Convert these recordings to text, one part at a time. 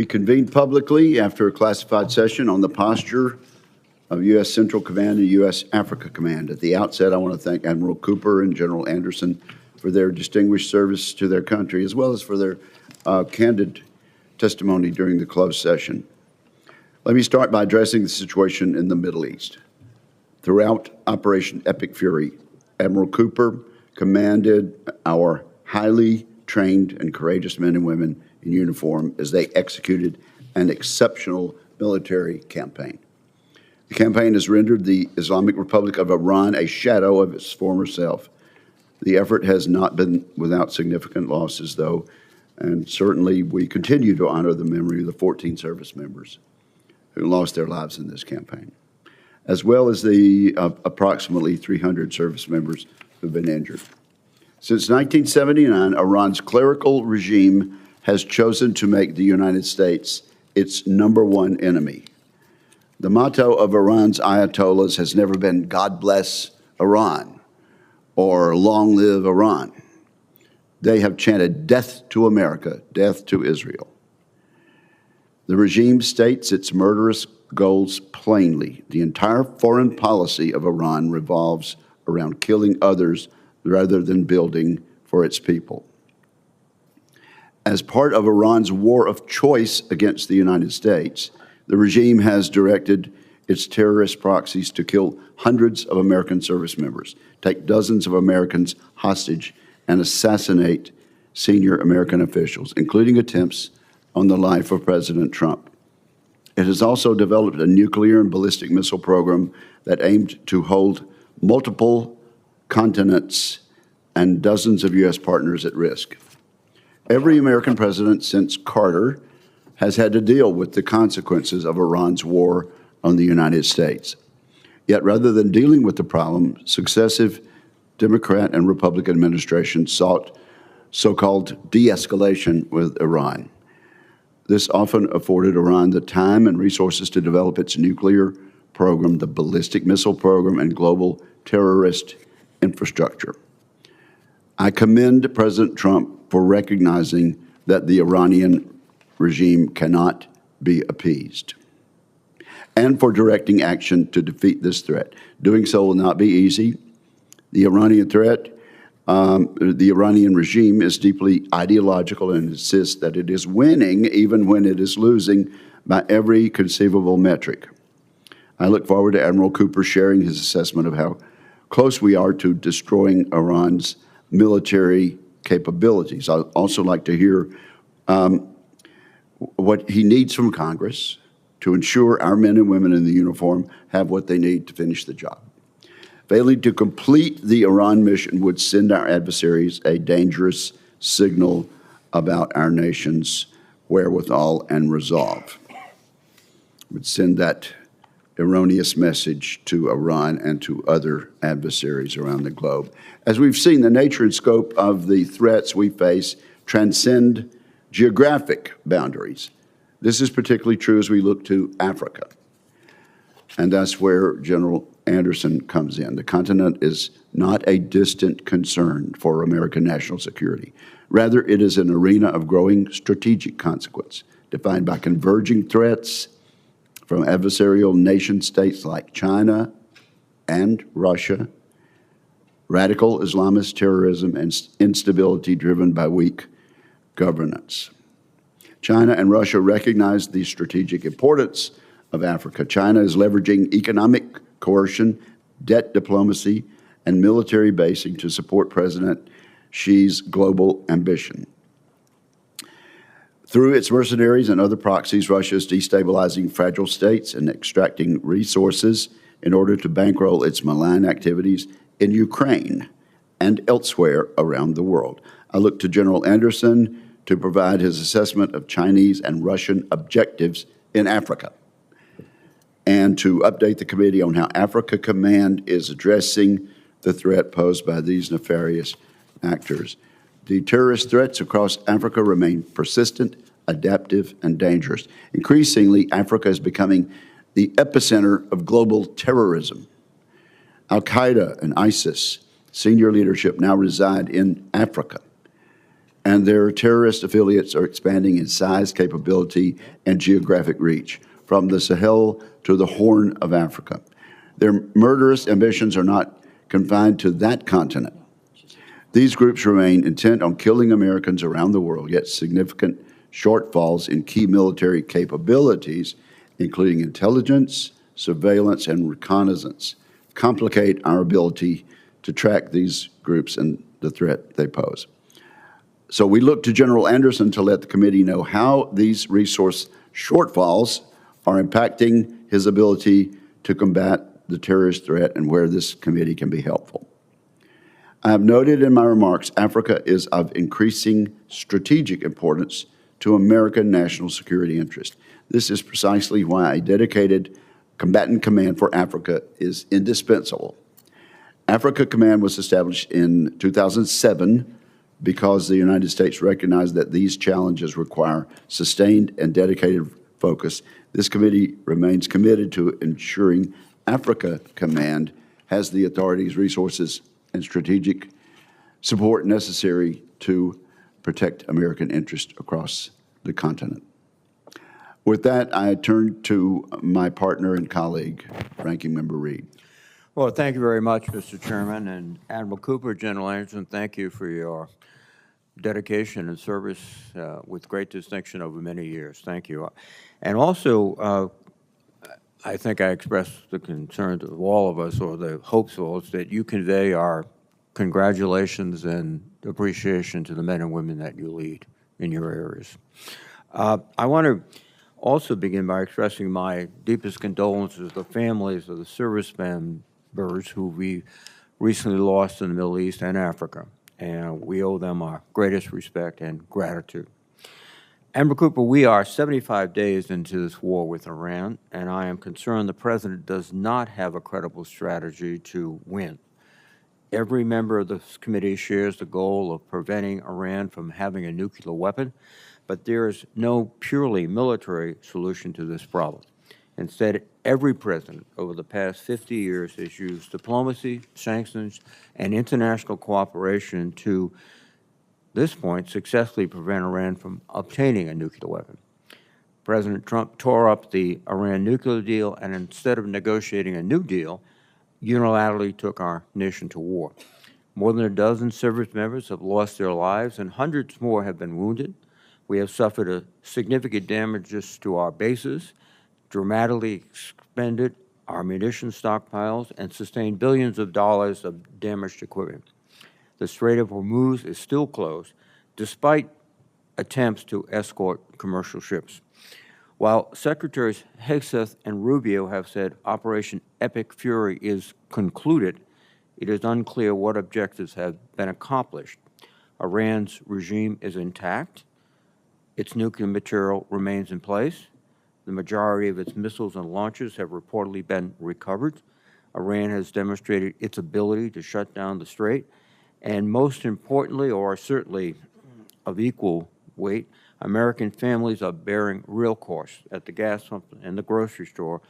We convened publicly after a classified session on the posture of U.S. Central Command and U.S. Africa Command. At the outset, I want to thank Admiral Cooper and General Anderson for their distinguished service to their country, as well as for their candid testimony during the closed session. Let me start by addressing the situation in the Middle East. Throughout Operation Epic Fury, Admiral Cooper commanded our highly trained and courageous men and women in uniform as they executed an exceptional military campaign. The campaign has rendered the Islamic Republic of Iran a shadow of its former self. The effort has not been without significant losses, though, and certainly we continue to honor the memory of the 14 service members who lost their lives in this campaign, as well as the approximately 300 service members who've been injured. Since 1979, Iran's clerical regime has chosen to make the United States its #1 enemy. The motto of Iran's Ayatollahs has never been "God bless Iran" or "Long live Iran." They have chanted "Death to America, death to Israel." The regime states its murderous goals plainly. The entire foreign policy of Iran revolves around killing others rather than building for its people. As part of Iran's war of choice against the United States, the regime has directed its terrorist proxies to kill hundreds of American service members, take dozens of Americans hostage, and assassinate senior American officials, including attempts on the life of President Trump. It has also developed a nuclear and ballistic missile program that aimed to hold multiple continents and dozens of U.S. partners at risk. Every American president since Carter has had to deal with the consequences of Iran's war on the United States. Yet rather than dealing with the problem, successive Democrat and Republican administrations sought so-called de-escalation with Iran. This often afforded Iran the time and resources to develop its nuclear program, the ballistic missile program, and global terrorist infrastructure. I commend President Trump for recognizing that the Iranian regime cannot be appeased, and for directing action to defeat this threat. Doing so will not be easy. The Iranian threat, the Iranian regime is deeply ideological and insists that it is winning even when it is losing by every conceivable metric. I look forward to Admiral Cooper sharing his assessment of how close we are to destroying Iran's military capabilities. I'd also like to hear what he needs from Congress to ensure our men and women in the uniform have what they need to finish the job. Failing to complete the Iran mission would send our adversaries a dangerous signal about our nation's wherewithal and resolve. It would send that erroneous message to Iran and to other adversaries around the globe. As we've seen, the nature and scope of the threats we face transcend geographic boundaries. This is particularly true as we look to Africa, and that's where General Anderson comes in. The continent is not a distant concern for American national security. Rather, it is an arena of growing strategic consequence, defined by converging threats from adversarial nation-states like China and Russia, radical Islamist terrorism, and instability driven by weak governance. China and Russia recognize the strategic importance of Africa. China is leveraging economic coercion, debt diplomacy, and military basing to support President Xi's global ambition. Through its mercenaries and other proxies, Russia is destabilizing fragile states and extracting resources in order to bankroll its malign activities in Ukraine and elsewhere around the world. I look to General Anderson to provide his assessment of Chinese and Russian objectives in Africa, and to update the committee on how Africa Command is addressing the threat posed by these nefarious actors. The terrorist threats across Africa remain persistent, adaptive, and dangerous. Increasingly, Africa is becoming the epicenter of global terrorism. Al-Qaeda and ISIS senior leadership now reside in Africa, and their terrorist affiliates are expanding in size, capability, and geographic reach, from the Sahel to the Horn of Africa. Their murderous ambitions are not confined to that continent. These groups remain intent on killing Americans around the world, yet significant shortfalls in key military capabilities, including intelligence, surveillance, and reconnaissance, complicate our ability to track these groups and the threat they pose. So we look to General Anderson to let the committee know how these resource shortfalls are impacting his ability to combat the terrorist threat and where this committee can be helpful. I have noted in my remarks, Africa is of increasing strategic importance to American national security interest. This is precisely why a dedicated combatant command for Africa is indispensable. Africa Command was established in 2007 because the United States recognized that these challenges require sustained and dedicated focus. This committee remains committed to ensuring Africa Command has the authorities, resources, and strategic support necessary to protect American interests across the continent. With that, I turn to my partner and colleague, Ranking Member Reed. Well, thank you very much, Mr. Chairman. And Admiral Cooper, General Anderson, thank you for your dedication and service with great distinction over many years. Thank you. And also, I think I expressed the concerns of all of us, or the hopes of all, that you convey our congratulations and appreciation to the men and women that you lead in your areas. I want to also begin by expressing my deepest condolences to the families of the service members who we recently lost in the Middle East and Africa, and we owe them our greatest respect and gratitude. Admiral Cooper, we are 75 days into this war with Iran, and I am concerned the President does not have a credible strategy to win. Every member of this committee shares the goal of preventing Iran from having a nuclear weapon, but there is no purely military solution to this problem. Instead, every president over the past 50 years has used diplomacy, sanctions, and international cooperation to this point successfully prevent Iran from obtaining a nuclear weapon. President Trump tore up the Iran nuclear deal, and instead of negotiating a new deal, unilaterally took our nation to war. More than a dozen service members have lost their lives, and hundreds more have been wounded. We have suffered a significant damages to our bases, dramatically expended our munition stockpiles, and sustained billions of dollars of damaged equipment. The Strait of Hormuz is still closed, despite attempts to escort commercial ships. While Secretaries Hegseth and Rubio have said Operation Epic Fury is concluded, it is unclear what objectives have been accomplished. Iran's regime is intact. Its nuclear material remains in place. The majority of its missiles and launchers have reportedly been recovered. Iran has demonstrated its ability to shut down the strait. And most importantly, or certainly of equal weight, American families are bearing real costs at the gas pump and the grocery store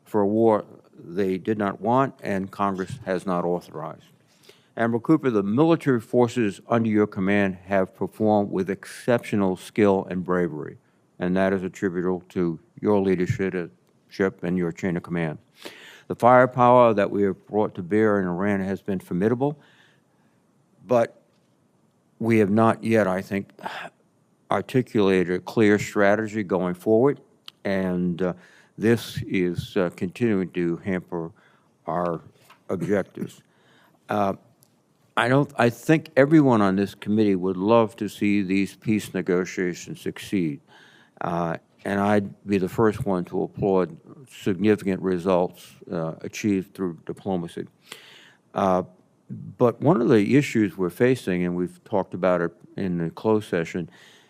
for a war they did not want and Congress has not authorized. Admiral Cooper, the military forces under your command have performed with exceptional skill and bravery, and that is attributable to your leadership and your chain of command. The firepower that we have brought to bear in Iran has been formidable, but we have not yet, I think, articulated a clear strategy going forward, and this is continuing to hamper our objectives. I think everyone on this committee would love to see these peace negotiations succeed, and I'd be the first one to applaud significant results achieved through diplomacy. But one of the issues we're facing, and we've talked about it in the closed session,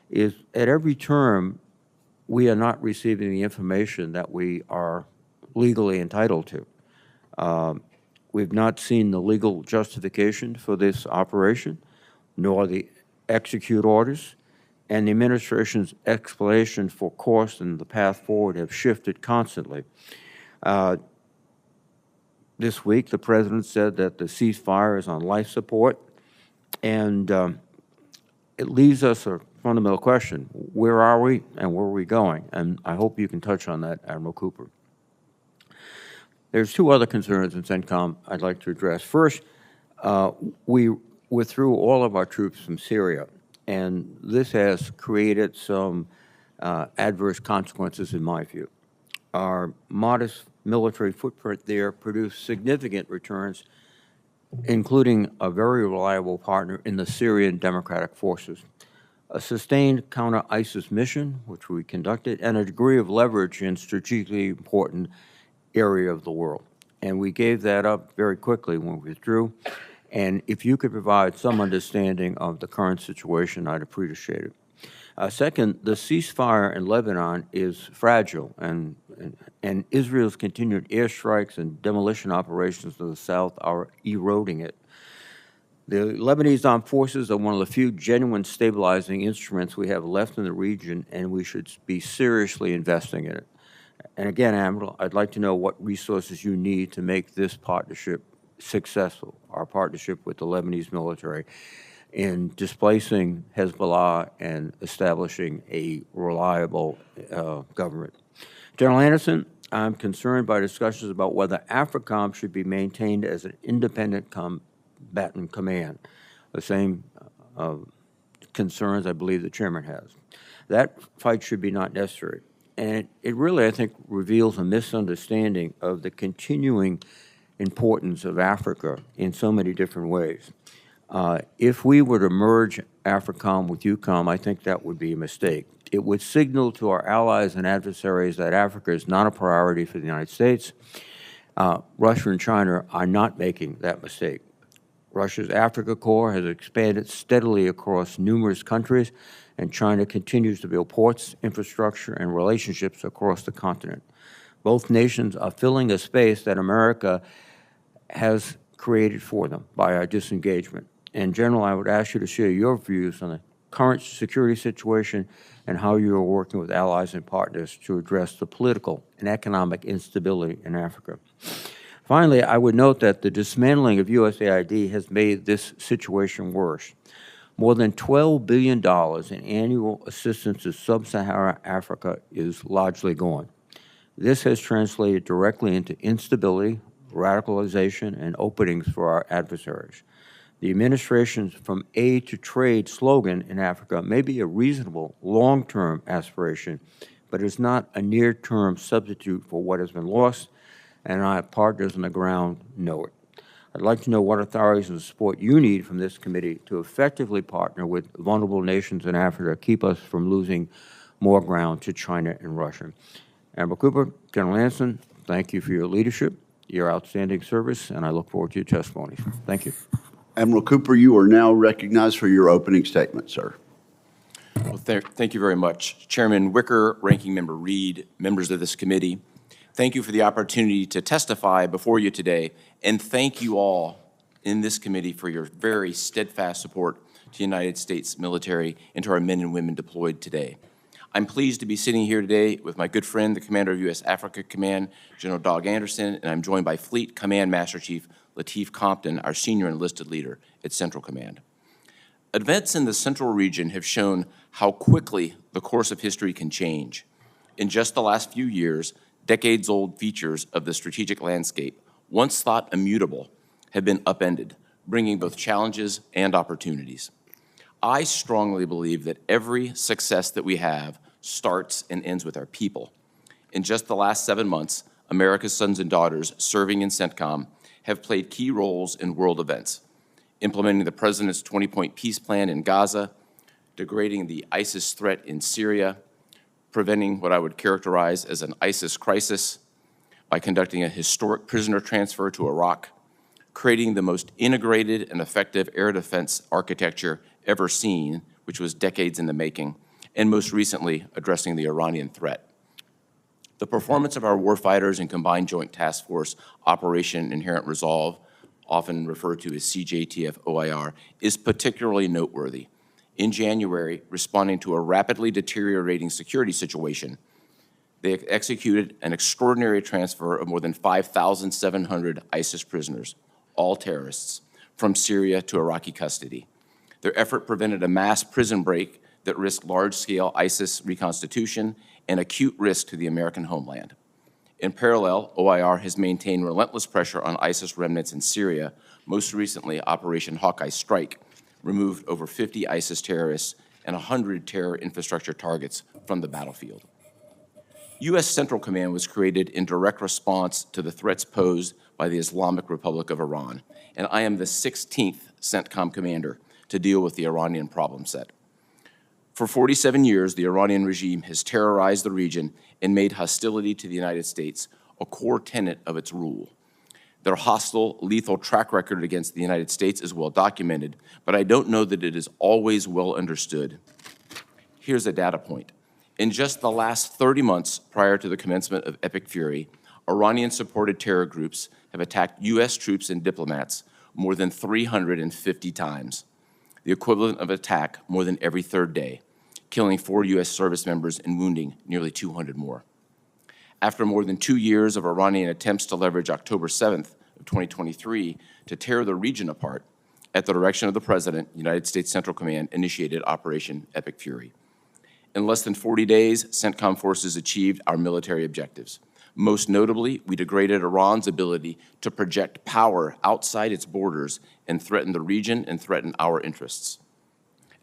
is at every term we are not receiving the information that we are legally entitled to. We've not seen the legal justification for this operation, nor the execute orders, and the administration's explanation for cost and the path forward have shifted constantly. This week, the President said that the ceasefire is on life support, and it leaves us a fundamental question. Where are we and where are we going? And I hope you can touch on that, Admiral Cooper. There's two other concerns in CENTCOM I'd like to address. First, we withdrew all of our troops from Syria, and this has created some adverse consequences in my view. Our modest military footprint there produced significant returns, including a very reliable partner in the Syrian Democratic Forces, a sustained counter-ISIS mission, which we conducted, and a degree of leverage in strategically important area of the world. And we gave that up very quickly when we withdrew. And if you could provide some understanding of the current situation, I'd appreciate it. Second, the ceasefire in Lebanon is fragile, and Israel's continued airstrikes and demolition operations to the south are eroding it. The Lebanese armed forces are one of the few genuine stabilizing instruments we have left in the region, and we should be seriously investing in it. And again, Admiral, I'd like to know what resources you need to make this partnership successful, our partnership with the Lebanese military, in displacing Hezbollah and establishing a reliable government. General Anderson, I'm concerned by discussions about whether AFRICOM should be maintained as an independent combatant command, the same concerns I believe the chairman has. That fight should be not necessary. And it really, I think, reveals a misunderstanding of the continuing importance of Africa in so many different ways. If we were to merge AFRICOM with EUCOM, I think that would be a mistake. It would signal to our allies and adversaries that Africa is not a priority for the United States. Russia and China are not making that mistake. Russia's Africa Corps has expanded steadily across numerous countries, and China continues to build ports, infrastructure, and relationships across the continent. Both nations are filling a space that America has created for them by our disengagement. And General, I would ask you to share your views on the current security situation and how you are working with allies and partners to address the political and economic instability in Africa. Finally, I would note that the dismantling of USAID has made this situation worse. More than $12 billion in annual assistance to sub-Saharan Africa is largely gone. This has translated directly into instability, radicalization, and openings for our adversaries. The administration's From Aid to Trade slogan in Africa may be a reasonable long-term aspiration, but it's not a near-term substitute for what has been lost, and our partners on the ground know it. I'd like to know what authorities and support you need from this committee to effectively partner with vulnerable nations in Africa to keep us from losing more ground to China and Russia. Admiral Cooper, General Anderson, thank you for your leadership, your outstanding service, and I look forward to your testimonies. Thank you. Admiral Cooper, you are now recognized for your opening statement, sir. Well, thank you very much. Chairman Wicker, Ranking Member Reed, members of this committee, thank you for the opportunity to testify before you today, and thank you all in this committee for your very steadfast support to the United States military and to our men and women deployed today. I'm pleased to be sitting here today with my good friend, the Commander of U.S. Africa Command, General Dag Anderson, and I'm joined by Fleet Command Master Chief Lateef Compton, our senior enlisted leader at Central Command. Events in the Central region have shown how quickly the course of history can change. In just the last few years, decades-old features of the strategic landscape, once thought immutable, have been upended, bringing both challenges and opportunities. I strongly believe that every success that we have starts and ends with our people. In just the last 7 months, America's sons and daughters serving in CENTCOM have played key roles in world events, implementing the President's 20-point peace plan in Gaza, degrading the ISIS threat in Syria, preventing what I would characterize as an ISIS crisis by conducting a historic prisoner transfer to Iraq, creating the most integrated and effective air defense architecture ever seen, which was decades in the making, and most recently addressing the Iranian threat. The performance of our warfighters in Combined Joint Task Force Operation Inherent Resolve, often referred to as CJTF OIR, is particularly noteworthy. In January, responding to a rapidly deteriorating security situation, they executed an extraordinary transfer of more than 5,700 ISIS prisoners, all terrorists, from Syria to Iraqi custody. Their effort prevented a mass prison break that risked large-scale ISIS reconstitution and acute risk to the American homeland. In parallel, OIR has maintained relentless pressure on ISIS remnants in Syria. Most recently, Operation Hawkeye Strike removed over 50 ISIS terrorists and 100 terror infrastructure targets from the battlefield. U.S. Central Command was created in direct response to the threats posed by the Islamic Republic of Iran, and I am the 16th CENTCOM commander to deal with the Iranian problem set. For 47 years, the Iranian regime has terrorized the region and made hostility to the United States a core tenet of its rule. Their hostile, lethal track record against the United States is well documented, but I don't know that it is always well understood. Here's a data point. In just the last 30 months prior to the commencement of Epic Fury, Iranian-supported terror groups have attacked U.S. troops and diplomats more than 350 times, the equivalent of attack more than every third day, killing 4 U.S. service members and wounding nearly 200 more. After more than 2 years of Iranian attempts to leverage October 7th of 2023 to tear the region apart, at the direction of the President, United States Central Command initiated Operation Epic Fury. In less than 40 days, CENTCOM forces achieved our military objectives. Most notably, we degraded Iran's ability to project power outside its borders and threaten the region and threaten our interests.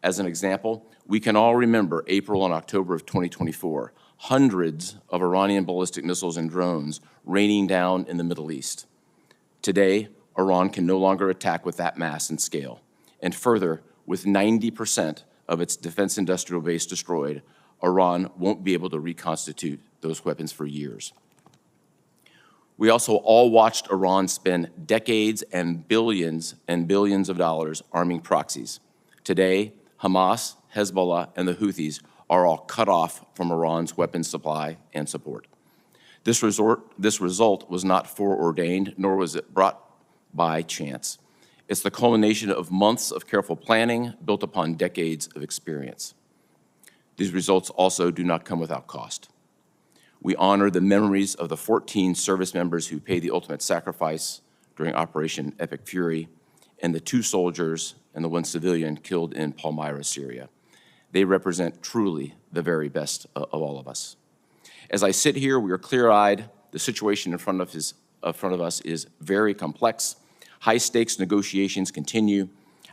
As an example, we can all remember April and October of 2024, hundreds of Iranian ballistic missiles and drones raining down in the Middle East. Today, Iran can no longer attack with that mass and scale. And further, with 90% of its defense industrial base destroyed, Iran won't be able to reconstitute those weapons for years. We also all watched Iran spend decades and billions of dollars arming proxies. Today, Hamas, Hezbollah, and the Houthis are all cut off from Iran's weapons supply and support. This result was not foreordained, nor was it brought by chance. It's the culmination of months of careful planning built upon decades of experience. These results also do not come without cost. We honor the memories of the 14 service members who paid the ultimate sacrifice during Operation Epic Fury, and the 2 soldiers and the 1 civilian killed in Palmyra, Syria. They represent truly the very best of all of us. As I sit here, we are clear-eyed. The situation in front of us is very complex. High-stakes negotiations continue.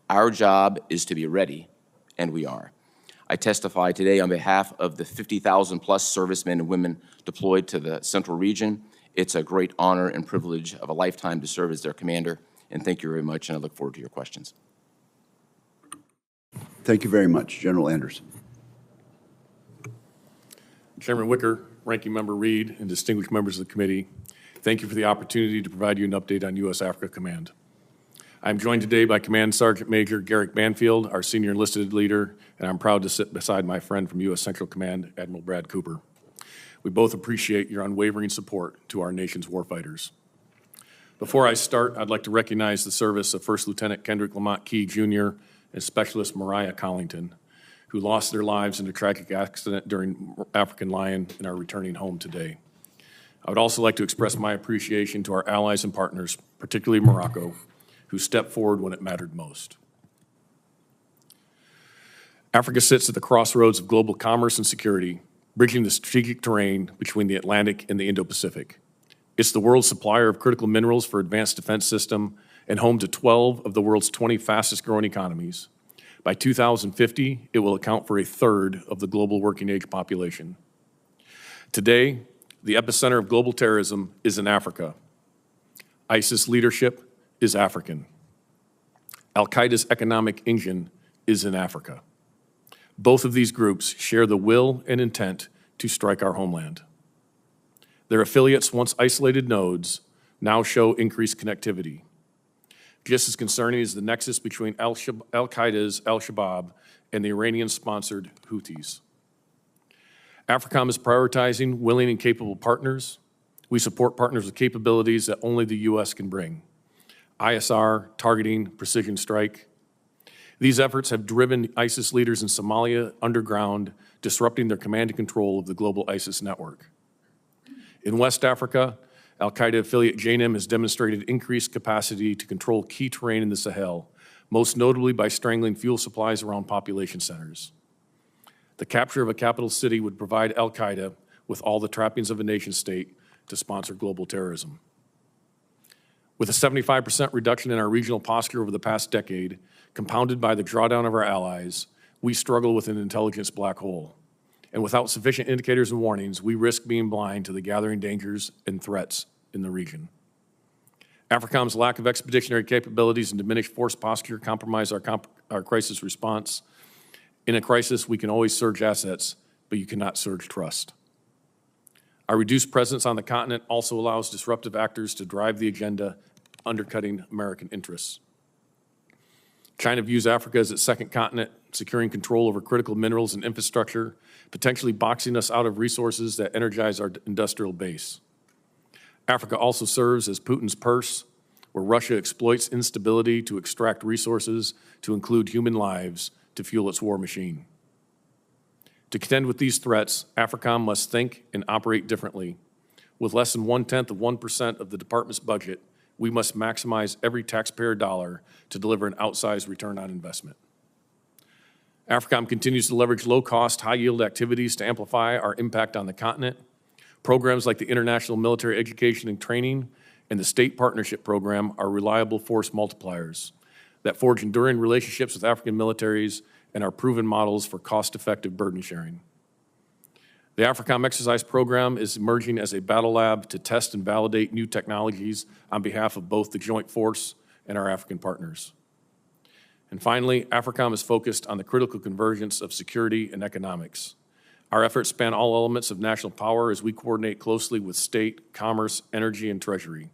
Our job is to be ready, and we are. I testify today on behalf of the 50,000-plus servicemen and women deployed to the Central Region. It's a great honor and privilege of a lifetime to serve as their commander, and thank you very much, and I look forward to your questions. Thank you very much. General Anderson. Chairman Wicker, Ranking Member Reed, and distinguished members of the committee, thank you for the opportunity to provide you an update on U.S. Africa Command. I'm joined today by Command Sergeant Major Garrick Banfield, our senior enlisted leader, and I'm proud to sit beside my friend from U.S. Central Command, Admiral Brad Cooper. We both appreciate your unwavering support to our nation's warfighters. Before I start, I'd like to recognize the service of First Lieutenant Kendrick Lamont Key, Jr. and Specialist Mariah Collington, who lost their lives in a tragic accident during African Lion and are returning home today. I would also like to express my appreciation to our allies and partners, particularly Morocco, who stepped forward when it mattered most. Africa sits at the crossroads of global commerce and security, bridging the strategic terrain between the Atlantic and the Indo-Pacific. It's the world's supplier of critical minerals for advanced defense system and home to 12 of the world's 20 fastest growing economies. By 2050, it will account for 1/3 of the global working age population. Today, the epicenter of global terrorism is in Africa. ISIS leadership is African. Al-Qaeda's economic engine is in Africa. Both of these groups share the will and intent to strike our homeland. Their affiliates, once isolated nodes, now show increased connectivity. Just as concerning is the nexus between Al-Qaeda's Al-Shabaab and the Iranian-sponsored Houthis. AFRICOM is prioritizing willing and capable partners. We support partners with capabilities that only the U.S. can bring. ISR, targeting, precision strike. These efforts have driven ISIS leaders in Somalia underground, disrupting their command and control of the global ISIS network. In West Africa, Al-Qaeda affiliate JNIM has demonstrated increased capacity to control key terrain in the Sahel most notably by strangling fuel supplies around population centers. The capture of a capital city would provide al-Qaeda with all the trappings of a nation-state to sponsor global terrorism. With a 75% reduction in our regional posture over the past decade, compounded by the drawdown of our allies, we struggle with an intelligence black hole. And without sufficient indicators and warnings, we risk being blind to the gathering dangers and threats in the region. AFRICOM's lack of expeditionary capabilities and diminished force posture compromise our crisis response. In a crisis, we can always surge assets, but you cannot surge trust. Our reduced presence on the continent also allows disruptive actors to drive the agenda, undercutting American interests. China views Africa as its second continent, securing control over critical minerals and infrastructure, potentially boxing us out of resources that energize our industrial base. Africa also serves as Putin's purse, where Russia exploits instability to extract resources, to include human lives, to fuel its war machine. To contend with these threats, AFRICOM must think and operate differently. With less than 0.1% of the department's budget, we must maximize every taxpayer dollar to deliver an outsized return on investment. AFRICOM continues to leverage low-cost, high-yield activities to amplify our impact on the continent. Programs like the International Military Education and Training and the State Partnership Program are reliable force multipliers that forge enduring relationships with African militaries and are proven models for cost-effective burden sharing. The AFRICOM exercise program is emerging as a battle lab to test and validate new technologies on behalf of both the joint force and our African partners. And finally, AFRICOM is focused on the critical convergence of security and economics. Our efforts span all elements of national power as we coordinate closely with state, commerce, energy, and treasury.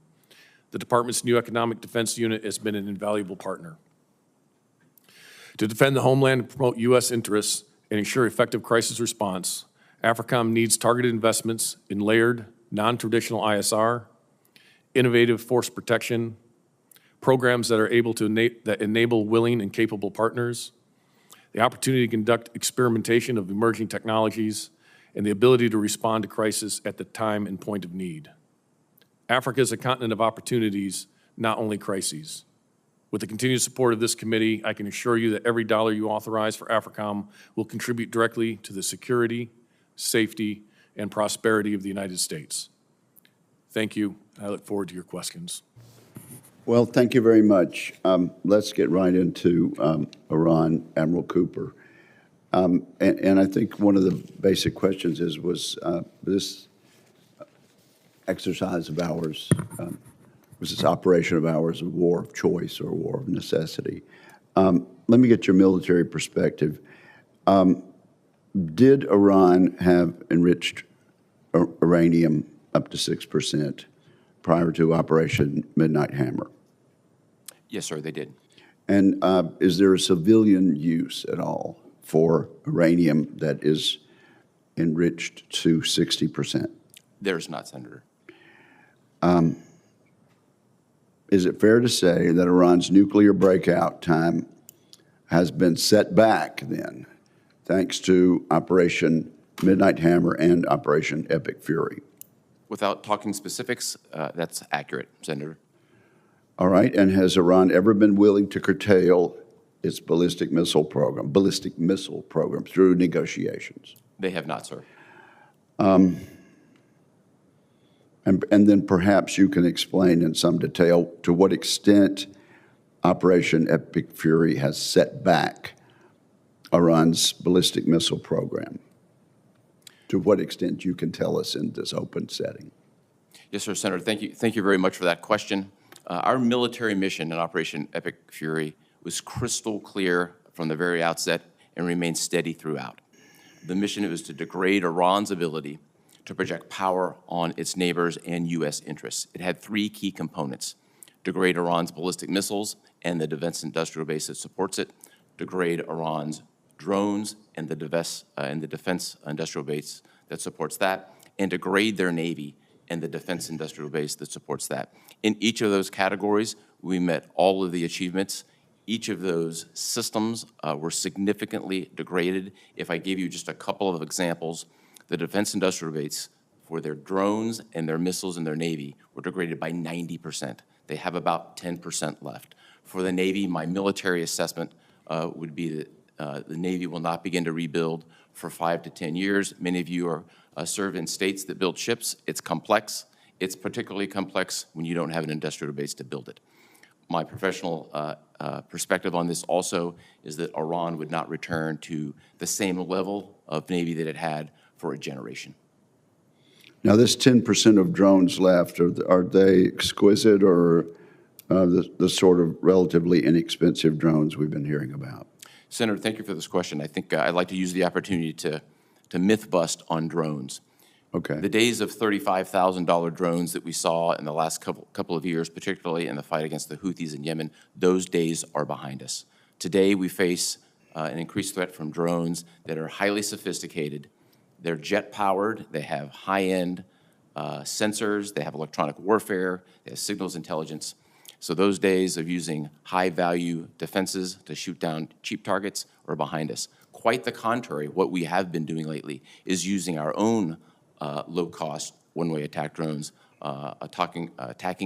The department's new economic defense unit has been an invaluable partner. To defend the homeland and promote U.S. interests and ensure effective crisis response, AFRICOM needs targeted investments in layered, non-traditional ISR, innovative force protection, programs that are able to enable willing and capable partners, the opportunity to conduct experimentation of emerging technologies, and the ability to respond to crisis at the time and point of need. Africa is a continent of opportunities, not only crises. With the continued support of this committee, I can assure you that every dollar you authorize for AFRICOM will contribute directly to the security, safety, and prosperity of the United States. Thank you. I look forward to your questions. Well, thank you very much. Let's get right into Iran, Admiral Cooper. And I think one of the basic questions was this exercise of ours, was this operation of ours a war of choice or a war of necessity? Let me get your military perspective. Did Iran have enriched uranium up to 6% prior to Operation Midnight Hammer? Yes, sir, they did. And is there a civilian use at all for uranium that is enriched to 60%? There's not, Senator. Is it fair to say that Iran's nuclear breakout time has been set back then, thanks to Operation Midnight Hammer and Operation Epic Fury? Without talking specifics, that's accurate, Senator. All right, and has Iran ever been willing to curtail its ballistic missile program through negotiations? They have not, sir. And then perhaps you can explain in some detail to what extent Operation Epic Fury has set back Iran's ballistic missile program. To what extent you can tell us in this open setting. Yes, sir, Senator. Thank you very much for that question. Our military mission in Operation Epic Fury was crystal clear from the very outset and remained steady throughout. The mission was to degrade Iran's ability to project power on its neighbors and U.S. interests. It had three key components: degrade Iran's ballistic missiles and the defense industrial base that supports it, degrade Iran's drones and the defense industrial base that supports that, and degrade their Navy and the defense industrial base that supports that. In each of those categories, we met all of the achievements. Each of those systems were significantly degraded. If I gave you just a couple of examples, the defense industrial base for their drones and their missiles and their Navy were degraded by 90%. They have about 10% left. For the Navy, my military assessment would be that the Navy will not begin to rebuild for 5 to 10 years. Many of you are served in states that build ships. It's complex. It's particularly complex when you don't have an industrial base to build it. My professional perspective on this also is that Iran would not return to the same level of Navy that it had for a generation. Now, this 10% of drones left, are they exquisite or the sort of relatively inexpensive drones we've been hearing about? Senator, thank you for this question. I think I'd like to use the opportunity to myth bust on drones. Okay. The days of $35,000 drones that we saw in the last couple of years, particularly in the fight against the Houthis in Yemen, those days are behind us. Today, we face an increased threat from drones that are highly sophisticated. They're jet-powered. They have high-end sensors. They have electronic warfare. They have signals intelligence. So those days of using high-value defenses to shoot down cheap targets are behind us. Quite the contrary, what we have been doing lately is using our own low-cost one-way attack drones, attacking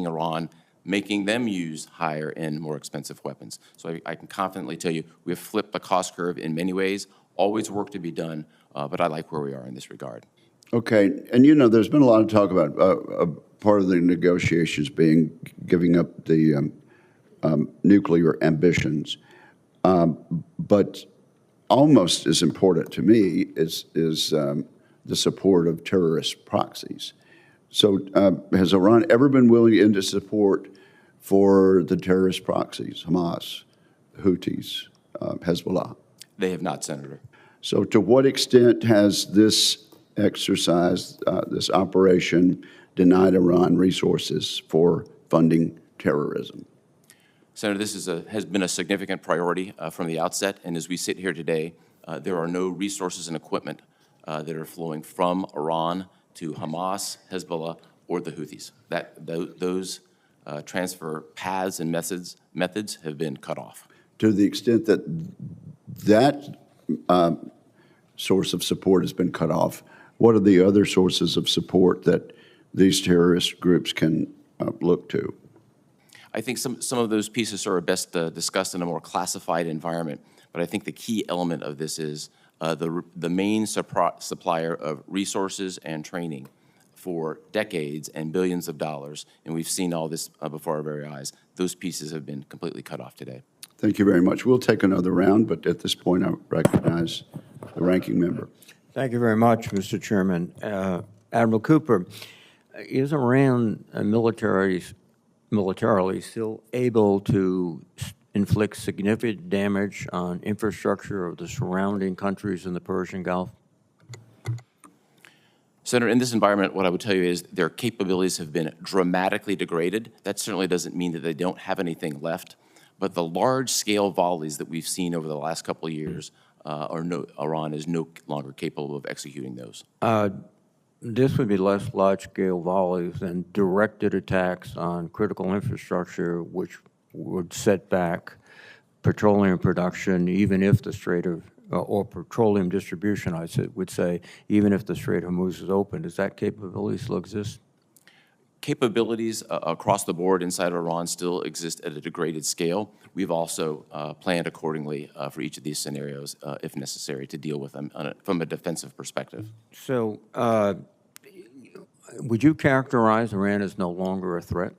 Iran, making them use higher and more expensive weapons. So I can confidently tell you we have flipped the cost curve in many ways, always work to be done, but I like where we are in this regard. Okay, and you know, there's been a lot of talk about part of the negotiations being giving up the nuclear ambitions, but almost as important to me is the support of terrorist proxies. So has Iran ever been willing to end its support for the terrorist proxies, Hamas, Houthis, Hezbollah? They have not, Senator. So to what extent has this exercise, this operation, denied Iran resources for funding terrorism? Senator, this has been a significant priority from the outset, and as we sit here today, there are no resources and equipment that are flowing from Iran to Hamas, Hezbollah, or the Houthis. Those transfer paths and methods have been cut off. To the extent that that source of support has been cut off, what are the other sources of support that these terrorist groups can look to? I think some of those pieces are best discussed in a more classified environment, but I think the key element of this is the main supplier of resources and training for decades and billions of dollars, and we've seen all this before our very eyes. Those pieces have been completely cut off today. Thank you very much. We'll take another round, but at this point, I recognize the ranking member. Thank you very much, Mr. Chairman. Admiral Cooper, is Iran militarily still able to inflict significant damage on infrastructure of the surrounding countries in the Persian Gulf? Senator, in this environment, what I would tell you is their capabilities have been dramatically degraded. That certainly doesn't mean that they don't have anything left, but the large-scale volleys that we've seen over the last couple of years, Iran is no longer capable of executing those. This would be less large-scale volleys than directed attacks on critical infrastructure, which would set back petroleum production, even if the Strait of, or petroleum distribution, I would say, even if the Strait of Hormuz is open. Does that capability still exist? Capabilities across the board inside Iran still exist at a degraded scale. We've also planned accordingly for each of these scenarios, if necessary, to deal with them from a defensive perspective. So would you characterize Iran as no longer a threat?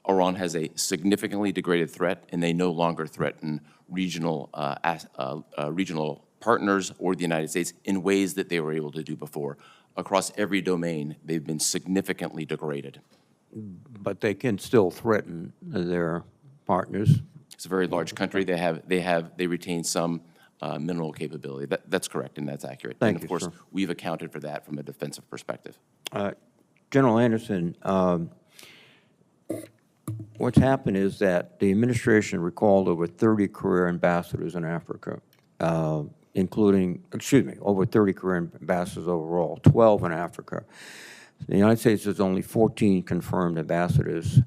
Iran has a significantly degraded threat, and they no longer threaten regional partners or the United States in ways that they were able to do before. Across every domain, they've been significantly degraded. But they can still threaten their partners. It's a very large country. They retain some mineral capability. That's correct, and that's accurate. Thank and of you, course, sir. we've accounted for that from a defensive perspective. General Anderson, what's happened is that the administration recalled over 30 career ambassadors in Africa, over 30 career ambassadors overall, 12 in Africa. In the United States, there's only 14 confirmed ambassadors.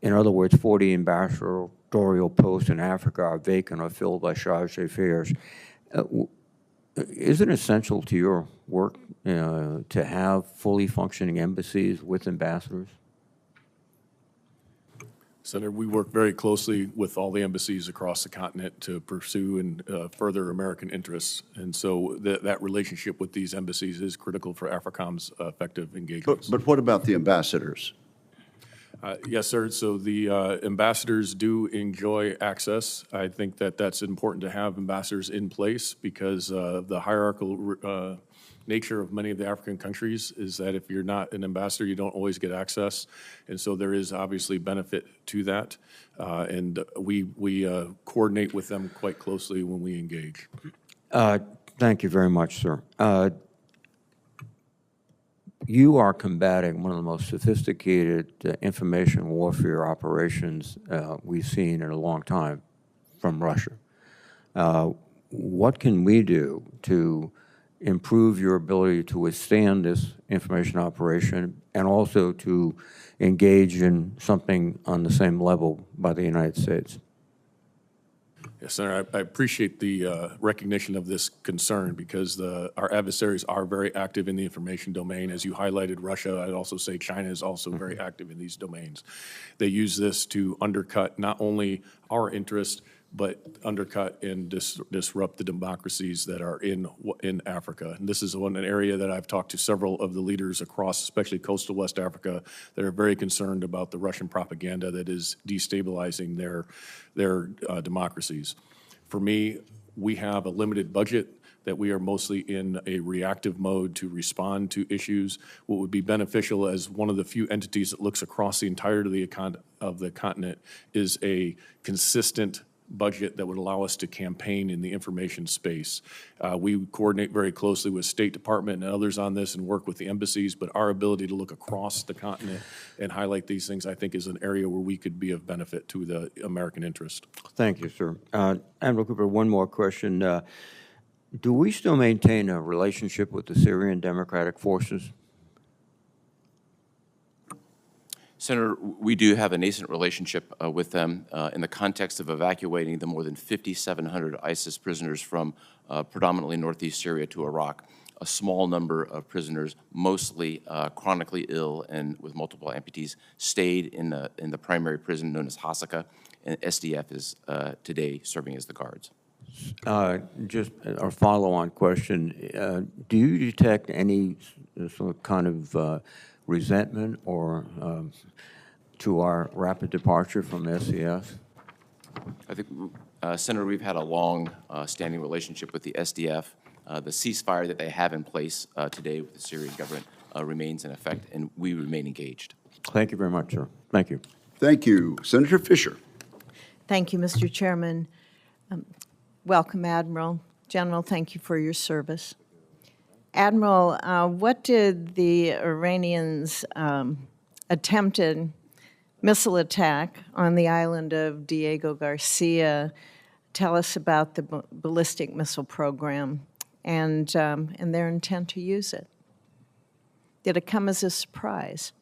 In other words, 40 ambassadorial posts in Africa are vacant or filled by charge d'affaires. Is it essential to your work to have fully functioning embassies with ambassadors? Senator, we work very closely with all the embassies across the continent to pursue and further American interests. And so that relationship with these embassies is critical for AFRICOM's effective engagements. But what about the ambassadors? Yes, sir. So the ambassadors do enjoy access. I think that that's important to have ambassadors in place because the hierarchical nature of many of the African countries is that if you're not an ambassador, you don't always get access. And so there is obviously benefit to that. And we coordinate with them quite closely when we engage. Thank you very much, sir. You are combating one of the most sophisticated information warfare operations we've seen in a long time from Russia. What can we do to improve your ability to withstand this information operation and also to engage in something on the same level by the United States? Yes, Senator, I appreciate the recognition of this concern because our adversaries are very active in the information domain. As you highlighted Russia, I'd also say China is also very active in these domains. They use this to undercut not only our interest, but undercut and disrupt the democracies that are in Africa. And this is an area that I've talked to several of the leaders across, especially coastal West Africa, that are very concerned about the Russian propaganda that is destabilizing their democracies. For me, we have a limited budget that we are mostly in a reactive mode to respond to issues. What would be beneficial as one of the few entities that looks across the entirety of the continent is a consistent budget that would allow us to campaign in the information space. We coordinate very closely with State Department and others on this and work with the embassies, but our ability to look across the continent and highlight these things, I think, is an area where we could be of benefit to the American interest. Thank you, sir. Admiral Cooper, one more question. Do we still maintain a relationship with the Syrian Democratic Forces? Senator, we do have a nascent relationship with them in the context of evacuating the more than 5,700 ISIS prisoners from predominantly northeast Syria to Iraq. A small number of prisoners, mostly chronically ill and with multiple amputees, stayed in the primary prison known as Hasaka, and SDF is today serving as the guards. Just a follow-on question. Do you detect any sort of kind of resentment or to our rapid departure from SCF? I think, Senator, we've had a long standing relationship with the SDF. The ceasefire that they have in place today with the Syrian government remains in effect, and we remain engaged. Thank you very much, sir. Thank you. Thank you. Senator Fisher. Thank you, Mr. Chairman. Welcome, Admiral. General, thank you for your service. Admiral, what did the Iranians' attempted missile attack on the island of Diego Garcia tell us about the ballistic missile program and their intent to use it? Did it come as a surprise?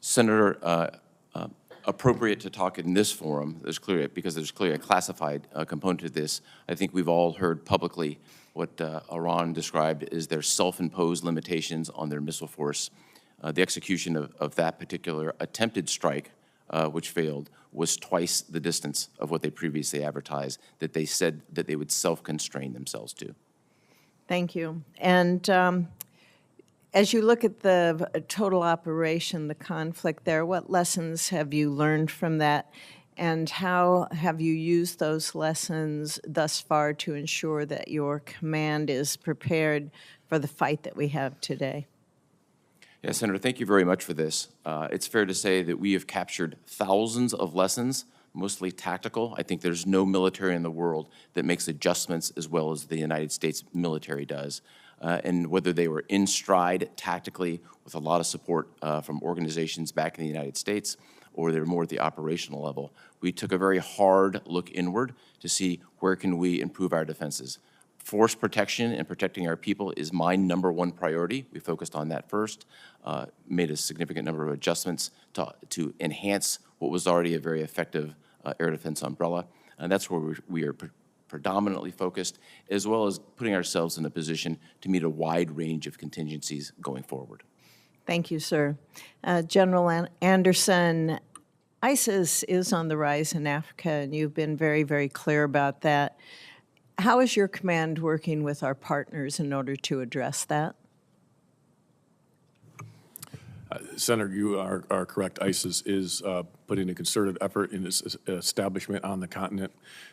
Senator, appropriate to talk in this forum, because there's clearly a classified component to this. I think we've all heard publicly what Iran described as their self-imposed limitations on their missile force. The execution of that particular attempted strike, which failed, was twice the distance of what they previously advertised that they said that they would self-constrain themselves to. Thank you. And as you look at the total operation, the conflict there, what lessons have you learned from that? And how have you used those lessons thus far to ensure that your command is prepared for the fight that we have today? Yeah, Senator, thank you very much for this. It's fair to say that we have captured thousands of lessons, mostly tactical. I think there's no military in the world that makes adjustments as well as the United States military does. And whether they were in stride tactically with a lot of support from organizations back in the United States, or they're more at the operational level, we took a very hard look inward to see where can we improve our defenses. Force protection and protecting our people is my #1 priority. We focused on that first, made a significant number of adjustments to enhance what was already a very effective air defense umbrella. And that's where we are predominantly focused, as well as putting ourselves in a position to meet a wide range of contingencies going forward. Thank you, sir. General Anderson, ISIS is on the rise in Africa, and you've been very, very clear about that. How is your command working with our partners in order to address that? Senator, you are correct. ISIS is putting a concerted effort in its establishment on the continent.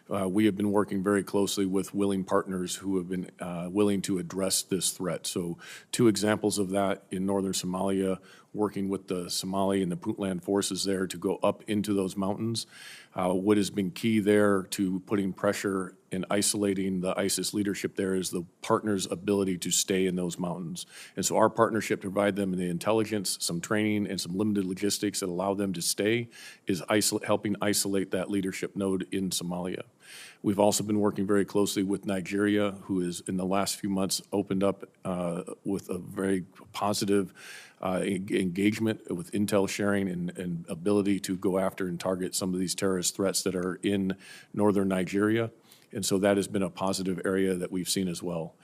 We have been working very closely with willing partners who have been willing to address this threat. So 2 examples of that in northern Somalia, working with the Somali and the Puntland forces there to go up into those mountains. What has been key there to putting pressure and isolating the ISIS leadership there is the partners' ability to stay in those mountains. And so our partnership to provide them the intelligence, some training, and some limited logistics that allow them to stay is helping isolate that leadership node in Somalia. We've also been working very closely with Nigeria, who is in the last few months opened up with a very positive engagement with intel sharing and ability to go after and target some of these terrorist threats that are in northern Nigeria. And so that has been a positive area that we've seen as well.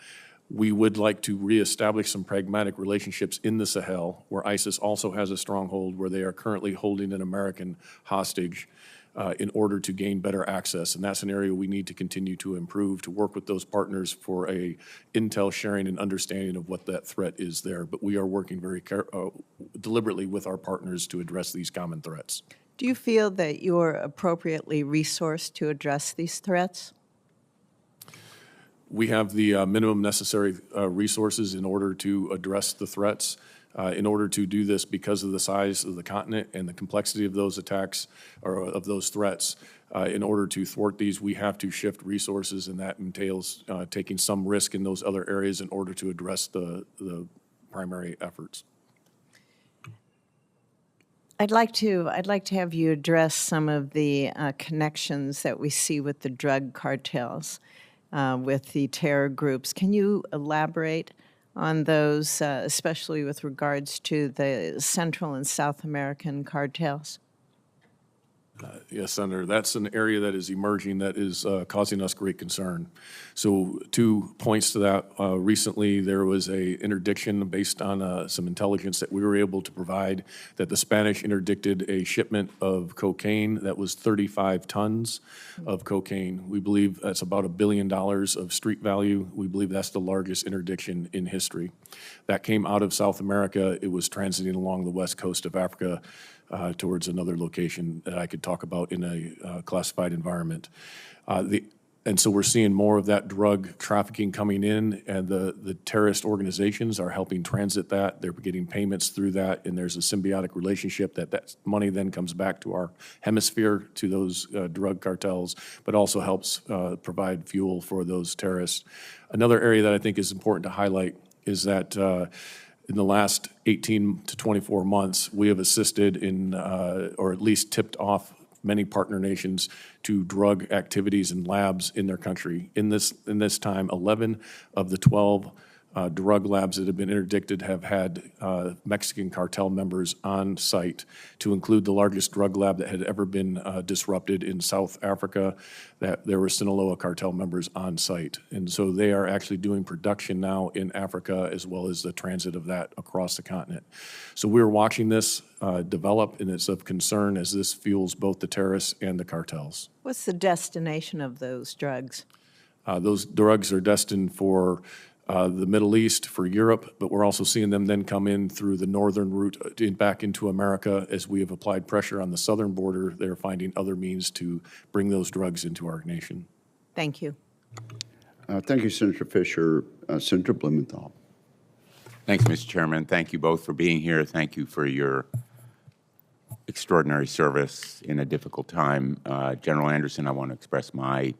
We would like to reestablish some pragmatic relationships in the Sahel, where ISIS also has a stronghold, where they are currently holding an American hostage in order to gain better access. And that's an area we need to continue to improve, to work with those partners for a intel sharing and understanding of what that threat is there. But we are working very deliberately with our partners to address these common threats. Do you feel that you're appropriately resourced to address these threats? We have the minimum necessary resources in order to address the threats. In order to do this, because of the size of the continent and the complexity of those attacks or of those threats, in order to thwart these, we have to shift resources, and that entails taking some risk in those other areas in order to address the primary efforts. I'd like to have you address some of the connections that we see with the drug cartels, with the terror groups. Can you elaborate on those, especially with regards to the Central and South American cartels? Yes, Senator, that's an area that is emerging that is causing us great concern. So 2 points to that. Recently, there was a interdiction based on some intelligence that we were able to provide that the Spanish interdicted a shipment of cocaine that was 35 tons of cocaine. We believe that's about $1 billion of street value. We believe that's the largest interdiction in history. That came out of South America. It was transiting along the west coast of Africa towards another location that I could talk about in a classified environment. And so we're seeing more of that drug trafficking coming in, and the terrorist organizations are helping transit that. They're getting payments through that, and there's a symbiotic relationship that money then comes back to our hemisphere, to those drug cartels, but also helps provide fuel for those terrorists. Another area that I think is important to highlight is that in the last 18 to 24 months, we have assisted in, or at least tipped off many partner nations to drug activities and labs in their country. In this time, 11 of the 12 drug labs that have been interdicted have had Mexican cartel members on site, to include the largest drug lab that had ever been disrupted in South Africa, that there were Sinaloa cartel members on site. And so they are actually doing production now in Africa, as well as the transit of that across the continent. So we're watching this develop, and it's of concern as this fuels both the terrorists and the cartels. What's the destination of those drugs? Those drugs are destined for the Middle East, for Europe, but we're also seeing them then come in through the northern route back into America. As we have applied pressure on the southern border, they're finding other means to bring those drugs into our nation. Thank you. Thank you, Senator Fisher. Senator Blumenthal. Thanks, Mr. Chairman. Thank you both for being here. Thank you for your extraordinary service in a difficult time. General Anderson, I want to express my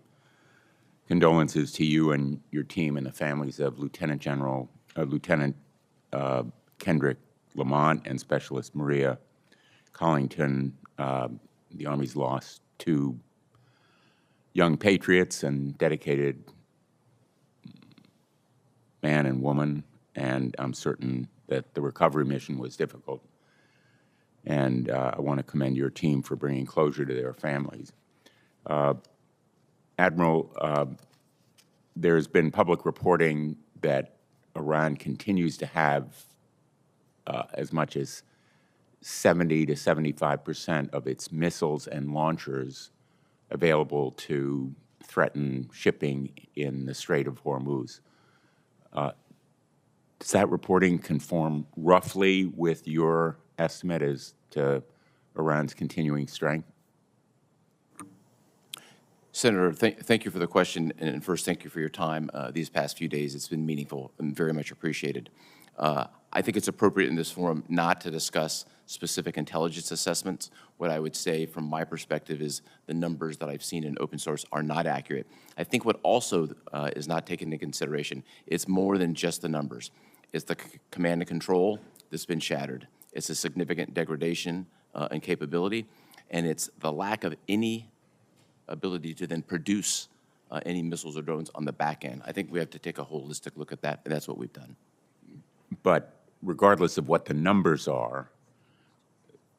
condolences to you and your team and the families of Lieutenant Kendrick Lamont and Specialist Maria Collington. The Army's lost 2 young patriots and dedicated man and woman, and I'm certain that the recovery mission was difficult. And I want to commend your team for bringing closure to their families. Admiral, there's been public reporting that Iran continues to have as much as 70 to 75% of its missiles and launchers available to threaten shipping in the Strait of Hormuz. Does that reporting conform roughly with your estimate as to Iran's continuing strength? Senator, thank you for the question, and first, thank you for your time these past few days. It's been meaningful and very much appreciated. I think it's appropriate in this forum not to discuss specific intelligence assessments. What I would say from my perspective is the numbers that I've seen in open source are not accurate. I think what also is not taken into consideration, it's more than just the numbers. It's the command and control that's been shattered. It's a significant degradation in capability, and it's the lack of any ability to then produce any missiles or drones on the back end. I think we have to take a holistic look at that, and that's what we've done. But regardless of what the numbers are,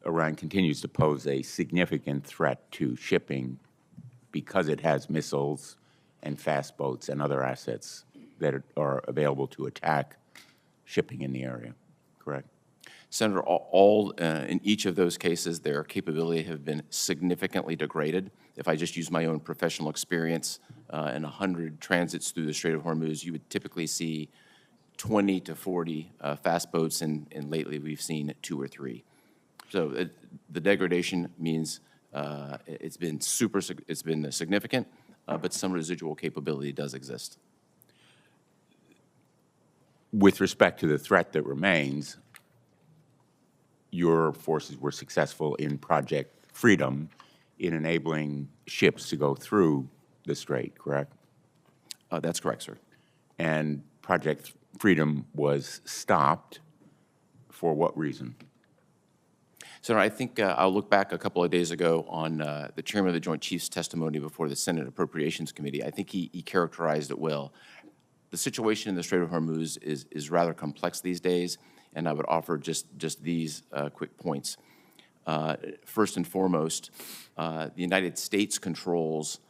Iran continues to pose a significant threat to shipping because it has missiles and fast boats and other assets that are available to attack shipping in the area, correct? Senator, in each of those cases, their capability have been significantly degraded. If I just use my own professional experience, in 100 transits through the Strait of Hormuz, you would typically see 20 to 40 fast boats, and lately we've seen 2 or 3. So the degradation means it's been significant, but some residual capability does exist. With respect to the threat that remains, your forces were successful in Project Freedom in enabling ships to go through the strait, correct? That's correct, sir. And Project Freedom was stopped for what reason? Senator, I think I'll look back a couple of days ago on the Chairman of the Joint Chiefs' testimony before the Senate Appropriations Committee. I think he characterized it well. The situation in the Strait of Hormuz is rather complex these days, and I would offer just these quick points. First and foremost, the United States controls,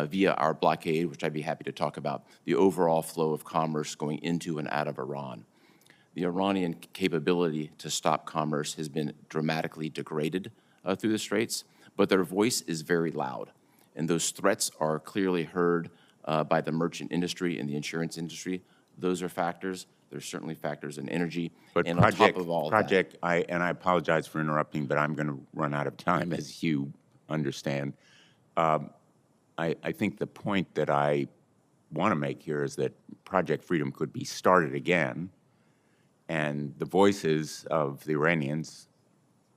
via our blockade, which I'd be happy to talk about, the overall flow of commerce going into and out of Iran. The Iranian capability to stop commerce has been dramatically degraded through the straits, but their voice is very loud, and those threats are clearly heard by the merchant industry and the insurance industry. Those are factors. There's certainly factors in energy. But and project, on top of all project that, I apologize for interrupting, but I'm going to run out of time, as you understand. I think the point that I want to make here is that Project Freedom could be started again, and the voices of the Iranians,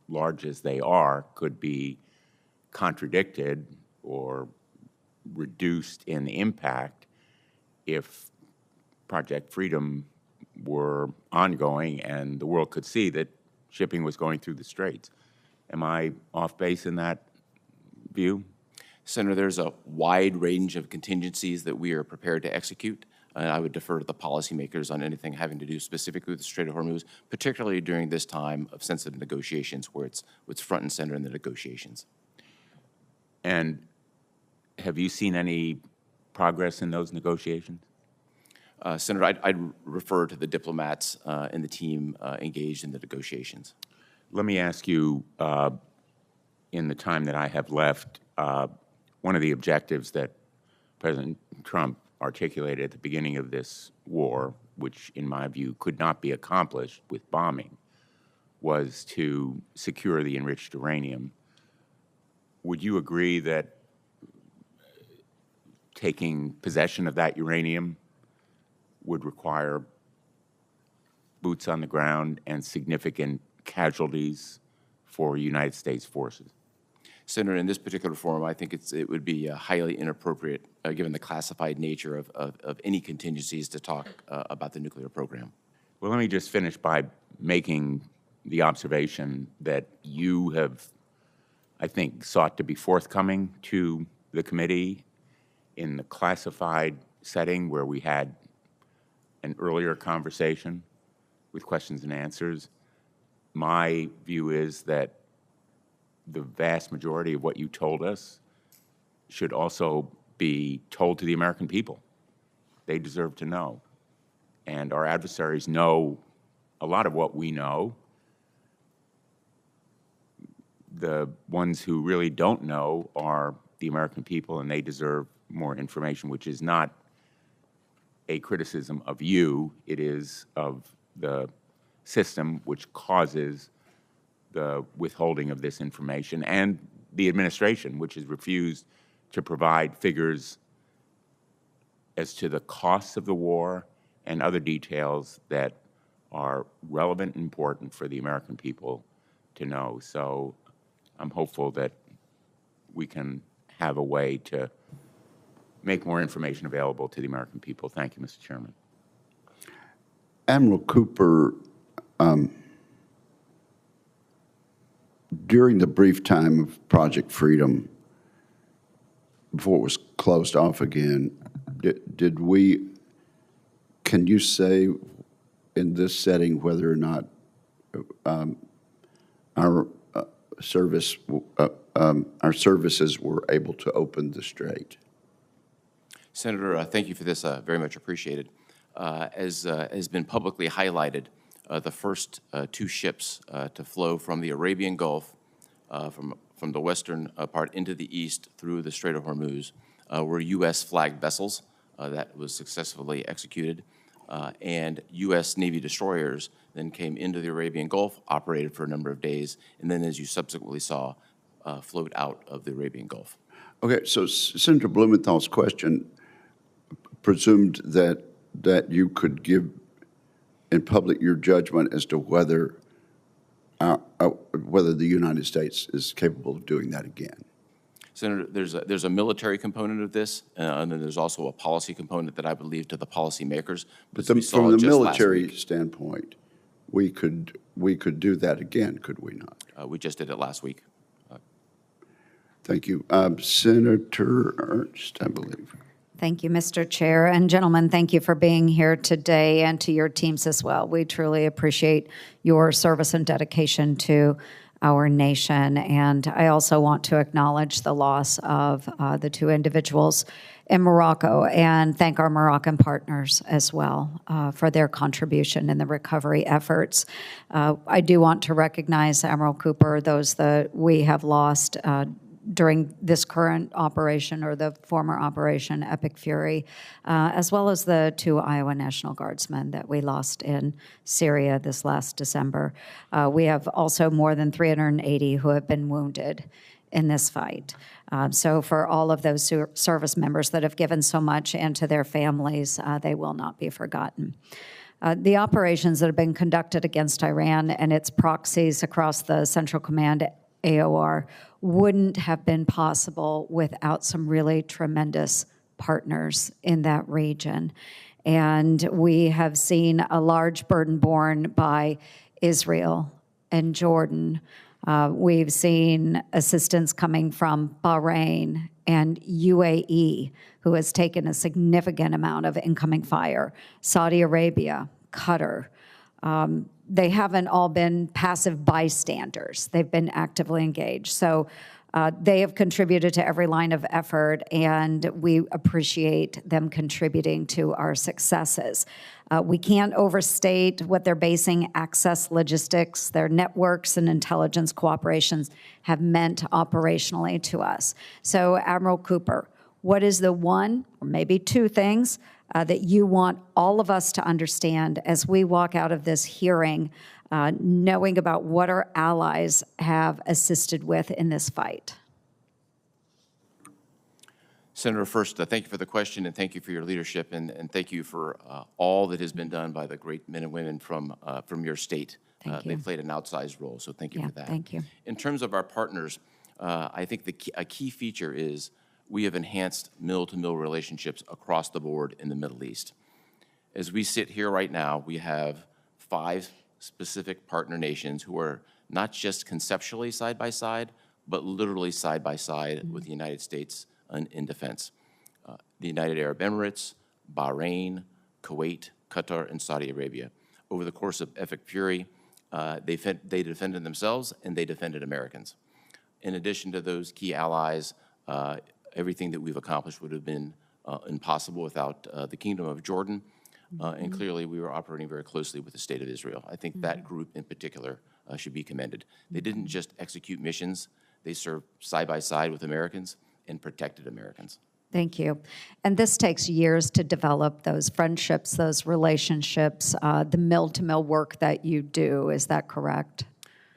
large as they are, could be contradicted or reduced in impact if Project Freedom were ongoing and the world could see that shipping was going through the straits. Am I off base in that view? Senator, there's a wide range of contingencies that we are prepared to execute. I would defer to the policymakers on anything having to do specifically with the Strait of Hormuz, particularly during this time of sensitive negotiations where it's front and center in the negotiations. And have you seen any progress in those negotiations? Senator, I'd refer to the diplomats and the team engaged in the negotiations. Let me ask you, in the time that I have left, one of the objectives that President Trump articulated at the beginning of this war, which in my view could not be accomplished with bombing, was to secure the enriched uranium. Would you agree that taking possession of that uranium would require boots on the ground and significant casualties for United States forces? Senator, in this particular forum, I think it would be highly inappropriate, given the classified nature of any contingencies, to talk about the nuclear program. Well, let me just finish by making the observation that you have, I think, sought to be forthcoming to the committee in the classified setting where we had an earlier conversation with questions and answers. My view is that the vast majority of what you told us should also be told to the American people. They deserve to know. And our adversaries know a lot of what we know. the ones who really don't know are the American people, and they deserve more information, which is not a criticism of you. It is of the system which causes the withholding of this information, and the administration, which has refused to provide figures as to the costs of the war and other details that are relevant and important for the American people to know. So I'm hopeful that we can have a way to make more information available to the American people. Thank you, Mr. Chairman. Admiral Cooper, during the brief time of Project Freedom, before it was closed off again, can you say in this setting whether or not our services were able to open the strait? Senator, thank you for this. Very much appreciated. As has been publicly highlighted, the first two ships to flow from the Arabian Gulf, from the western part into the east through the Strait of Hormuz, were U.S. flagged vessels. That was successfully executed. And U.S. Navy destroyers then came into the Arabian Gulf, operated for a number of days, and then, as you subsequently saw, flowed out of the Arabian Gulf. Okay, so Senator Blumenthal's question presumed that you could give in public your judgment as to whether the United States is capable of doing that again. Senator, there's a military component of this, and then there's also a policy component that I would leave to the policymakers. But from the military standpoint, we could do that again, could we not? We just did it last week. Thank you. Senator Ernst, I believe. Thank you, Mr. Chair. And gentlemen, thank you for being here today, and to your teams as well. We truly appreciate your service and dedication to our nation. And I also want to acknowledge the loss of the two individuals in Morocco, and thank our Moroccan partners as well for their contribution in the recovery efforts. I do want to recognize, Admiral Cooper, those that we have lost during this current operation, or the former operation Epic Fury, as well as the two Iowa National Guardsmen that we lost in Syria this last December. We have also more than 380 who have been wounded in this fight. So for all of those service members that have given so much, and to their families, they will not be forgotten. The operations that have been conducted against Iran and its proxies across the Central Command AOR wouldn't have been possible without some really tremendous partners in that region. And we have seen a large burden borne by Israel and Jordan. We've seen assistance coming from Bahrain and UAE, who has taken a significant amount of incoming fire, Saudi Arabia, Qatar. They haven't all been passive bystanders. They've been actively engaged. So they have contributed to every line of effort, and we appreciate them contributing to our successes. We can't overstate what their basing access logistics, their networks and intelligence cooperations have meant operationally to us. So, Admiral Cooper, what is the one or maybe two things that you want all of us to understand as we walk out of this hearing, knowing about what our allies have assisted with in this fight? Senator, first, thank you for the question, and thank you for your leadership, and thank you for all that has been done by the great men and women from your state. They've played an outsized role, so thank you for that. Thank you. In terms of our partners, I think a key feature is we have enhanced mill-to-mill relationships across the board in the Middle East. As we sit here right now, we have 5 specific partner nations who are not just conceptually side by side, but literally side by side with the United States in defense. The United Arab Emirates, Bahrain, Kuwait, Qatar, and Saudi Arabia. Over the course of Epic Fury, they defended themselves and they defended Americans. In addition to those key allies, everything that we've accomplished would have been impossible without the Kingdom of Jordan, and clearly we were operating very closely with the State of Israel. I think that group in particular should be commended. They didn't just execute missions, they served side by side with Americans and protected Americans. Thank you. And this takes years to develop those friendships, those relationships, the mill-to-mill work that you do. Is that correct?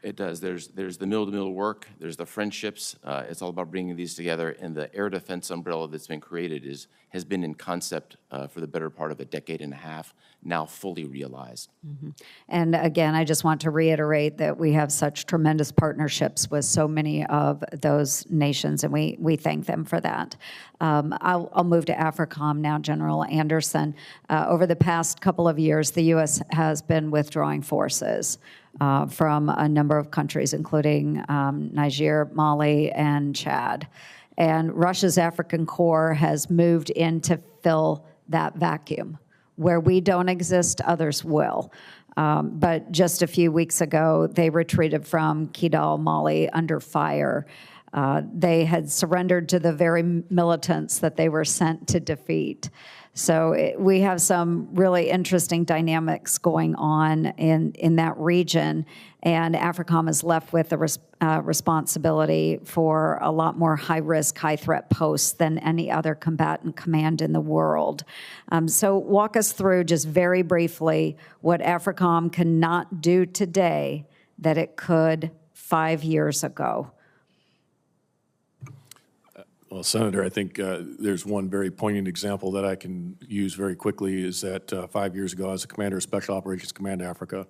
It does. There's the mill-to-mill work, there's the friendships. It's all about bringing these together, and the air defense umbrella that's been created has been in concept for the better part of a decade and a half, now fully realized. Mm-hmm. And again, I just want to reiterate that we have such tremendous partnerships with so many of those nations, and we thank them for that. I'll move to AFRICOM now, General Anderson. Over the past couple of years, the U.S. has been withdrawing forces from a number of countries, including Niger, Mali, and Chad. And Russia's African Corps has moved in to fill that vacuum. Where we don't exist, others will. But just a few weeks ago, they retreated from Kidal, Mali, under fire. They had surrendered to the very militants that they were sent to defeat. So we have some really interesting dynamics going on in that region, and AFRICOM is left with the responsibility for a lot more high-risk, high-threat posts than any other combatant command in the world. So walk us through, just very briefly, what AFRICOM cannot do today that it could 5 years ago. Well, Senator, I think there's one very poignant example that I can use very quickly is that 5 years ago, as a commander of Special Operations Command Africa,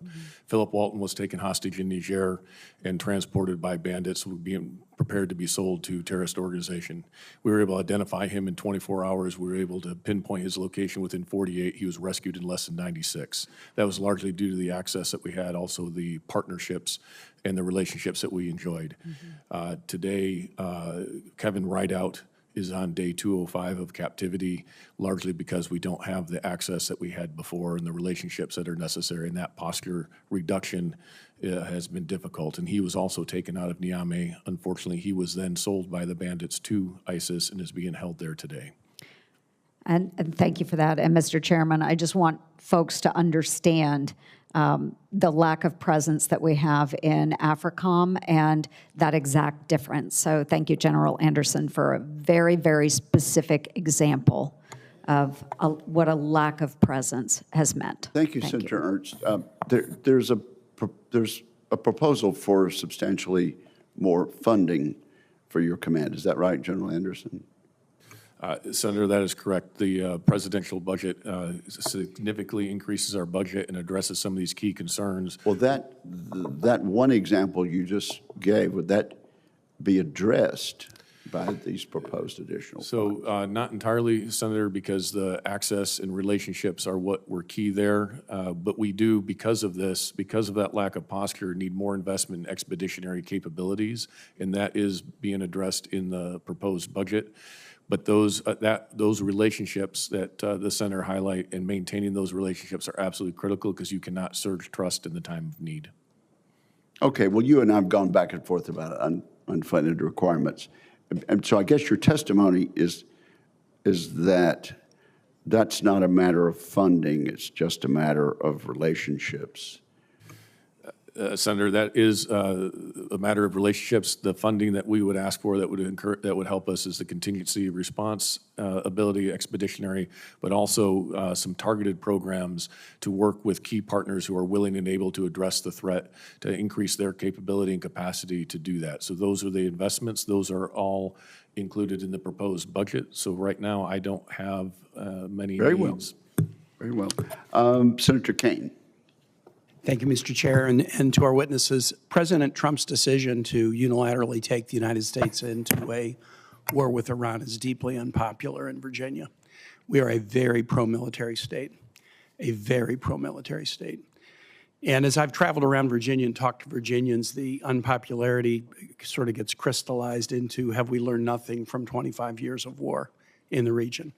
Philip Walton was taken hostage in Niger and transported by bandits being prepared to be sold to terrorist organization. We were able to identify him in 24 hours. We were able to pinpoint his location within 48. He was rescued in less than 96. That was largely due to the access that we had, also the partnerships and the relationships that we enjoyed. Today, Kevin Rideout is on day 205 of captivity, largely because we don't have the access that we had before and the relationships that are necessary, and that posture reduction has been difficult. And he was also taken out of Niamey. Unfortunately, he was then sold by the bandits to ISIS and is being held there today. And thank you for that. And Mr. Chairman, I just want folks to understand the lack of presence that we have in AFRICOM and that exact difference. So thank you, General Anderson, for a very, very specific example of what a lack of presence has meant. Thank you, Senator Ernst. There's a proposal for substantially more funding for your command. Is that right, General Anderson? Senator, that is correct. The presidential budget significantly increases our budget and addresses some of these key concerns. Well, that one example you just gave, would that be addressed by these proposed additional funds? So not entirely, Senator, because the access and relationships are what were key there. But we do, because of this, because of that lack of posture, need more investment in expeditionary capabilities, and that is being addressed in the proposed budget. But those relationships that the Senator highlight and maintaining those relationships are absolutely critical because you cannot surge trust in the time of need. Okay, well, you and I have gone back and forth about unfunded requirements. And so I guess your testimony is that that's not a matter of funding, it's just a matter of relationships. Senator, that is a matter of relationships. The funding that we would ask for that would help us is the contingency response ability, expeditionary, but also some targeted programs to work with key partners who are willing and able to address the threat, to increase their capability and capacity to do that. So those are the investments. Those are all included in the proposed budget. So right now, I don't have many needs. Very well. Senator Kaine. Thank you, Mr. Chair, and to our witnesses. President Trump's decision to unilaterally take the United States into a war with Iran is deeply unpopular in Virginia. We are a very pro-military state, a very pro-military state. And as I've traveled around Virginia and talked to Virginians, the unpopularity sort of gets crystallized into, have we learned nothing from 25 years of war in the region?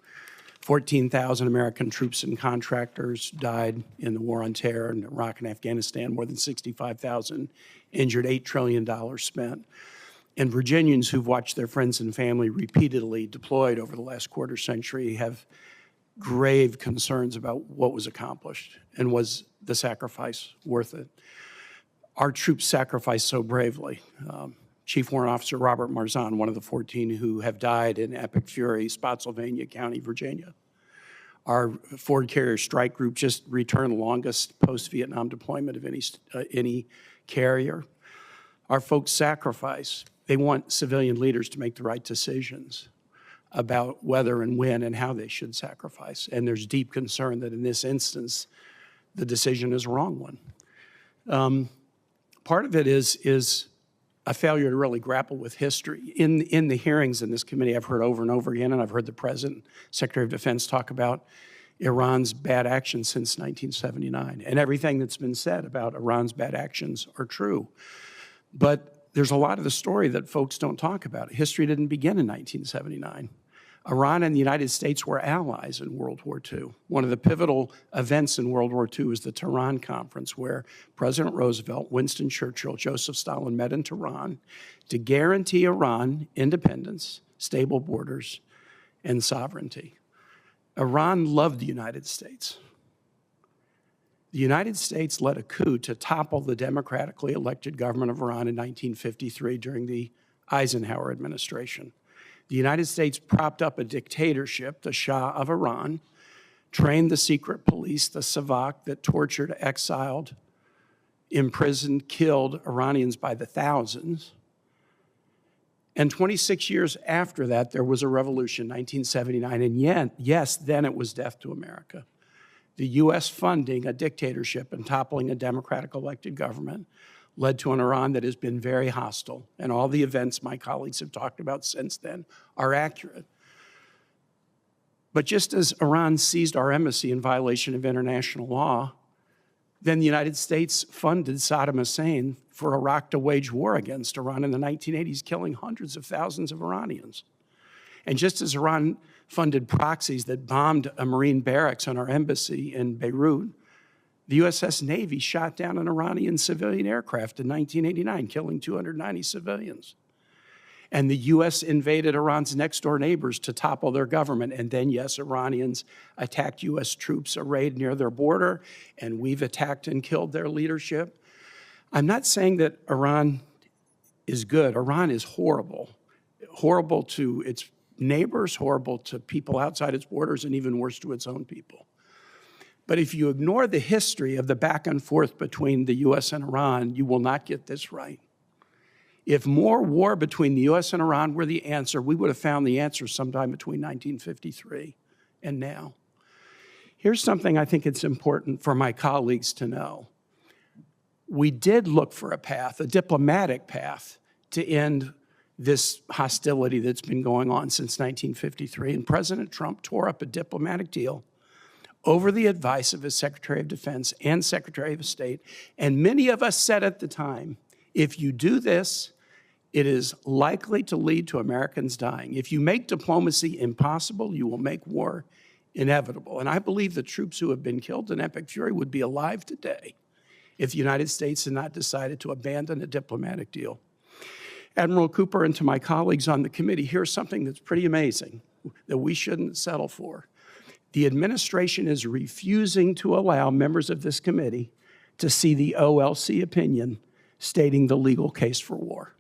14,000 American troops and contractors died in the war on terror in Iraq and Afghanistan, more than 65,000 injured, $8 trillion spent. And Virginians who've watched their friends and family repeatedly deployed over the last quarter century have grave concerns about what was accomplished and was the sacrifice worth it. our troops sacrificed so bravely. Chief Warrant Officer Robert Marzahn, one of the 14 who have died in epic fury, Spotsylvania County, Virginia. Our Ford Carrier Strike Group just returned the longest post-Vietnam deployment of any carrier. Our folks sacrifice. They want civilian leaders to make the right decisions about whether and when and how they should sacrifice. And there's deep concern that in this instance, the decision is a wrong one. Part of it is a failure to really grapple with history. In the hearings in this committee, I've heard over and over again, and I've heard the President, Secretary of Defense talk about Iran's bad actions since 1979. And everything that's been said about Iran's bad actions are true. But there's a lot of the story that folks don't talk about. History didn't begin in 1979. Iran and the United States were allies in World War II. One of the pivotal events in World War II was the Tehran Conference, where President Roosevelt, Winston Churchill, Joseph Stalin met in Tehran to guarantee Iran independence, stable borders, and sovereignty. Iran loved the United States. The United States led a coup to topple the democratically elected government of Iran in 1953 during the Eisenhower administration. The United States propped up a dictatorship, the Shah of Iran, trained the secret police, the Savak, that tortured, exiled, imprisoned, killed Iranians by the thousands. And 26 years after that, there was a revolution, 1979, and yet, yes, then it was death to America. The U.S. funding a dictatorship and toppling a democratic elected government led to an Iran that has been very hostile, and all the events my colleagues have talked about since then are accurate. But just as Iran seized our embassy in violation of international law, then the United States funded Saddam Hussein for Iraq to wage war against Iran in the 1980s, killing hundreds of thousands of Iranians. And just as Iran funded proxies that bombed a Marine barracks on our embassy in Beirut, the USS Navy shot down an Iranian civilian aircraft in 1989, killing 290 civilians. And the U.S. invaded Iran's next-door neighbors to topple their government. And then, yes, Iranians attacked U.S. troops arrayed near their border, and we've attacked and killed their leadership. I'm not saying that Iran is good. Iran is horrible. Horrible to its neighbors, horrible to people outside its borders, and even worse to its own people. But if you ignore the history of the back and forth between the U.S. and Iran, you will not get this right. If more war between the U.S. and Iran were the answer, we would have found the answer sometime between 1953 and now. Here's something I think it's important for my colleagues to know. We did look for a path, a diplomatic path, to end this hostility that's been going on since 1953, and President Trump tore up a diplomatic deal over the advice of his Secretary of Defense and Secretary of State. And many of us said at the time, if you do this, it is likely to lead to Americans dying. If you make diplomacy impossible, you will make war inevitable. And I believe the troops who have been killed in epic fury would be alive today if the United States had not decided to abandon a diplomatic deal. Admiral Cooper, and to my colleagues on the committee, here's something that's pretty amazing that we shouldn't settle for. The administration is refusing to allow members of this committee to see the OLC opinion stating the legal case for war.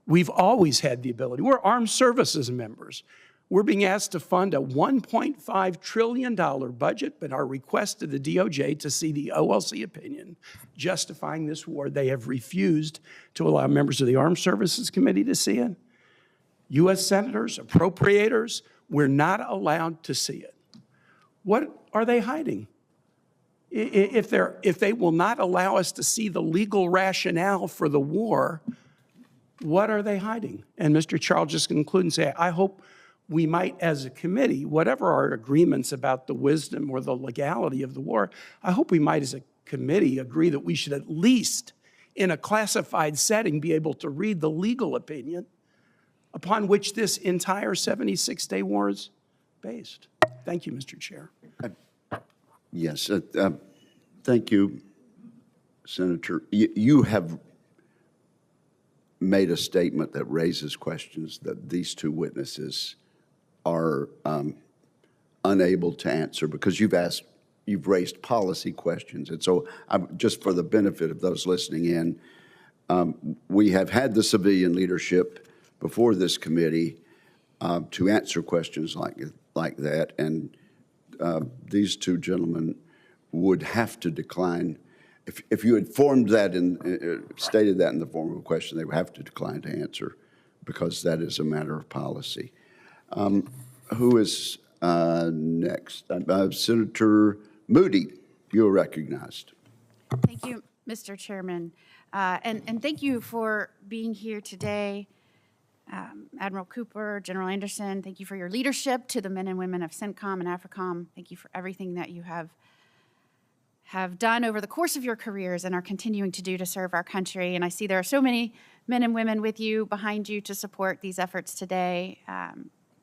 We've always had the ability. We're armed services members. We're being asked to fund a $1.5 trillion budget, but our request to the DOJ to see the OLC opinion justifying this war, they have refused to allow members of the Armed Services Committee to see it. U.S. senators, appropriators, we're not allowed to see it. What are they hiding? If they will not allow us to see the legal rationale for the war, what are they hiding? And Mr. Charles just conclude and say, I hope we might, as a committee, whatever our agreements about the wisdom or the legality of the war, I hope we might, as a committee, agree that we should at least, in a classified setting, be able to read the legal opinion upon which this entire 76-day war is based. Thank you, Mr. Chair. Yes, thank you, Senator. You have made a statement that raises questions that these two witnesses are unable to answer because you've asked you've raised policy questions. And so just for the benefit of those listening in, we have had the civilian leadership before this committee to answer questions like that, and these two gentlemen would have to decline. If you had formed that and stated that in the form of a question, they would have to decline to answer because that is a matter of policy. Who is next? Senator Moody, you are recognized. Thank you, Mr. Chairman. And thank you for being here today. Admiral Cooper, General Anderson, thank you for your leadership to the men and women of CENTCOM and AFRICOM. Thank you for everything that you have done over the course of your careers and are continuing to do to serve our country. And I see there are so many men and women with you, behind you, to support these efforts today,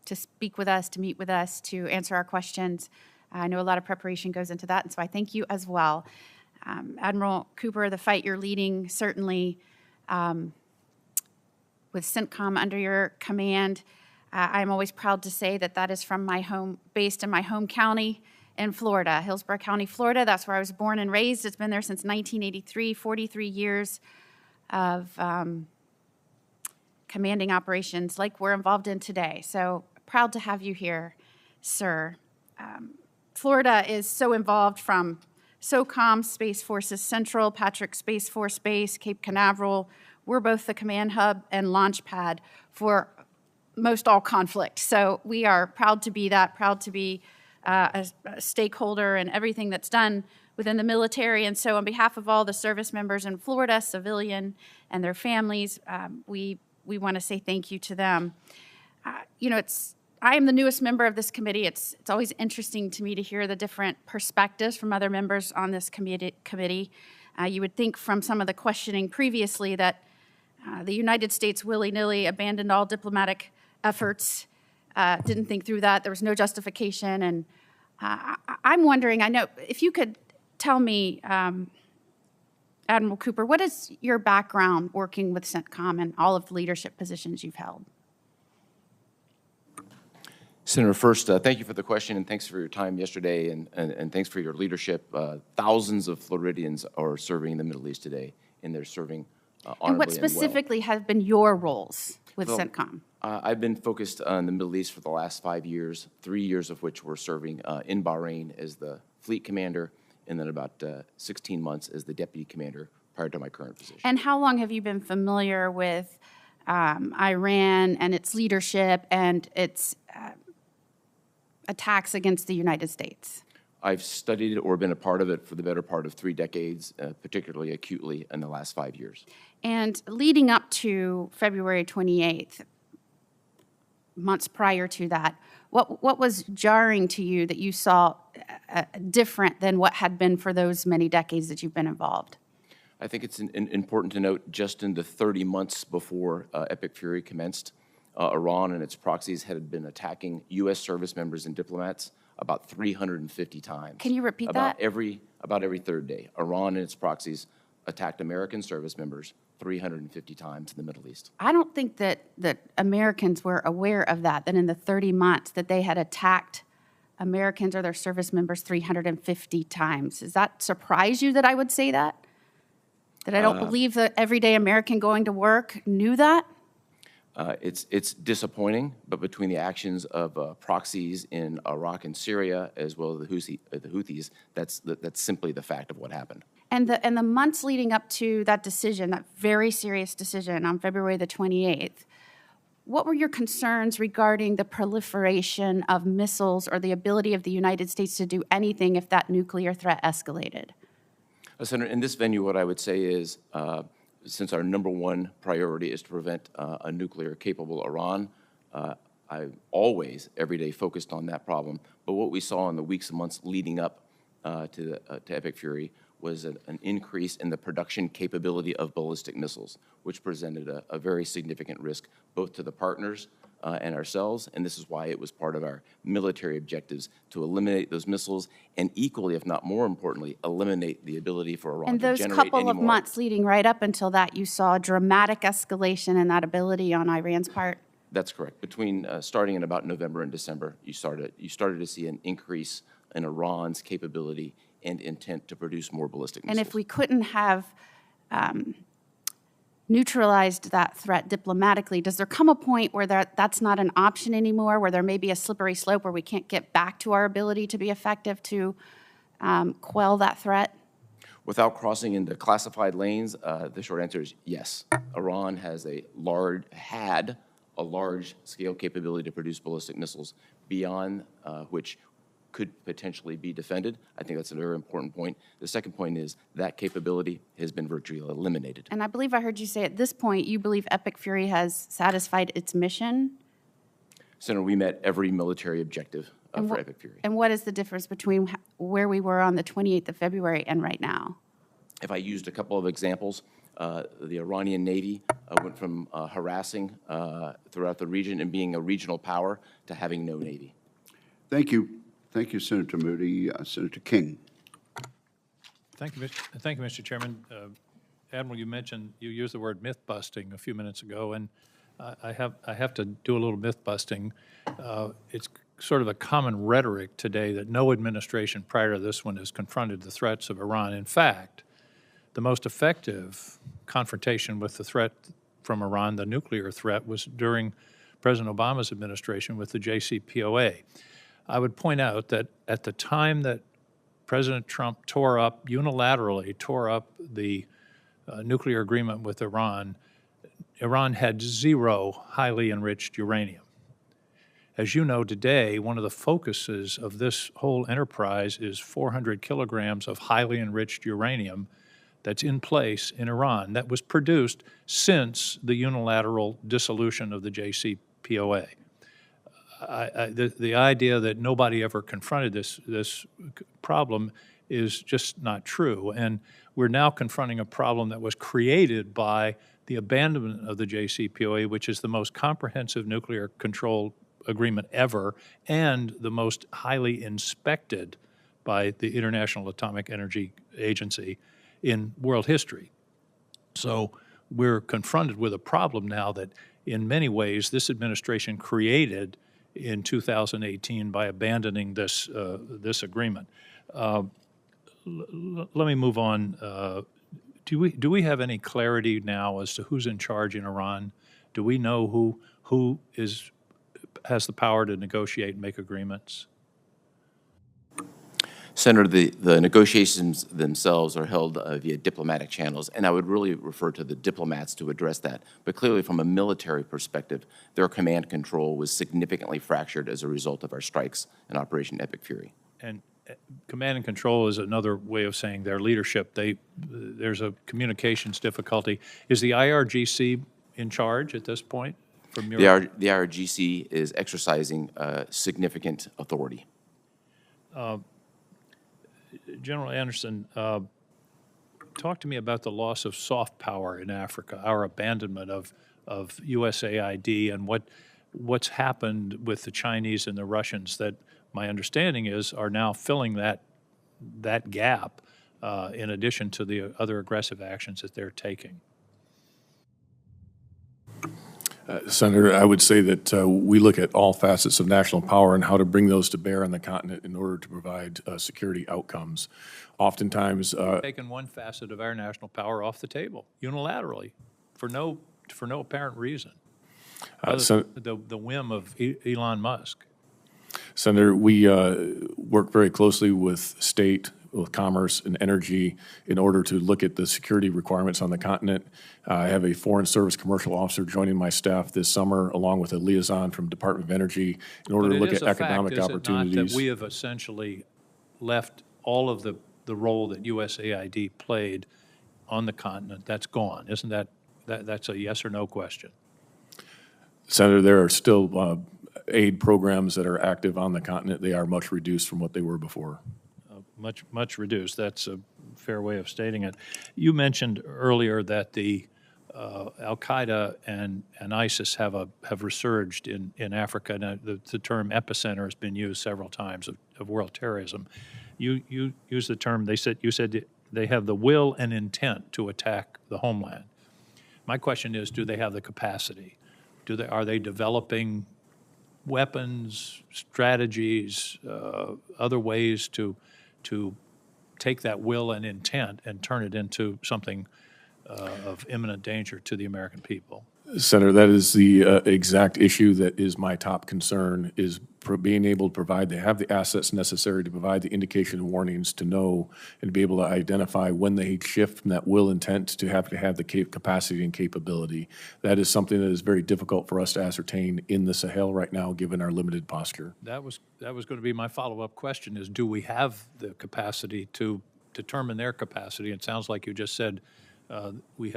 to speak with us, to meet with us, to answer our questions. I know a lot of preparation goes into that, and so I thank you as well. Admiral Cooper, the fight you're leading, certainly with CENTCOM under your command, I'm always proud to say that that is from my home, based in my home county in Florida, Hillsborough County, Florida. That's where I was born and raised. It's been there since 1983, 43 years of commanding operations like we're involved in today. So proud to have you here, sir. Florida is so involved from SOCOM, Space Forces Central, Patrick Space Force Base, Cape Canaveral. We're both the command hub and launch pad for most all conflict. So we are proud to be that, proud to be a stakeholder in everything that's done within the military. And so on behalf of all the service members in Florida, civilian and their families, we want to say thank you to them. I am the newest member of this committee. It's always interesting to me to hear the different perspectives from other members on this committee. You would think from some of the questioning previously that the United States willy-nilly abandoned all diplomatic efforts, didn't think through that. There was no justification. And I'm wondering, I know, if you could tell me, Admiral Cooper, what is your background working with CENTCOM and all of the leadership positions you've held? Senator, first, thank you for the question, and thanks for your time yesterday, and thanks for your leadership. Thousands of Floridians are serving in the Middle East today, and they're serving honorably And what specifically have been your roles with CENTCOM? I've been focused on the Middle East for the last 5 years, 3 years of which we're serving in Bahrain as the fleet commander, and then about 16 months as the deputy commander prior to my current position. And how long have you been familiar with Iran and its leadership and its attacks against the United States? I've studied it or been a part of it for the better part of 3 decades, particularly acutely in the last 5 years. And leading up to February 28th, months prior to that, what was jarring to you that you saw different than what had been for those many decades that you've been involved? I think it's important to note just in the 30 months before Epic Fury commenced, Iran and its proxies had been attacking U.S. service members and diplomats about 350 times. Can you repeat that? About every third day. Iran and its proxies attacked American service members 350 times in the Middle East. I don't think that Americans were aware of that in the 30 months that they had attacked Americans or their service members 350 times. Does that surprise you that I would say that? That I don't believe the everyday American going to work knew that? It's disappointing, but between the actions of proxies in Iraq and Syria, as well as the Houthis, that's simply the fact of what happened. And the months leading up to that decision, that very serious decision on February the 28th, what were your concerns regarding the proliferation of missiles or the ability of the United States to do anything if that nuclear threat escalated? Senator, in this venue, what I would say is, since our number one priority is to prevent a nuclear-capable Iran, I always, every day, focused on that problem. But what we saw in the weeks and months leading up to Epic Fury was an increase in the production capability of ballistic missiles, which presented a very significant risk both to the partners and ourselves, and this is why it was part of our military objectives to eliminate those missiles and equally, if not more importantly, eliminate the ability for Iran to generate any more. And those couple of months leading right up until that, you saw a dramatic escalation in that ability on Iran's part? That's correct. Between starting in about November and December, you started to see an increase in Iran's capability and intent to produce more ballistic And missiles. if we couldn't have neutralized that threat diplomatically, does there come a point where that's not an option anymore, where there may be a slippery slope where we can't get back to our ability to be effective to quell that threat? Without crossing into classified lanes, the short answer is yes. Iran had a large-scale capability to produce ballistic missiles beyond which could potentially be defended. I think that's a very important point. The second point is that capability has been virtually eliminated. And I believe I heard you say at this point you believe Epic Fury has satisfied its mission. Senator, we met every military objective for Epic Fury. And what is the difference between where we were on the 28th of February and right now? If I used a couple of examples, the Iranian Navy went from harassing throughout the region and being a regional power to having no Navy. Thank you. Thank you, Senator Moody. Senator King. Thank you, Mr. Chairman. Admiral, you used the word myth busting a few minutes ago, and I have to do a little myth busting. It's sort of a common rhetoric today that no administration prior to this one has confronted the threats of Iran. In fact, the most effective confrontation with the threat from Iran, the nuclear threat, was during President Obama's administration with the JCPOA. I would point out that at the time that President Trump unilaterally tore up the nuclear agreement with Iran, Iran had 0 highly enriched uranium. As you know, today, one of the focuses of this whole enterprise is 400 kilograms of highly enriched uranium that's in place in Iran that was produced since the unilateral dissolution of the JCPOA. The idea that nobody ever confronted this problem is just not true. And we're now confronting a problem that was created by the abandonment of the JCPOA, which is the most comprehensive nuclear control agreement ever and the most highly inspected by the International Atomic Energy Agency in world history. So we're confronted with a problem now that in many ways this administration created in 2018 by abandoning this agreement. Let me move on. Do we have any clarity now as to who's in charge in Iran? Do we know who has the power to negotiate and make agreements? Senator, the negotiations themselves are held via diplomatic channels, and I would really refer to the diplomats to address that. But clearly, from a military perspective, their command control was significantly fractured as a result of our strikes in Operation Epic Fury. And command and control is another way of saying their leadership. There's a communications difficulty. Is the IRGC in charge at this point? From your The IRGC is exercising significant authority. General Anderson, talk to me about the loss of soft power in Africa, our abandonment of USAID, and what's happened with the Chinese and the Russians that my understanding is are now filling that gap in addition to the other aggressive actions that they're taking. Senator, I would say that we look at all facets of national power and how to bring those to bear on the continent in order to provide security outcomes. Oftentimes, taken one facet of our national power off the table unilaterally for no apparent reason. The whim of Elon Musk. Senator, we work very closely with state, with commerce and energy in order to look at the security requirements on the continent. I have a Foreign Service commercial officer joining my staff this summer, along with a liaison from Department of Energy, in order to look at economic opportunities. But it is a fact, is it not, that we have essentially left all of the role that USAID played on the continent? That's gone. Isn't that's a yes or no question? Senator, there are still aid programs that are active on the continent. They are much reduced from what they were before. Much reduced. That's a fair way of stating it. You mentioned earlier that the Al-Qaeda and ISIS have resurged in Africa. Now, the term epicenter has been used several times of world terrorism. You used the term. You said they have the will and intent to attack the homeland. My question is, do they have the capacity? Are they developing weapons, strategies, other ways to take that will and intent and turn it into something of imminent danger to the American people. Senator, that is the exact issue that is my top concern, is being able to provide, they have the assets necessary to provide the indication and warnings to know and be able to identify when they shift from that will intent to have the capacity and capability. That is something that is very difficult for us to ascertain in the Sahel right now, given our limited posture. That was going to be my follow-up question, is do we have the capacity to determine their capacity? It sounds like you just said we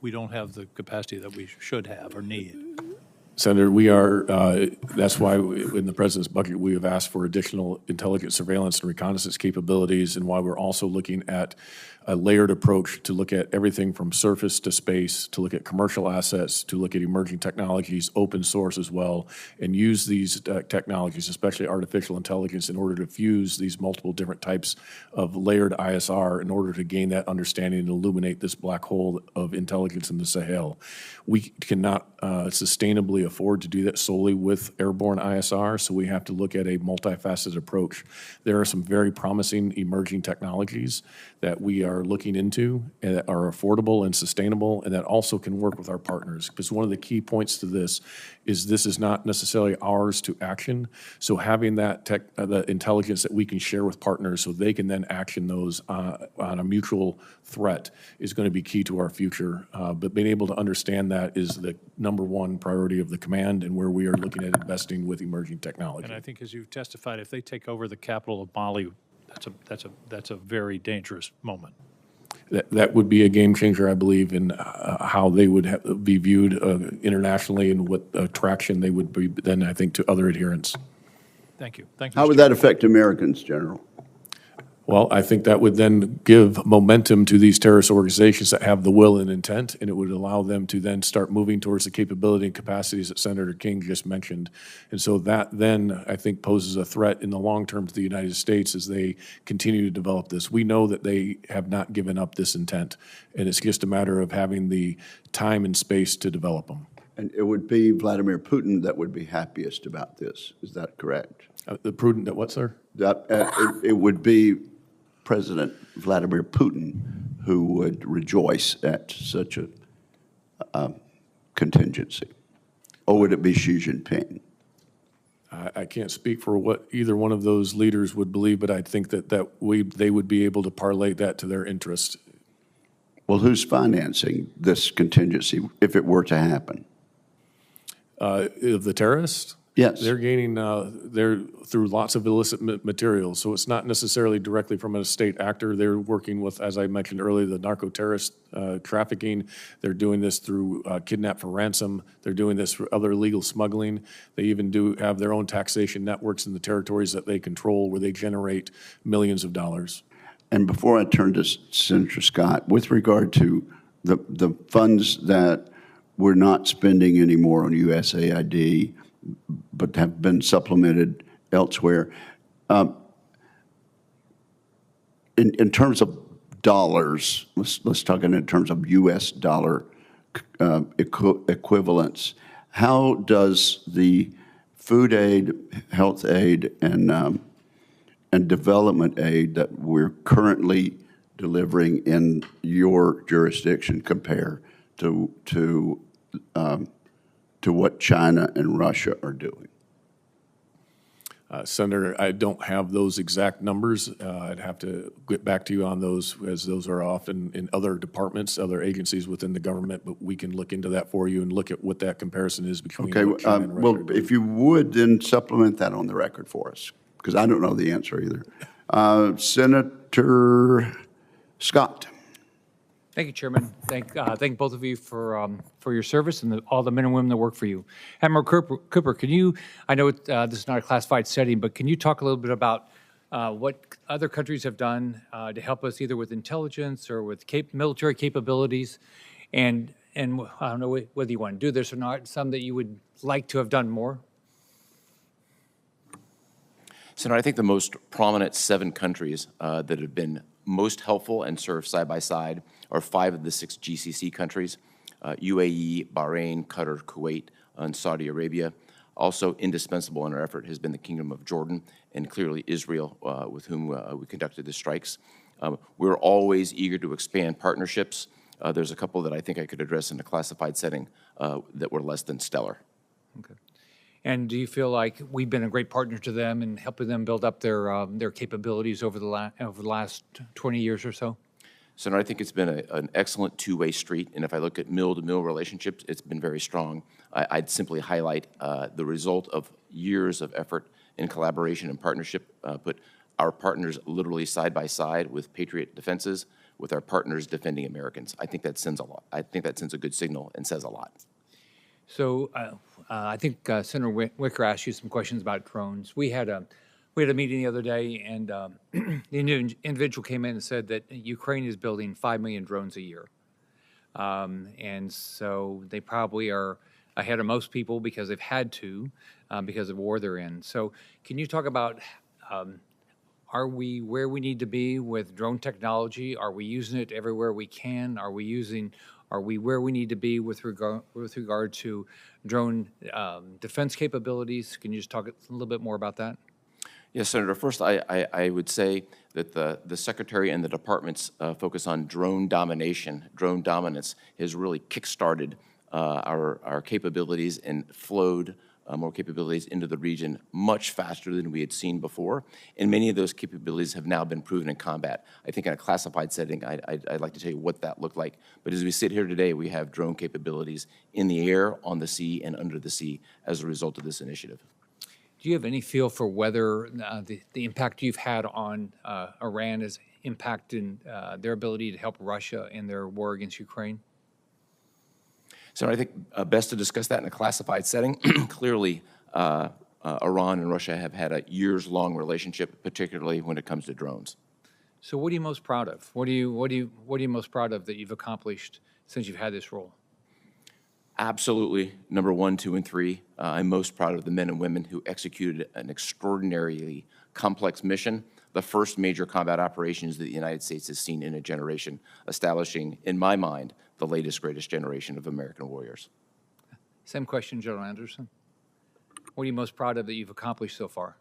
don't have the capacity that we should have or need. Senator, we are, that's why in the President's budget, we have asked for additional intelligence, surveillance, and reconnaissance capabilities, and why we're also looking at a layered approach to look at everything from surface to space, to look at commercial assets, to look at emerging technologies, open source as well, and use these technologies, especially artificial intelligence, in order to fuse these multiple different types of layered ISR in order to gain that understanding and illuminate this black hole of intelligence in the Sahel. We cannot sustainably afford to do that solely with airborne ISR, so we have to look at a multifaceted approach. There are some very promising emerging technologies that we are looking into and that are affordable and sustainable, and that also can work with our partners. Because one of the key points to this is not necessarily ours to action. So having that the intelligence that we can share with partners so they can then action those on a mutual threat is going to be key to our future. But being able to understand that is the number one priority of the command, and where we are looking at investing with emerging technology. And I think, as you've testified, if they take over the capital of Mali, that's a very dangerous moment. That would be a game changer, I believe, in how they would be viewed internationally and what attraction they would be then, I think, to other adherents. Thank you. Thank you. How would that affect Americans, General? Well, I think that would then give momentum to these terrorist organizations that have the will and intent, and it would allow them to then start moving towards the capability and capacities that Senator King just mentioned. And so that then, I think, poses a threat in the long term to the United States as they continue to develop this. We know that they have not given up this intent, and it's just a matter of having the time and space to develop them. And it would be Vladimir Putin that would be happiest about this. Is that correct? The prudent that what, sir? That it would be President Vladimir Putin who would rejoice at such a contingency? Or would it be Xi Jinping? I can't speak for what either one of those leaders would believe, but I think that they would be able to parlay that to their interest. Well, who's financing this contingency if it were to happen? Of the terrorists? Yes. They're gaining, they're through lots of illicit materials, so it's not necessarily directly from a state actor. They're working with, as I mentioned earlier, the narco-terrorist trafficking. They're doing this through kidnap for ransom. They're doing this for other illegal smuggling. They even do have their own taxation networks in the territories that they control where they generate millions of dollars. And before I turn to Senator Scott, with regard to the funds that we're not spending anymore on USAID, but have been supplemented elsewhere. In terms of dollars, let's talk in terms of U.S. dollar equivalents. How does the food aid, health aid, and development aid that we're currently delivering in your jurisdiction compare to what China and Russia are doing? Senator, I don't have those exact numbers. I'd have to get back to you on those, as those are often in other departments, other agencies within the government, but we can look into that for you and look at what that comparison is between what China and Russia are doing. If you would, then supplement that on the record for us, because I don't know the answer either. Senator Scott. Thank you, Chairman. Thank both of you for your service and all the men and women that work for you. Admiral Cooper, can you, I know this is not a classified setting, but can you talk a little bit about what other countries have done to help us either with intelligence or with military capabilities? And I don't know whether you want to do this or not, some that you would like to have done more? Senator, I think the most prominent 7 countries that have been most helpful and served side by side are 5 of the 6 GCC countries, UAE, Bahrain, Qatar, Kuwait, and Saudi Arabia. Also indispensable in our effort has been the Kingdom of Jordan and clearly Israel, with whom we conducted the strikes. We're always eager to expand partnerships. There's a couple that I think I could address in a classified setting that were less than stellar. Okay. And do you feel like we've been a great partner to them in helping them build up their capabilities over the last 20 years or so? Senator, I think it's been an excellent two-way street, and if I look at mill-to-mill relationships, it's been very strong. I'd simply highlight the result of years of effort in collaboration and partnership, put our partners literally side by side with Patriot defenses, with our partners defending Americans. I think that sends a lot. I think that sends a good signal and says a lot. So I think Senator Wicker asked you some questions about drones. We had a meeting the other day, and the individual came in and said that Ukraine is building 5 million drones a year. And so they probably are ahead of most people because they've had to, because of war they're in. So can you talk about, are we where we need to be with drone technology? Are we using it everywhere we can? Are we where we need to be with regard to drone defense capabilities? Can you just talk a little bit more about that? Yes, Senator. First, I would say that the Secretary and the Department's focus on drone domination, drone dominance, has really kick-started our capabilities and flowed more capabilities into the region much faster than we had seen before. And many of those capabilities have now been proven in combat. I think in a classified setting, I'd like to tell you what that looked like. But as we sit here today, we have drone capabilities in the air, on the sea, and under the sea as a result of this initiative. Do you have any feel for whether the impact you've had on Iran has impacted their ability to help Russia in their war against Ukraine? So I think best to discuss that in a classified setting. Clearly, Iran and Russia have had a years-long relationship, particularly when it comes to drones. So what are you most proud of? What are you most proud of that you've accomplished since you've had this role? Absolutely, number 1, 2, and 3. I'm most proud of the men and women who executed an extraordinarily complex mission, the first major combat operations that the United States has seen in a generation, establishing, in my mind, the latest, greatest generation of American warriors. Same question, General Anderson. What are you most proud of that you've accomplished so far?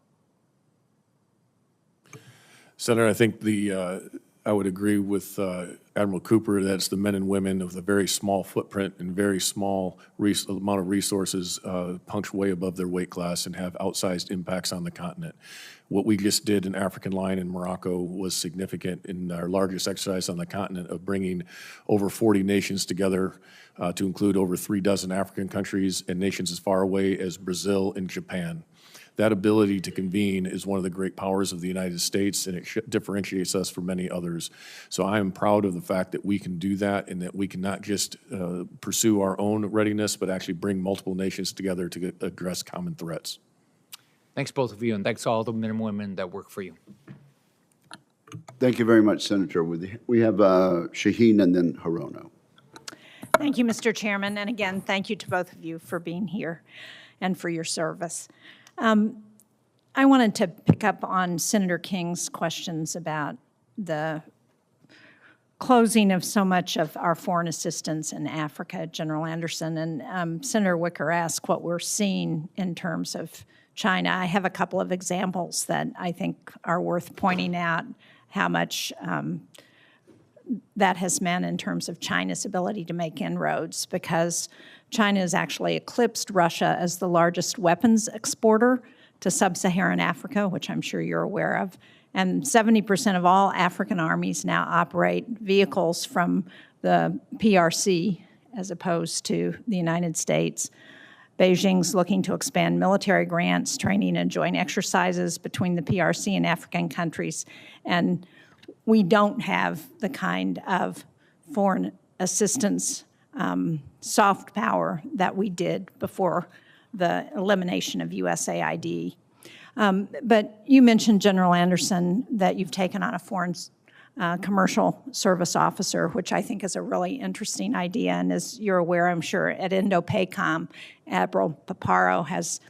Senator, I think I would agree with Admiral Cooper that it's the men and women of the very small footprint and very small amount of resources punch way above their weight class and have outsized impacts on the continent. What we just did in African Line in Morocco was significant in our largest exercise on the continent of bringing over 40 nations together to include over 36 African countries and nations as far away as Brazil and Japan. That ability to convene is one of the great powers of the United States, and it differentiates us from many others. So I am proud of the fact that we can do that and that we can not just pursue our own readiness, but actually bring multiple nations together to address common threats. Thanks, both of you, and thanks to all the men and women that work for you. Thank you very much, Senator. We have Shaheen and then Hirono. Thank you, Mr. Chairman, and again, thank you to both of you for being here and for your service. I wanted to pick up on Senator King's questions about the closing of so much of our foreign assistance in Africa, General Anderson, and Senator Wicker asked what we're seeing in terms of China. I have a couple of examples that I think are worth pointing out how much that has meant in terms of China's ability to make inroads, because China has actually eclipsed Russia as the largest weapons exporter to sub-Saharan Africa, which I'm sure you're aware of. And 70% of all African armies now operate vehicles from the PRC as opposed to the United States. Beijing's looking to expand military grants, training, and joint exercises between the PRC and African countries. And we don't have the kind of foreign assistance soft power that we did before the elimination of USAID. But you mentioned, General Anderson, that you've taken on a foreign commercial service officer, which I think is a really interesting idea. And as you're aware, I'm sure, at INDOPACOM, Admiral Paparo has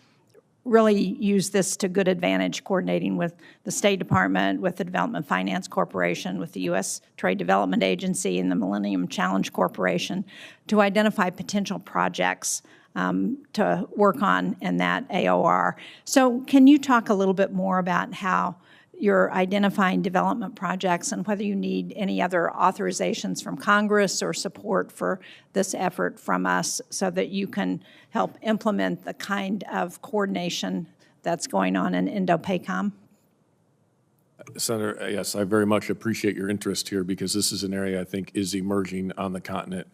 really used this to good advantage, coordinating with the State Department, with the Development Finance Corporation, with the U.S. Trade Development Agency, and the Millennium Challenge Corporation to identify potential projects to work on in that AOR. So can you talk a little bit more about how you're identifying development projects and whether you need any other authorizations from Congress or support for this effort from us so that you can help implement the kind of coordination that's going on in Indo-PACOM? Senator, yes, I very much appreciate your interest here because this is an area I think is emerging on the continent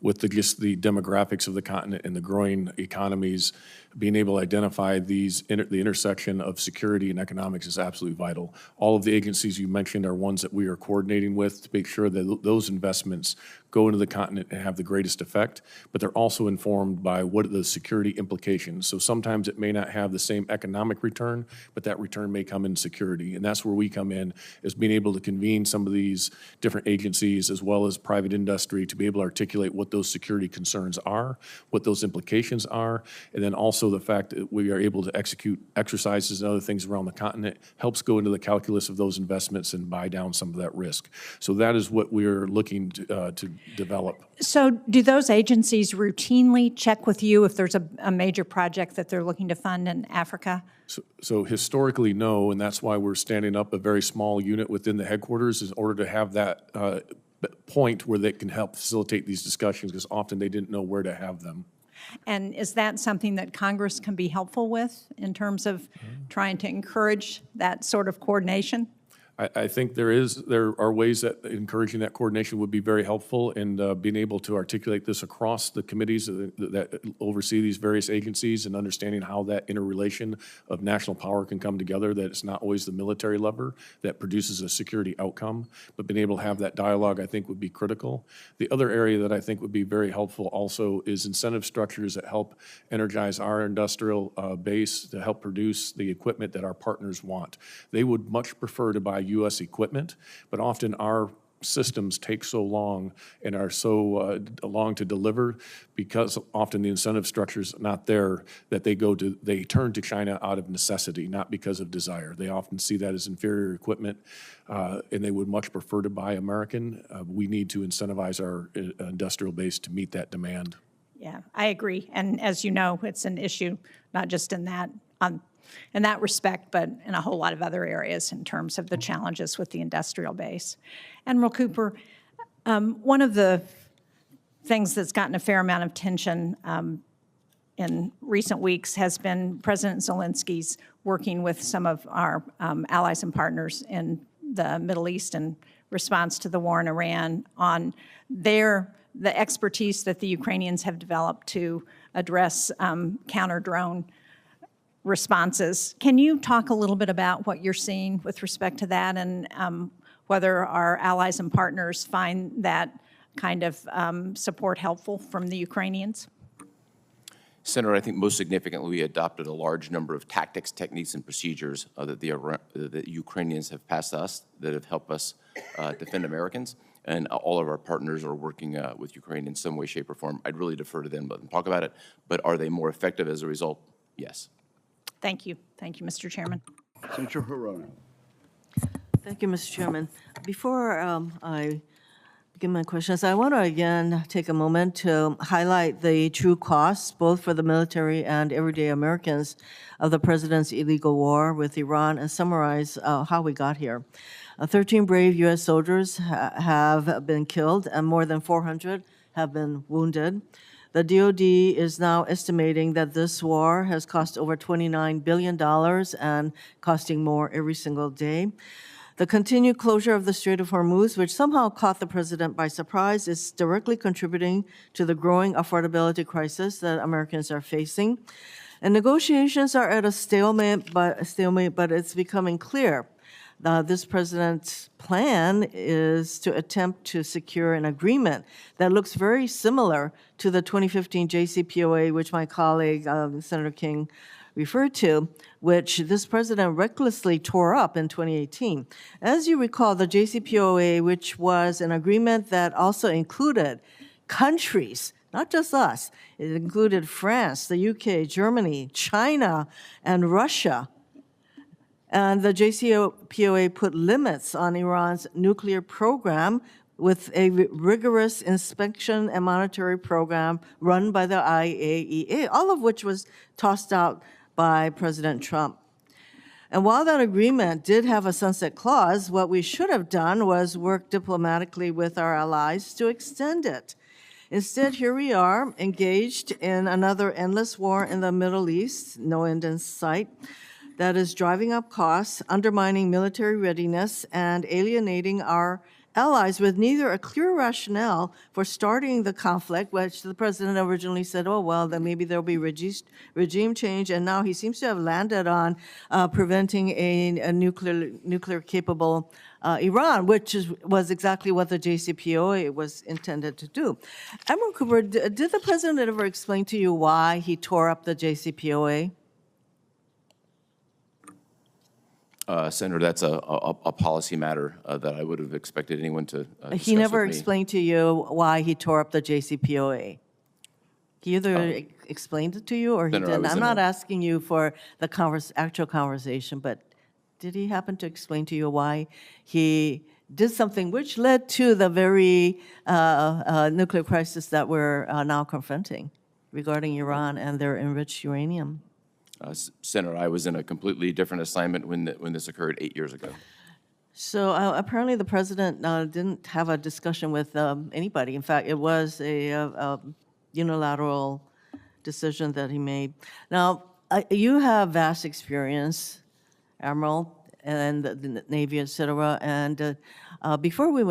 with just the demographics of the continent and the growing economies. Being able to identify the intersection of security and economics is absolutely vital. All of the agencies you mentioned are ones that we are coordinating with to make sure that those investments go into the continent and have the greatest effect, but they're also informed by what are the security implications. So sometimes it may not have the same economic return, but that return may come in security. And that's where we come in, is being able to convene some of these different agencies as well as private industry to be able to articulate what those security concerns are, what those implications are, and then also the fact that we are able to execute exercises and other things around the continent helps go into the calculus of those investments and buy down some of that risk. So that is what we're looking to develop. So do those agencies routinely check with you if there's a major project that they're looking to fund in Africa? So historically, no, and that's why we're standing up a very small unit within the headquarters in order to have that point where they can help facilitate these discussions, because often they didn't know where to have them. And is that something that Congress can be helpful with in terms of trying to encourage that sort of coordination? I think there are ways that encouraging that coordination would be very helpful in being able to articulate this across the committees that oversee these various agencies and understanding how that interrelation of national power can come together, that it's not always the military lever that produces a security outcome, but being able to have that dialogue I think would be critical. The other area that I think would be very helpful also is incentive structures that help energize our industrial base to help produce the equipment that our partners want. They would much prefer to buy U.S. equipment, but often our systems take so long and are so long to deliver because often the incentive structure is not there, that they turn to China out of necessity, not because of desire. They often see that as inferior equipment, and they would much prefer to buy American. We need to incentivize our industrial base to meet that demand. Yeah, I agree. And as you know, it's an issue not just in that respect, but in a whole lot of other areas in terms of the challenges with the industrial base. Admiral Cooper, one of the things that's gotten a fair amount of attention in recent weeks has been President Zelensky's working with some of our allies and partners in the Middle East in response to the war in Iran on the expertise that the Ukrainians have developed to address counter-drone responses. Can you talk a little bit about what you're seeing with respect to that and whether our allies and partners find that kind of support helpful from the Ukrainians? Senator, I think most significantly, we adopted a large number of tactics, techniques, and procedures that the Ukrainians have passed us that have helped us defend Americans. And all of our partners are working with Ukraine in some way, shape, or form. I'd really defer to them, let them talk about it. But are they more effective as a result? Yes. Thank you. Thank you, Mr. Chairman. Senator Hirono. Thank you, Mr. Chairman. Before I begin my questions, I want to again take a moment to highlight the true costs, both for the military and everyday Americans, of the president's illegal war with Iran and summarize how we got here. 13 brave U.S. soldiers have been killed and more than 400 have been wounded. The DoD is now estimating that this war has cost over $29 billion and costing more every single day. The continued closure of the Strait of Hormuz, which somehow caught the president by surprise, is directly contributing to the growing affordability crisis that Americans are facing. And negotiations are at a stalemate, but it's becoming clear. This president's plan is to attempt to secure an agreement that looks very similar to the 2015 JCPOA, which my colleague, Senator King, referred to, which this president recklessly tore up in 2018. As you recall, the JCPOA, which was an agreement that also included countries, not just us, it included France, the UK, Germany, China, and Russia. And the JCPOA put limits on Iran's nuclear program, with a rigorous inspection and monitoring program run by the IAEA, all of which was tossed out by President Trump. And while that agreement did have a sunset clause, what we should have done was work diplomatically with our allies to extend it. Instead, here we are, engaged in another endless war in the Middle East, no end in sight, that is driving up costs, undermining military readiness, and alienating our allies with neither a clear rationale for starting the conflict, which the president originally said, oh, well, then maybe there'll be regime change, and now he seems to have landed on preventing a nuclear-capable Iran, which was exactly what the JCPOA was intended to do. Admiral Cooper, did the president ever explain to you why he tore up the JCPOA? Senator, that's a policy matter that I would have expected anyone to discuss He never with me. explained to you why he tore up the JCPOA. He either explained it to you or he Senator, didn't. I'm in not a- asking you for the actual conversation, but did he happen to explain to you why he did something which led to the very nuclear crisis that we're now confronting regarding Iran and their enriched uranium? Senator, I was in a completely different assignment when this occurred 8 years ago. So apparently the president didn't have a discussion with anybody. In fact, it was a unilateral decision that he made. Now, you have vast experience, Admiral, and the Navy, et cetera. And before we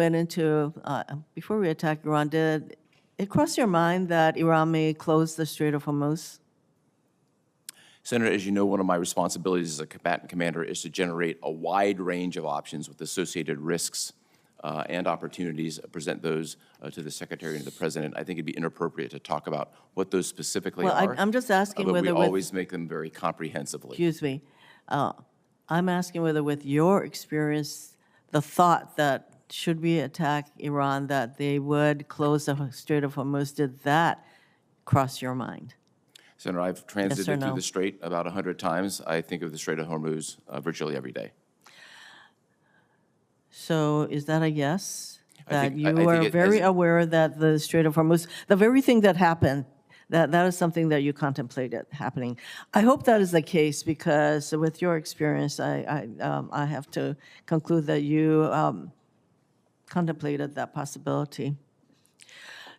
attacked Iran, did it cross your mind that Iran may close the Strait of Hormuz? Senator, as you know, one of my responsibilities as a combatant commander is to generate a wide range of options with associated risks and opportunities, present those to the Secretary and the President. I think it'd be inappropriate to talk about what those specifically are. Well, I'm just asking but whether we always make them very comprehensively. Excuse me. I'm asking whether with your experience, the thought that should we attack Iran, that they would close the Strait of Hormuz, did that cross your mind? Senator, I've transited no? through the Strait about 100 times. I think of the Strait of Hormuz virtually every day. So is that a yes? I That think- you I think are it- very as- aware that the Strait of Hormuz, the very thing that happened, that is something that you contemplated happening. I hope that is the case because with your experience, I have to conclude that you contemplated that possibility.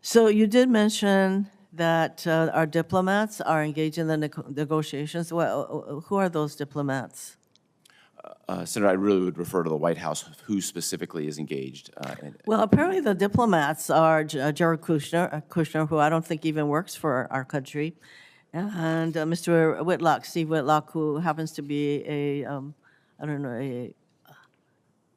So you did mention that our diplomats are engaged in the negotiations. Well, who are those diplomats? Senator, I really would refer to the White House who specifically is engaged. Well, apparently the diplomats are Jared Kushner, who I don't think even works for our country, and Mr. Whitlock, Steve Whitlock, who happens to be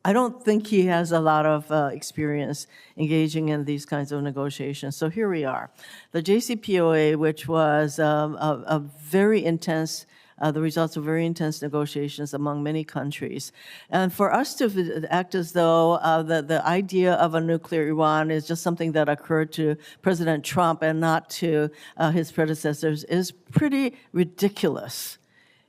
I don't think he has a lot of experience engaging in these kinds of negotiations. So here we are. The JCPOA, which was a very intense, the results of very intense negotiations among many countries. And for us to act as though the idea of a nuclear Iran is just something that occurred to President Trump and not to his predecessors is pretty ridiculous.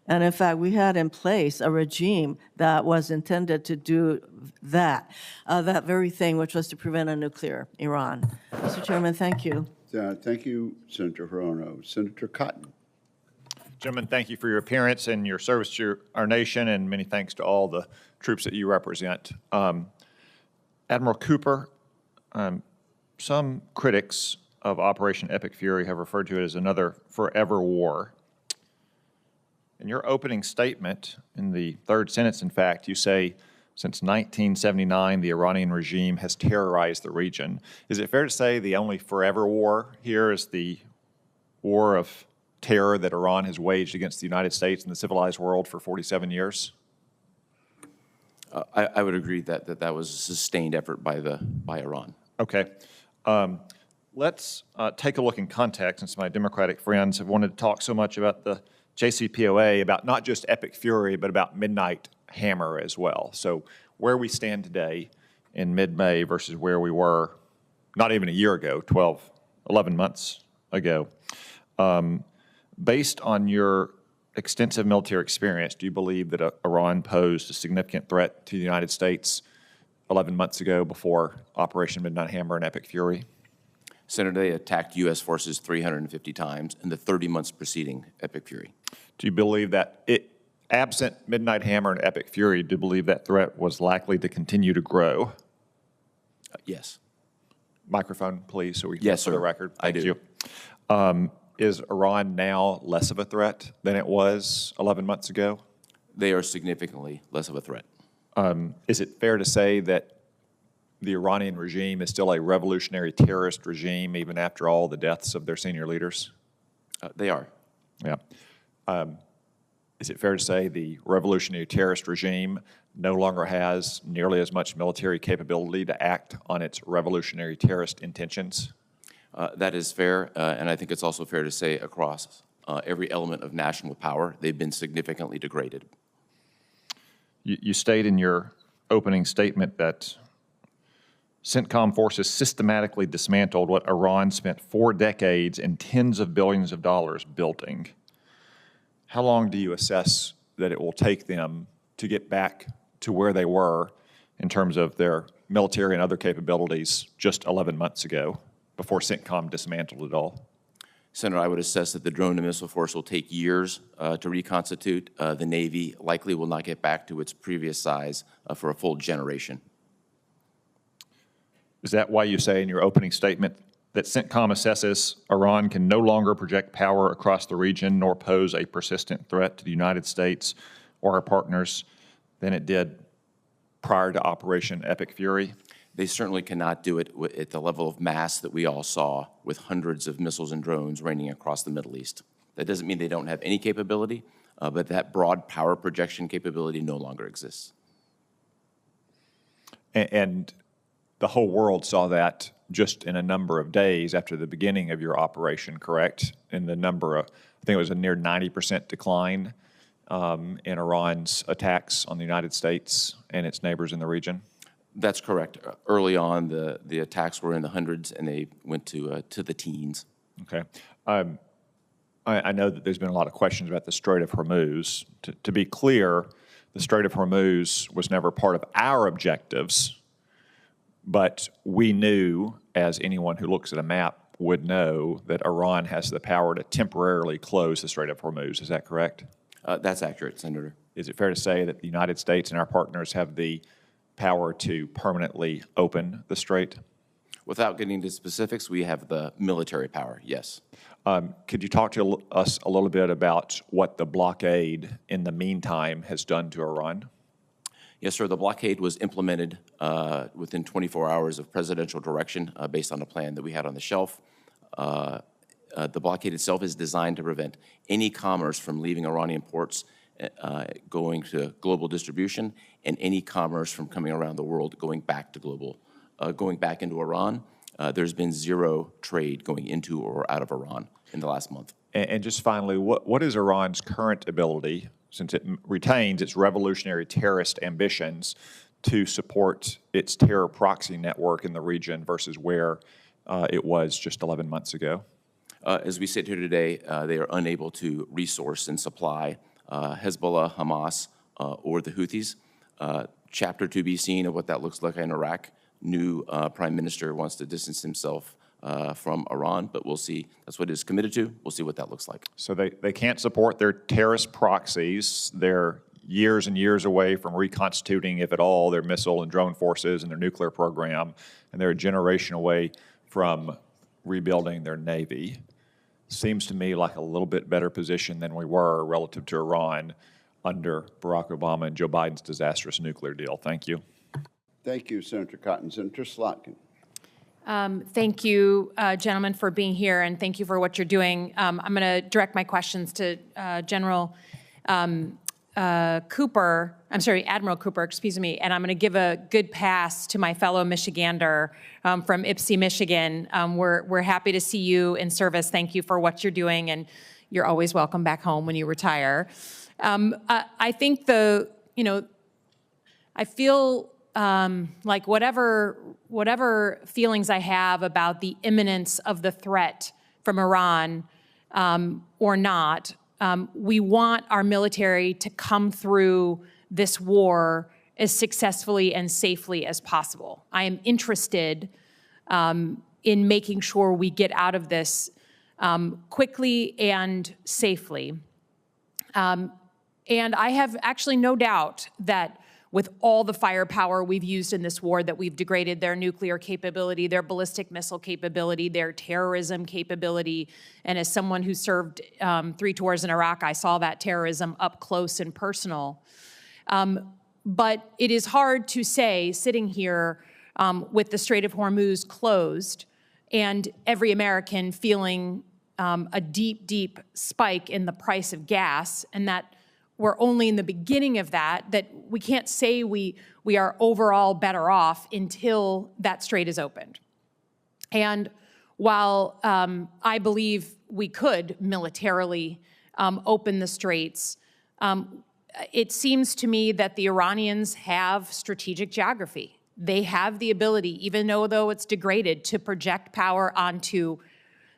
And in fact, we had in place a regime that was intended to do that very thing, which was to prevent a nuclear Iran. Mr. Chairman, thank you. Thank you, Senator Hirono. Senator Cotton. Gentlemen, thank you for your appearance and your service to our nation, and many thanks to all the troops that you represent. Admiral Cooper, some critics of Operation Epic Fury have referred to it as another forever war. In your opening statement, in the third sentence, in fact, you say, since 1979, the Iranian regime has terrorized the region. Is it fair to say the only forever war here is the war of terror that Iran has waged against the United States and the civilized world for 47 years? I would agree that was a sustained effort by Iran. Okay. Let's take a look in context, since my Democratic friends have wanted to talk so much about the JCPOA, about not just Epic Fury, but about Midnight Hammer as well. So where we stand today in mid-May versus where we were not even a year ago, 11 months ago. Based on your extensive military experience, do you believe that Iran posed a significant threat to the United States 11 months ago before Operation Midnight Hammer and Epic Fury? Senator, they attacked U.S. forces 350 times in the 30 months preceding Epic Fury. Do you believe that absent Midnight Hammer and Epic Fury, do you believe that threat was likely to continue to grow? Yes. Microphone, please, so we can Yes, for the sir. record. I Thank do. you. Is Iran now less of a threat than it was 11 months ago? They are significantly less of a threat. Is it fair to say that the Iranian regime is still a revolutionary terrorist regime even after all the deaths of their senior leaders? They are. Yeah. Is it fair to say the revolutionary terrorist regime no longer has nearly as much military capability to act on its revolutionary terrorist intentions? That is fair, and I think it's also fair to say across every element of national power, they've been significantly degraded. You state in your opening statement that CENTCOM forces systematically dismantled what Iran spent 4 decades and tens of billions of dollars building. How long do you assess that it will take them to get back to where they were in terms of their military and other capabilities just 11 months ago before CENTCOM dismantled it all? Senator, I would assess that the drone and missile force will take years to reconstitute. The Navy likely will not get back to its previous size for a full generation. Is that why you say in your opening statement that CENTCOM assesses Iran can no longer project power across the region nor pose a persistent threat to the United States or our partners than it did prior to Operation Epic Fury? They certainly cannot do it at the level of mass that we all saw with hundreds of missiles and drones raining across the Middle East. That doesn't mean they don't have any capability, but that broad power projection capability no longer exists. And the whole world saw that just in a number of days after the beginning of your operation, correct? In the number of, I think it was a near 90% decline in Iran's attacks on the United States and its neighbors in the region? That's correct. Early on, the attacks were in the hundreds, and they went to the teens. Okay. I know that there's been a lot of questions about the Strait of Hormuz. To be clear, the Strait of Hormuz was never part of our objectives, but we knew, as anyone who looks at a map would know, that Iran has the power to temporarily close the Strait of Hormuz. Is that correct? That's accurate, Senator. Is it fair to say that the United States and our partners have the power to permanently open the strait? Without getting into specifics, we have the military power, yes. Could you talk to us a little bit about what the blockade in the meantime has done to Iran? Yes, sir. The blockade was implemented within 24 hours of presidential direction based on a plan that we had on the shelf. The blockade itself is designed to prevent any commerce from leaving Iranian ports going to global distribution, and any commerce from coming around the world going back to going back into Iran. There's been zero trade going into or out of Iran in the last month. And just finally, what is Iran's current ability, since it retains its revolutionary terrorist ambitions, to support its terror proxy network in the region versus where it was just 11 months ago? As we sit here today, they are unable to resource and supply Hezbollah, Hamas, or the Houthis. Chapter to be seen of what that looks like in Iraq. New prime minister wants to distance himself from Iran, but we'll see. That's what he's committed to. We'll see what that looks like. So they can't support their terrorist proxies. They're years and years away from reconstituting, if at all, their missile and drone forces and their nuclear program, and they're a generation away from rebuilding their Navy. Seems to me like a little bit better position than we were relative to Iran under Barack Obama and Joe Biden's disastrous nuclear deal. Thank you. Thank you, Senator Cotton. Senator Slotkin. Thank you, gentlemen, for being here, and thank you for what you're doing. I'm going to direct my questions to Admiral Cooper, excuse me, and I'm going to give a good pass to my fellow Michigander from Ypsi, Michigan. We're happy to see you in service. Thank you for what you're doing, and you're always welcome back home when you retire. I think I feel like whatever feelings I have about the imminence of the threat from Iran or not, we want our military to come through this war as successfully and safely as possible. I am interested in making sure we get out of this quickly and safely. And I have actually no doubt that with all the firepower we've used in this war, that we've degraded their nuclear capability, their ballistic missile capability, their terrorism capability. And as someone who served 3 tours in Iraq, I saw that terrorism up close and personal. But it is hard to say, sitting here with the Strait of Hormuz closed and every American feeling a deep, deep spike in the price of gas, and that we're only in the beginning of that we can't say we are overall better off until that strait is opened. And while I believe we could militarily open the straits, it seems to me that the Iranians have strategic geography. They have the ability, even though it's degraded, to project power onto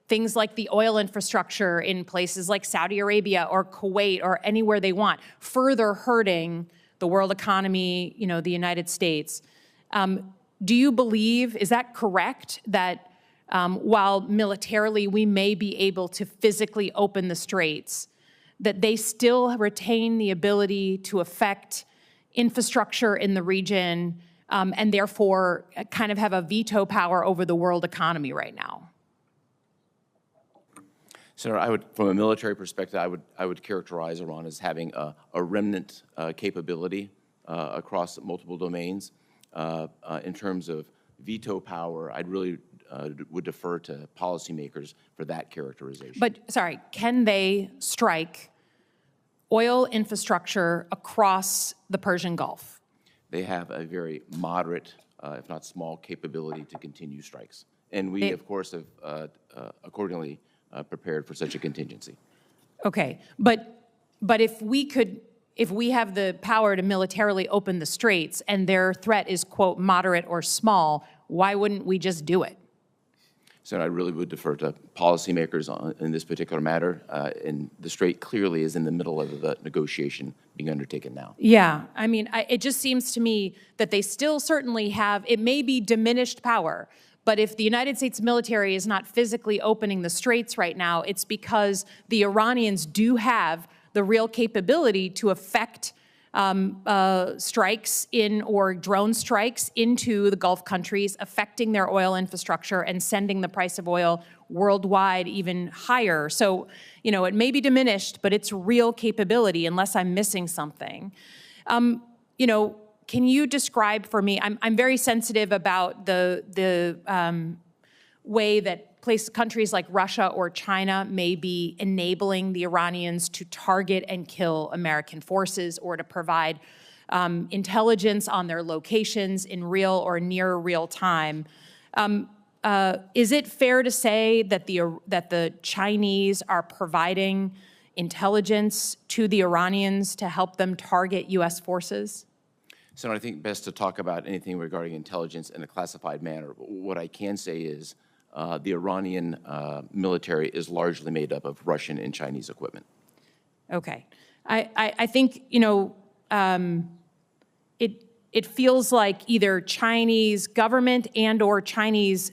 things like the oil infrastructure in places like Saudi Arabia or Kuwait or anywhere they want, further hurting the world economy, the United States. Do you believe, is that correct, that while militarily we may be able to physically open the straits, that they still retain the ability to affect infrastructure in the region and therefore kind of have a veto power over the world economy right now? Senator, from a military perspective, I would characterize Iran as having a remnant capability across multiple domains. In terms of veto power, I'd really would defer to policymakers for that characterization. But, sorry, can they strike oil infrastructure across the Persian Gulf? They have a very moderate, if not small, capability to continue strikes. And we, of course, have accordingly prepared for such a contingency. Okay, but if we have the power to militarily open the straits and their threat is, quote, moderate or small, why wouldn't we just do it? So I really would defer to policymakers in this particular matter, and the strait clearly is in the middle of the negotiation being undertaken now. Yeah, I mean, it just seems to me that they still certainly have, it may be diminished power, but if the United States military is not physically opening the straits right now, it's because the Iranians do have the real capability to affect strikes or drone strikes into the Gulf countries, affecting their oil infrastructure and sending the price of oil worldwide even higher. So, it may be diminished, but it's real capability unless I'm missing something. Can you describe for me, I'm very sensitive about the way that countries like Russia or China may be enabling the Iranians to target and kill American forces or to provide intelligence on their locations in real or near real time. Is it fair to say that the Chinese are providing intelligence to the Iranians to help them target U.S. forces? So I think best to talk about anything regarding intelligence in a classified manner. What I can say is the Iranian military is largely made up of Russian and Chinese equipment. Okay. I think, it feels like either Chinese government and or Chinese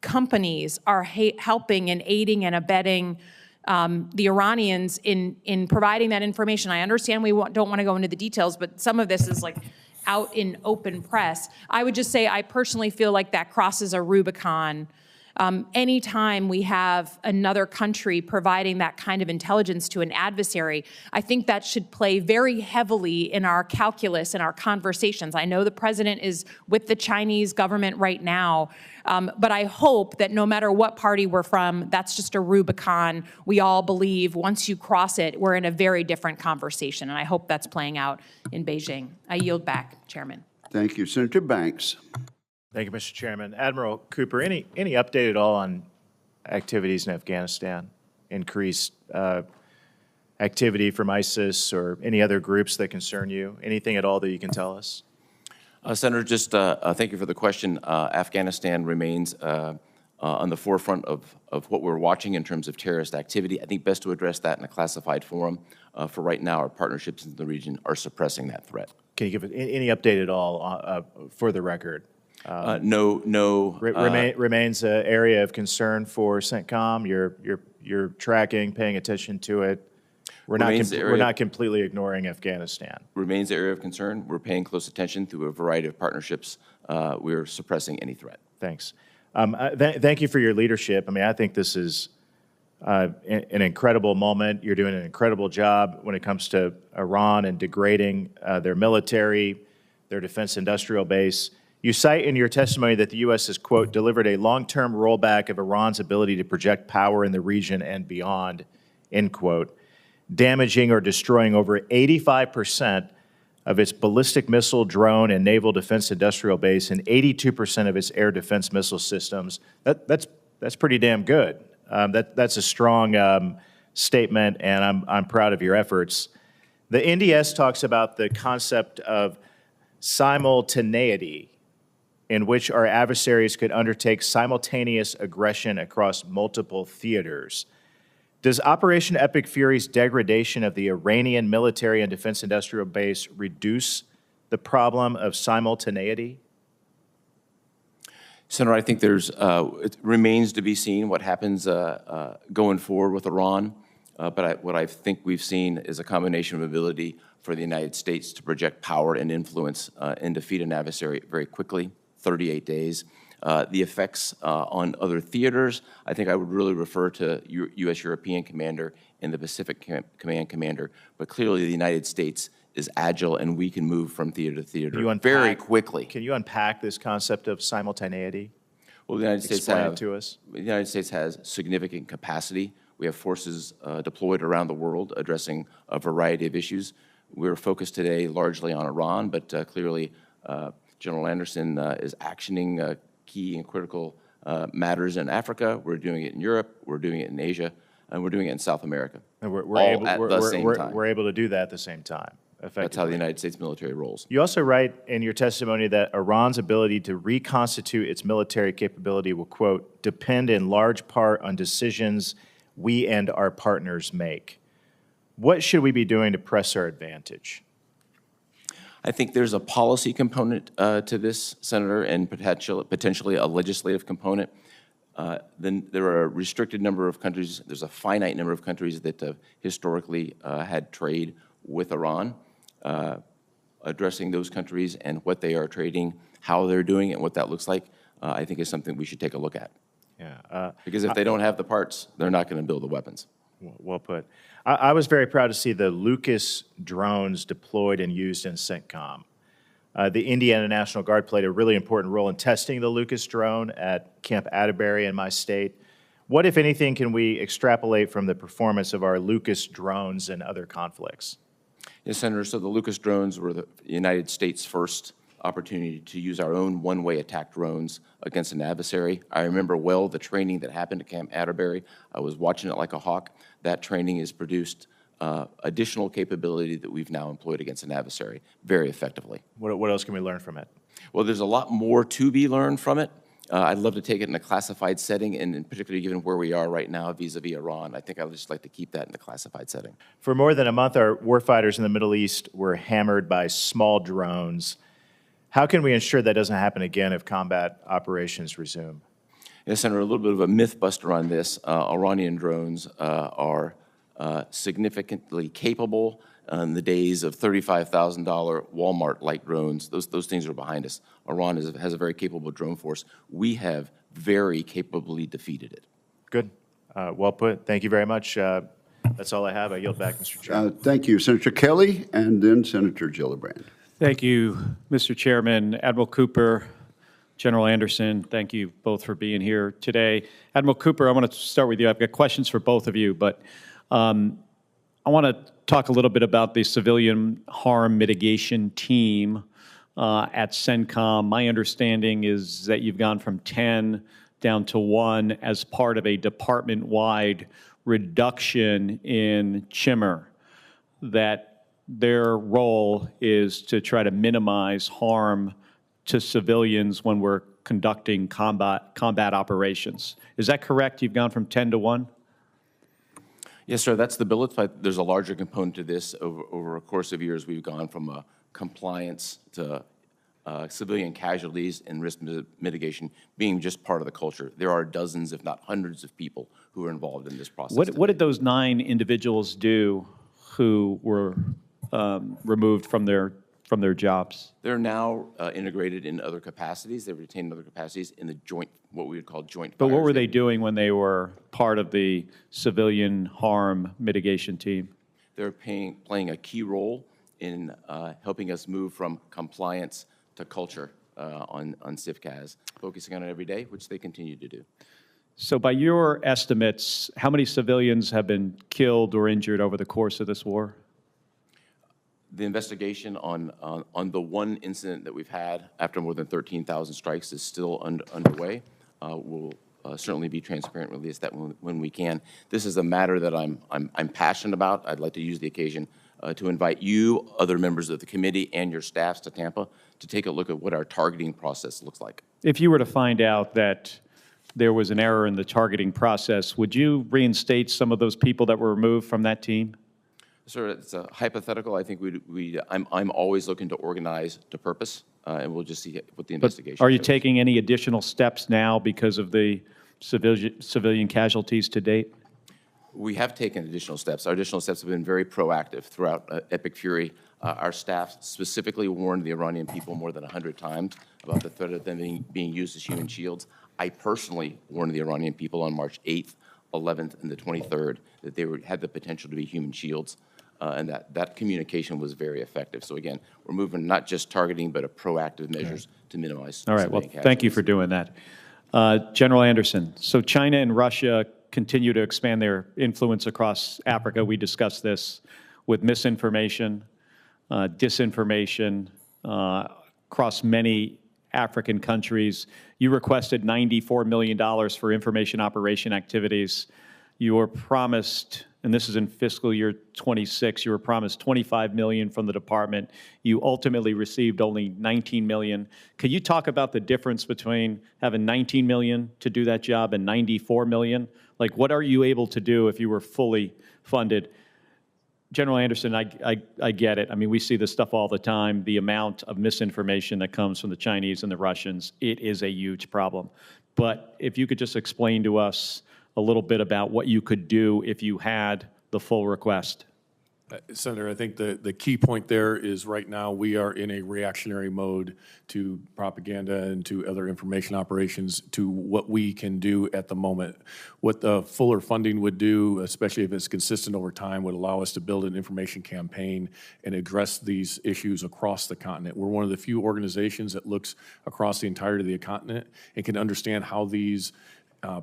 companies are helping and aiding and abetting the Iranians in providing that information. I understand we don't want to go into the details, but some of this is like out in open press. I would just say I personally feel like that crosses a Rubicon. Anytime we have another country providing that kind of intelligence to an adversary, I think that should play very heavily in our calculus and our conversations. I know the president is with the Chinese government right now, but I hope that no matter what party we're from, that's just a Rubicon. We all believe once you cross it, we're in a very different conversation, and I hope that's playing out in Beijing. I yield back, Chairman. Thank you. Senator Banks. Thank you, Mr. Chairman. Admiral Cooper, any update at all on activities in Afghanistan? Increased activity from ISIS or any other groups that concern you? Anything at all that you can tell us? Senator, just thank you for the question. Afghanistan remains on the forefront of what we're watching in terms of terrorist activity. I think best to address that in a classified forum. For right now, our partnerships in the region are suppressing that threat. Can you give it any update at all for the record? No. Remains an area of concern for CENTCOM. You're tracking, paying attention to it. We're not completely ignoring Afghanistan. Remains an area of concern. We're paying close attention through a variety of partnerships. We're suppressing any threat. Thanks. Thank you for your leadership. I mean, I think this is an incredible moment. You're doing an incredible job when it comes to Iran and degrading their military, their defense industrial base. You cite in your testimony that the U.S. has, quote, delivered a long-term rollback of Iran's ability to project power in the region and beyond, end quote, damaging or destroying over 85% of its ballistic missile, drone, and naval defense industrial base and 82% of its air defense missile systems. That's pretty damn good. That's a strong statement, and I'm proud of your efforts. The NDS talks about the concept of simultaneity, in which our adversaries could undertake simultaneous aggression across multiple theaters. Does Operation Epic Fury's degradation of the Iranian military and defense industrial base reduce the problem of simultaneity? Senator, I think it remains to be seen what happens going forward with Iran. But what I think we've seen is a combination of ability for the United States to project power and influence and defeat an adversary very quickly, 38 days. The effects on other theaters, I think I would really refer to U.S. European Commander and the Pacific Command Commander. But clearly the United States is agile and we can move from theater to theater very quickly. Can you unpack this concept of simultaneity? Well, the United States Explain it to us. The United States has significant capacity. We have forces deployed around the world addressing a variety of issues. We're focused today largely on Iran, but clearly General Anderson is actioning key and critical matters in Africa. We're doing it in Europe. We're doing it in Asia. And we're doing it in South America. And all at the same time. We're able to do that at the same time. That's how the United States military rolls. You also write in your testimony that Iran's ability to reconstitute its military capability will, quote, depend in large part on decisions we and our partners make. What should we be doing to press our advantage? I think there's a policy component to this, Senator, and potentially a legislative component. Then there are a restricted number of countries. There's a finite number of countries that have historically had trade with Iran. Addressing those countries and what they are trading, how they're doing it, and what that looks like, I think is something we should take a look at. Yeah. Because if they don't have the parts, they're not going to build the weapons. Well put. I was very proud to see the Lucas drones deployed and used in CENTCOM. The Indiana National Guard played a really important role in testing the Lucas drone at Camp Atterbury in my state. What, if anything, can we extrapolate from the performance of our Lucas drones in other conflicts? Yes, Senator, so the Lucas drones were the United States' first opportunity to use our own one-way attack drones against an adversary. I remember well the training that happened at Camp Atterbury. I was watching it like a hawk. That training has produced additional capability that we've now employed against an adversary very effectively. What else can we learn from it? Well, there's a lot more to be learned from it. I'd love to take it in a classified setting, and particularly given where we are right now vis-a-vis Iran, I think I would just like to keep that in the classified setting. For more than a month, our warfighters in the Middle East were hammered by small drones. How can we ensure that doesn't happen again if combat operations resume? Yes, Senator, a little bit of a myth buster on this. Iranian drones are significantly capable. In the days of $35,000 Walmart-like drones, those things are behind us. Iran has a very capable drone force. We have very capably defeated it. Good. Well put. Thank you very much. That's all I have. I yield back, Mr. Chairman. Thank you, Senator Kelly, and then Senator Gillibrand. Thank you, Mr. Chairman. Admiral Cooper, General Anderson, thank you both for being here today. Admiral Cooper, I want to start with you. I've got questions for both of you, but I want to talk a little bit about the civilian harm mitigation team at CENTCOM. My understanding is that you've gone from 10 down to 1 as part of a department-wide reduction in chimmer, that their role is to try to minimize harm to civilians when we're conducting combat operations. Is that correct? You've gone from 10 to 1? Yes, sir, that's the billet, but there's a larger component to this. Over a course of years, we've gone from a compliance to civilian casualties and risk mitigation being just part of the culture. There are dozens, if not hundreds, of people who are involved in this process. What did those 9 individuals do who were removed from their jobs? They're now integrated in other capacities. They've retained other capacities in the joint, what we would call joint But what fires. were they doing when they were part of the civilian harm mitigation team? They're playing a key role in helping us move from compliance to culture on CIFCAS, focusing on it every day, which they continue to do. So by your estimates, how many civilians have been killed or injured over the course of this war? The investigation on the one incident that we've had after more than 13,000 strikes is still underway. We'll certainly be transparent, release that when we can. This is a matter that I'm passionate about. I'd like to use the occasion to invite you, other members of the committee, and your staffs to Tampa to take a look at what our targeting process looks like. If you were to find out that there was an error in the targeting process, would you reinstate some of those people that were removed from that team? Sir, it's a hypothetical. I think I'm always looking to organize to purpose, and we'll just see what the investigation Are you shows. taking any additional steps now because of the civilian casualties to date? We have taken additional steps. Our additional steps have been very proactive throughout Epic Fury. Our staff specifically warned the Iranian people more than 100 times about the threat of them being used as human shields. I personally warned the Iranian people on March 8th, 11th, and the 23rd that they had the potential to be human shields, and that communication was very effective. So again, we're moving not just targeting, but a proactive measures to minimize. All right, well, thank you for doing that. General Anderson, so China and Russia continue to expand their influence across Africa. We discussed this with misinformation, disinformation across many African countries. You requested $94 million for information operation activities. You were promised, and this is in fiscal year 26, you were promised $25 million from the department. You ultimately received only $19 million. Could you talk about the difference between having $19 million to do that job and $94 million? Like, what are you able to do if you were fully funded? General Anderson, I get it. I mean, we see this stuff all the time. The amount of misinformation that comes from the Chinese and the Russians, it is a huge problem. But if you could just explain to us a little bit about what you could do if you had the full request. Senator, I think the key point there is right now we are in a reactionary mode to propaganda and to other information operations to what we can do at the moment. What the fuller funding would do, especially if it's consistent over time, would allow us to build an information campaign and address these issues across the continent. We're one of the few organizations that looks across the entirety of the continent and can understand how these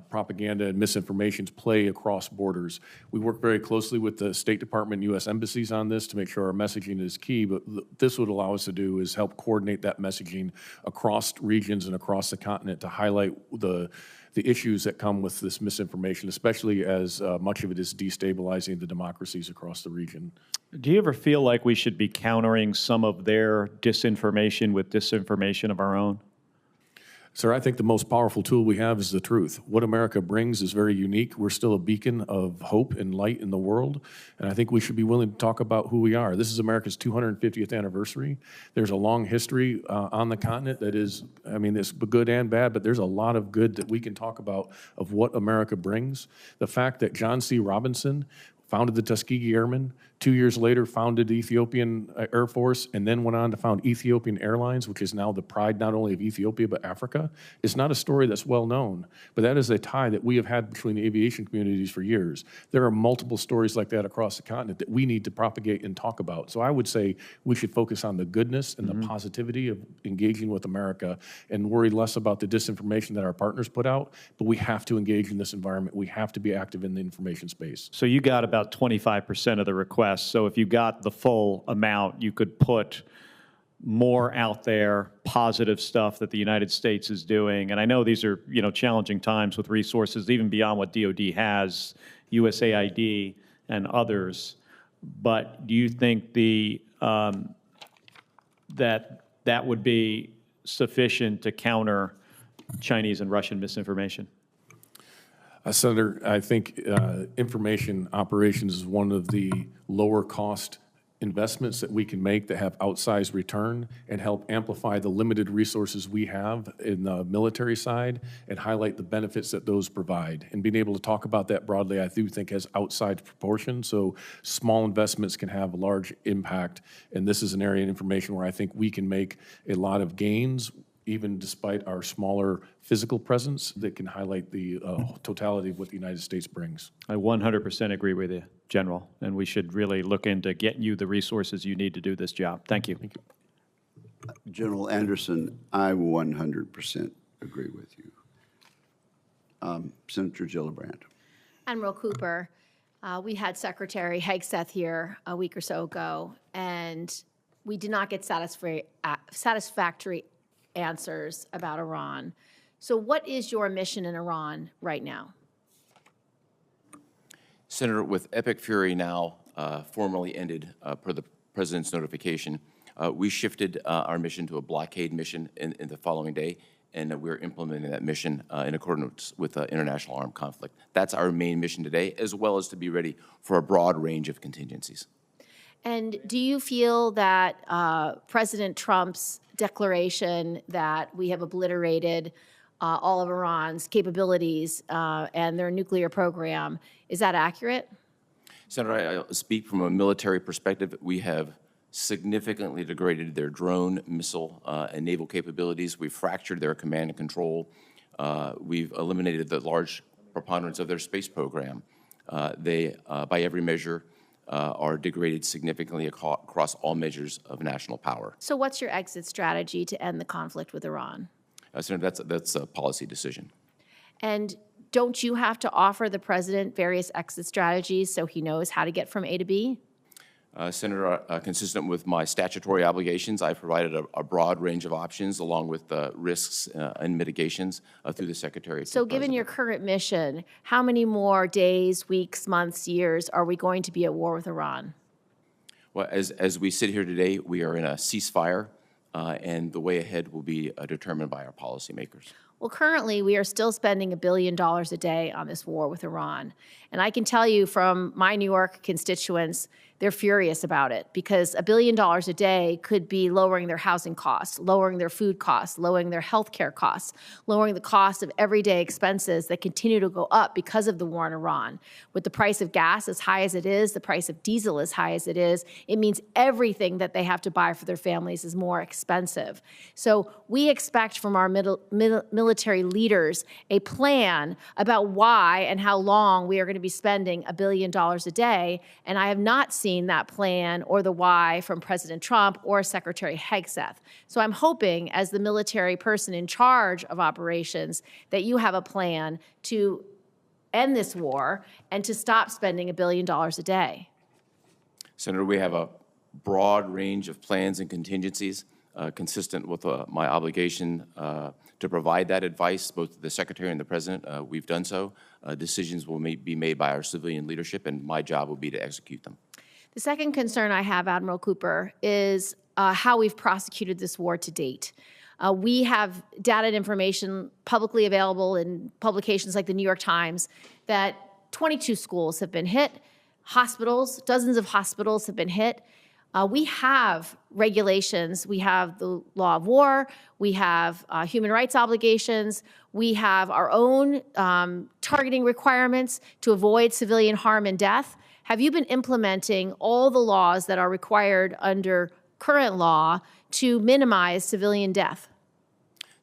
propaganda and misinformations play across borders. We work very closely with the State Department and U.S. embassies on this to make sure our messaging is key, but this would allow us to do is help coordinate that messaging across regions and across the continent to highlight the issues that come with this misinformation, especially as much of it is destabilizing the democracies across the region. Do you ever feel like we should be countering some of their disinformation with disinformation of our own? Sir, I think the most powerful tool we have is the truth. What America brings is very unique. We're still a beacon of hope and light in the world, and I think we should be willing to talk about who we are. This is America's 250th anniversary. There's a long history on the continent that is, I mean, it's good and bad, but there's a lot of good that we can talk about of what America brings. The fact that John C. Robinson founded the Tuskegee Airmen, 2 years later founded the Ethiopian Air Force, and then went on to found Ethiopian Airlines, which is now the pride not only of Ethiopia but Africa. It's not a story that's well known, but that is a tie that we have had between the aviation communities for years. There are multiple stories like that across the continent that we need to propagate and talk about. So I would say we should focus on the goodness and the positivity of engaging with America and worry less about the disinformation that our partners put out, but we have to engage in this environment. We have to be active in the information space. So you got about 25% of the request. So if you got the full amount, you could put more out there, positive stuff that the United States is doing. And I know these are, challenging times with resources, even beyond what DOD has, USAID and others. But do you think that would be sufficient to counter Chinese and Russian misinformation? Senator, I think information operations is one of the lower cost investments that we can make that have outsized return and help amplify the limited resources we have in the military side and highlight the benefits that those provide. And being able to talk about that broadly, I do think has outsized proportion. So small investments can have a large impact. And this is an area of information where I think we can make a lot of gains, even despite our smaller physical presence, that can highlight the totality of what the United States brings. I 100% agree with you, General, and we should really look into getting you the resources you need to do this job. Thank you. General Anderson, I 100% agree with you. Senator Gillibrand. Admiral Cooper, we had Secretary Hegseth here a week or so ago, and we did not get satisfactory answers about Iran. So what is your mission in Iran right now? Senator, with epic fury now formally ended per the President's notification, we shifted our mission to a blockade mission in the following day, and we're implementing that mission in accordance with international armed conflict. That's our main mission today, as well as to be ready for a broad range of contingencies. And do you feel that President Trump's declaration that we have obliterated all of Iran's capabilities and their nuclear program, is that accurate? Senator, I speak from a military perspective. We have significantly degraded their drone, missile, and naval capabilities. We've fractured their command and control. We've eliminated the large preponderance of their space program. They, by every measure, are degraded significantly across all measures of national power. So what's your exit strategy to end the conflict with Iran? Senator, that's a policy decision. And don't you have to offer the president various exit strategies so he knows how to get from A to B? Senator, consistent with my statutory obligations, I provided a broad range of options along with risks and mitigations through the Secretary. So given your current mission, how many more days, weeks, months, years are we going to be at war with Iran? Well, as we sit here today, we are in a ceasefire, and the way ahead will be determined by our policymakers. Well, currently, we are still spending $1 billion a day on this war with Iran. And I can tell you from my New York constituents, they're furious about it because $1 billion a day could be lowering their housing costs, lowering their food costs, lowering their health care costs, lowering the cost of everyday expenses that continue to go up because of the war in Iran. With the price of gas as high as it is, the price of diesel as high as it is, it means everything that they have to buy for their families is more expensive. So we expect from our military leaders a plan about why and how long we are going to be spending $1 billion a day, and I have not seen that plan or the why from President Trump or Secretary Hegseth. So I'm hoping, as the military person in charge of operations, that you have a plan to end this war and to stop spending $1 billion a day. Senator, we have a broad range of plans and contingencies consistent with my obligation to provide that advice, both to the Secretary and the President. We've done so. Decisions will be made by our civilian leadership, and my job will be to execute them. The second concern I have, Admiral Cooper, is how we've prosecuted this war to date. We have data and information publicly available in publications like the New York Times that 22 schools have been hit, hospitals, dozens of hospitals have been hit. We have regulations. We have the law of war. We have human rights obligations. We have our own targeting requirements to avoid civilian harm and death. Have you been implementing all the laws that are required under current law to minimize civilian death?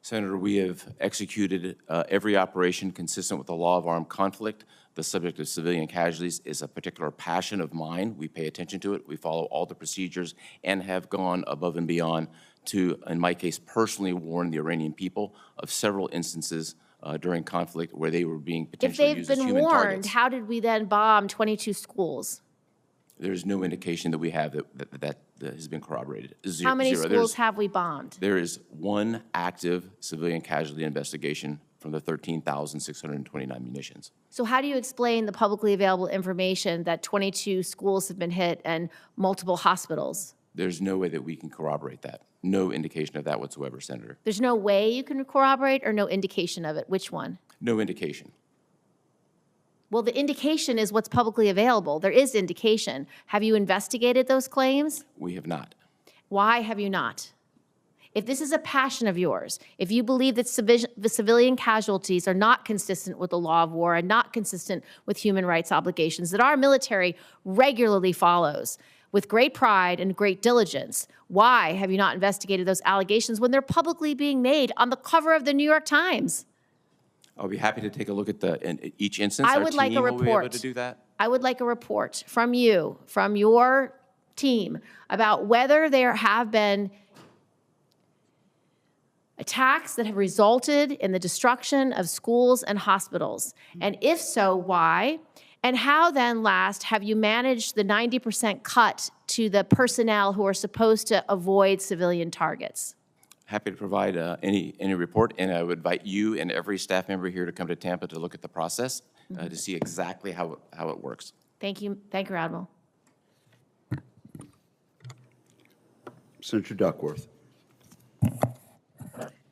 Senator, we have executed every operation consistent with the law of armed conflict. The subject of civilian casualties is a particular passion of mine. We pay attention to it. We follow all the procedures and have gone above and beyond to, in my case, personally warn the Iranian people of several instances during conflict where they were being potentially used as human targets. If they've been warned, how did we then bomb 22 schools? There's no indication that we have that has been corroborated. How many schools have we bombed? There is one active civilian casualty investigation from the 13,629 munitions. So how do you explain the publicly available information that 22 schools have been hit and multiple hospitals? There's no way that we can corroborate that. No indication of that whatsoever, Senator. There's no way you can corroborate or no indication of it? Which one? No indication. Well, the indication is what's publicly available. There is indication. Have you investigated those claims? We have not. Why have you not? If this is a passion of yours, if you believe that civilian casualties are not consistent with the law of war and not consistent with human rights obligations that our military regularly follows with great pride and great diligence, why have you not investigated those allegations when they're publicly being made on the cover of the New York Times? I'll be happy to take a look at each instance. I Our would like a team will be able report. to do that. I would like a report from you, from your team, about whether there have been attacks that have resulted in the destruction of schools and hospitals. And if so, why? And how then, last, have you managed the 90% cut to the personnel who are supposed to avoid civilian targets? Happy to provide any report, and I would invite you and every staff member here to come to Tampa to look at the process to see exactly how it works. Thank you, Admiral. Senator Duckworth.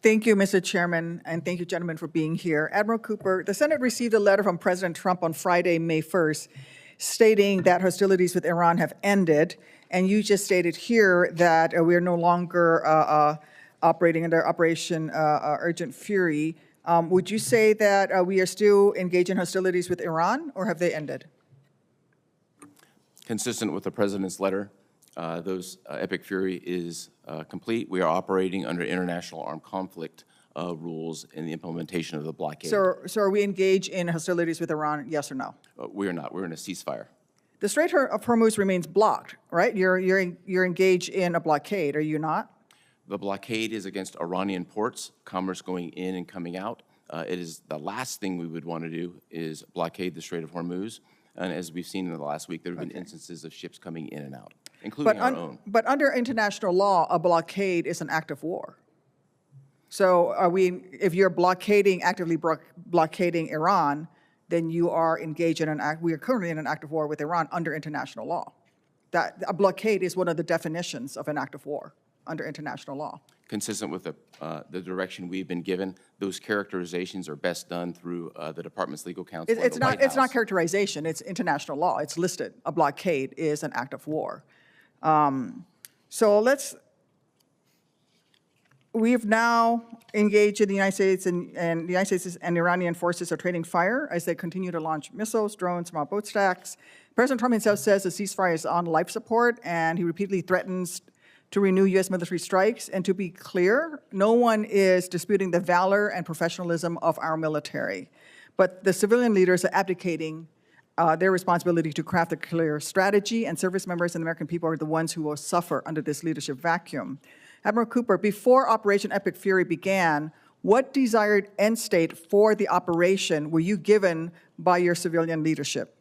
Thank you, Mr. Chairman, and thank you, gentlemen, for being here. Admiral Cooper, the Senate received a letter from President Trump on Friday, May 1st, stating that hostilities with Iran have ended, and you just stated here that we are no longer operating under Operation Urgent Fury. Would you say that we are still engaged in hostilities with Iran, or have they ended? Consistent with the President's letter, those Epic Fury is complete. We are operating under international armed conflict rules in the implementation of the blockade. So are we engaged in hostilities with Iran, yes or no? We are not. We're in a ceasefire. The Strait of Hormuz remains blocked, right? You're engaged in a blockade, are you not? The blockade is against Iranian ports, commerce going in and coming out. It is the last thing we would want to do is blockade the Strait of Hormuz. And as we've seen in the last week, there have been instances of ships coming in and out, including our own. But under international law, a blockade is an act of war. So if you're actively blockading Iran, then you are engaged in we are currently in an act of war with Iran under international law. That a blockade is one of the definitions of an act of war under international law. Consistent with the direction we've been given, those characterizations are best done through the Department's legal counsel. It's not characterization, it's international law. It's listed. A blockade is an act of war. We've now engaged in the United States, and the United States and Iranian forces are trading fire as they continue to launch missiles, drones, small boat stacks. President Trump himself says the ceasefire is on life support, and he repeatedly threatens to renew U.S. military strikes. And to be clear, no one is disputing the valor and professionalism of our military. But the civilian leaders are abdicating their responsibility to craft a clear strategy, and service members and the American people are the ones who will suffer under this leadership vacuum. Admiral Cooper, before Operation Epic Fury began, what desired end state for the operation were you given by your civilian leadership?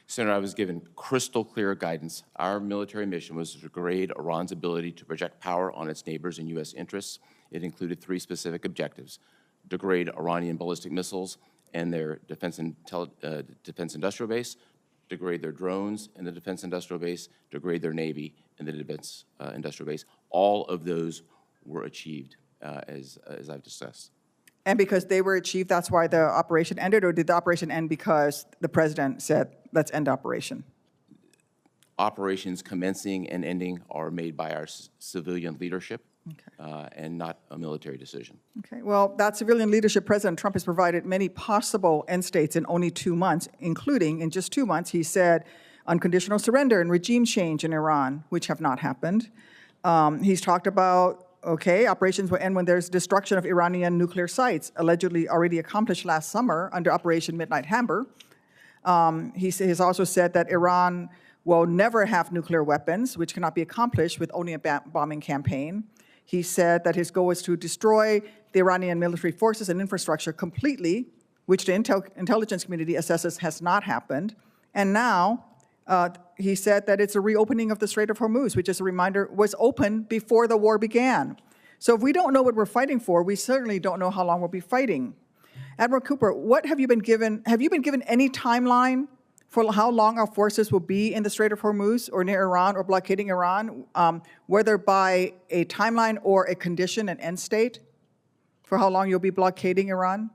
Senator, I was given crystal clear guidance. Our military mission was to degrade Iran's ability to project power on its neighbors and U.S. interests. It included 3 specific objectives: degrade Iranian ballistic missiles and their defense industrial base, degrade their drones in the defense industrial base, degrade their Navy in the defense industrial base. All of those were achieved, as I've discussed. And because they were achieved, that's why the operation ended, or did the operation end because the president said, let's end operation? Operations commencing and ending are made by our civilian leadership, and not a military decision. Okay, well, that civilian leadership, President Trump has provided many possible end states in only 2 months, including in just 2 months, he said unconditional surrender and regime change in Iran, which have not happened. He's talked about, operations will end when there's destruction of Iranian nuclear sites, allegedly already accomplished last summer under Operation Midnight Hammer. He has also said that Iran will never have nuclear weapons, which cannot be accomplished with only a bombing campaign. He said that his goal is to destroy the Iranian military forces and infrastructure completely, which the intelligence community assesses has not happened. And now he said that it's a reopening of the Strait of Hormuz, which, as a reminder, was open before the war began. So if we don't know what we're fighting for, we certainly don't know how long we'll be fighting. Admiral Cooper, what have you been given? Have you been given any timeline for how long our forces will be in the Strait of Hormuz or near Iran or blockading Iran, whether by a timeline or a condition, an end state, for how long you'll be blockading Iran?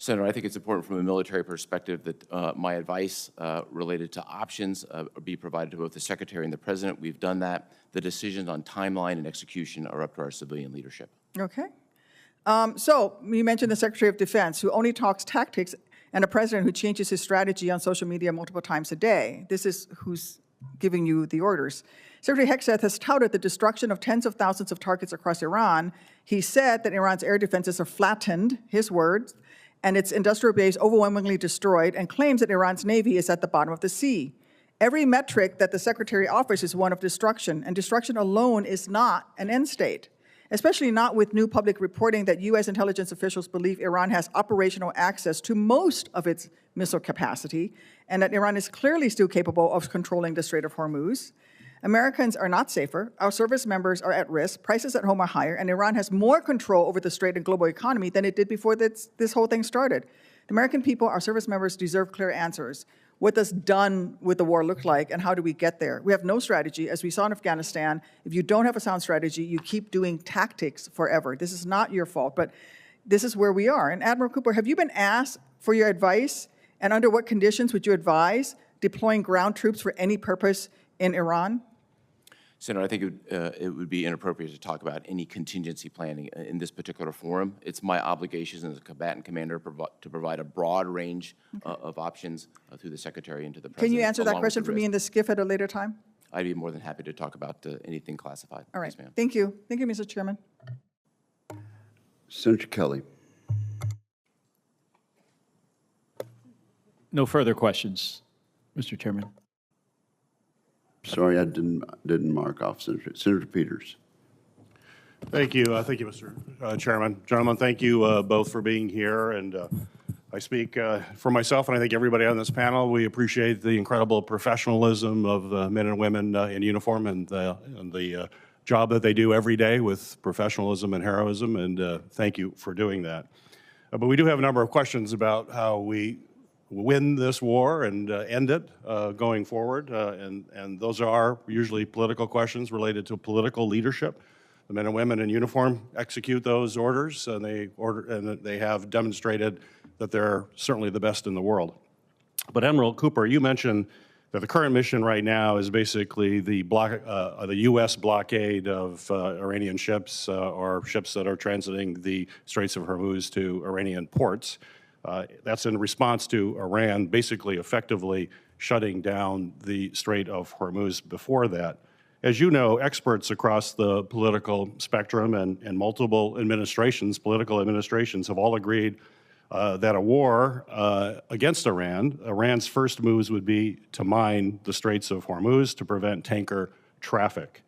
Senator, I think it's important from a military perspective that my advice related to options be provided to both the Secretary and the President. We've done that. The decisions on timeline and execution are up to our civilian leadership. Okay. So you mentioned the Secretary of Defense, who only talks tactics, and a president who changes his strategy on social media multiple times a day. This is who's giving you the orders. Secretary Hegseth has touted the destruction of tens of thousands of targets across Iran. He said that Iran's air defenses are flattened, his words, and its industrial base overwhelmingly destroyed, and claims that Iran's Navy is at the bottom of the sea. Every metric that the Secretary offers is one of destruction, and destruction alone is not an end state, especially not with new public reporting that U.S. intelligence officials believe Iran has operational access to most of its missile capacity, and that Iran is clearly still capable of controlling the Strait of Hormuz. Americans are not safer, our service members are at risk, prices at home are higher, and Iran has more control over the Strait and global economy than it did before this whole thing started. The American people, our service members, deserve clear answers. What does done with the war look like, and how do we get there? We have no strategy. As we saw in Afghanistan, if you don't have a sound strategy, you keep doing tactics forever. This is not your fault, but this is where we are. And Admiral Cooper, have you been asked for your advice, and under what conditions would you advise deploying ground troops for any purpose in Iran? Senator, I think it would be inappropriate to talk about any contingency planning in this particular forum. It's my obligation as a combatant commander to provide a broad range of options through the Secretary and to the President. Can you answer that question for me in the skiff at a later time? I'd be more than happy to talk about anything classified. All right. Yes, ma'am. Thank you. Thank you, Mr. Chairman. Senator Kelly. No further questions, Mr. Chairman. Sorry, I didn't mark off Senator Peters. Thank you, Mr. Chairman. Gentlemen, thank you both for being here. And I speak for myself, and I think everybody on this panel. We appreciate the incredible professionalism of the men and women in uniform and the job that they do every day with professionalism and heroism. And thank you for doing that. But we do have a number of questions about how we win this war and end it going forward. And those are usually political questions related to political leadership. The men and women in uniform execute those orders, and they have demonstrated that they're certainly the best in the world. But Admiral Cooper, you mentioned that the current mission right now is basically the U.S. blockade of Iranian ships or ships that are transiting the Straits of Hormuz to Iranian ports. That's in response to Iran basically effectively shutting down the Strait of Hormuz before that. As you know, experts across the political spectrum and multiple political administrations have all agreed that a war against Iran's first moves would be to mine the Straits of Hormuz to prevent tanker traffic.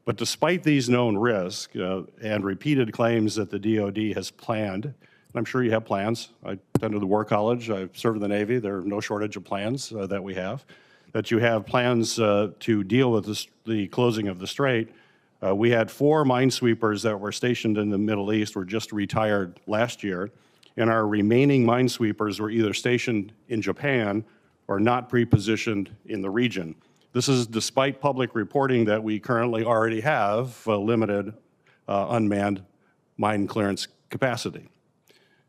But despite these known risks and repeated claims that the DoD has planned, I'm sure you have plans. I attended the War College. I've served in the Navy. There are no shortage of plans that we have. That you have plans to deal with the closing of the strait. We had 4 minesweepers that were stationed in the Middle East, were just retired last year, and our remaining minesweepers were either stationed in Japan or not pre-positioned in the region. This is despite public reporting that we currently already have limited unmanned mine clearance capacity.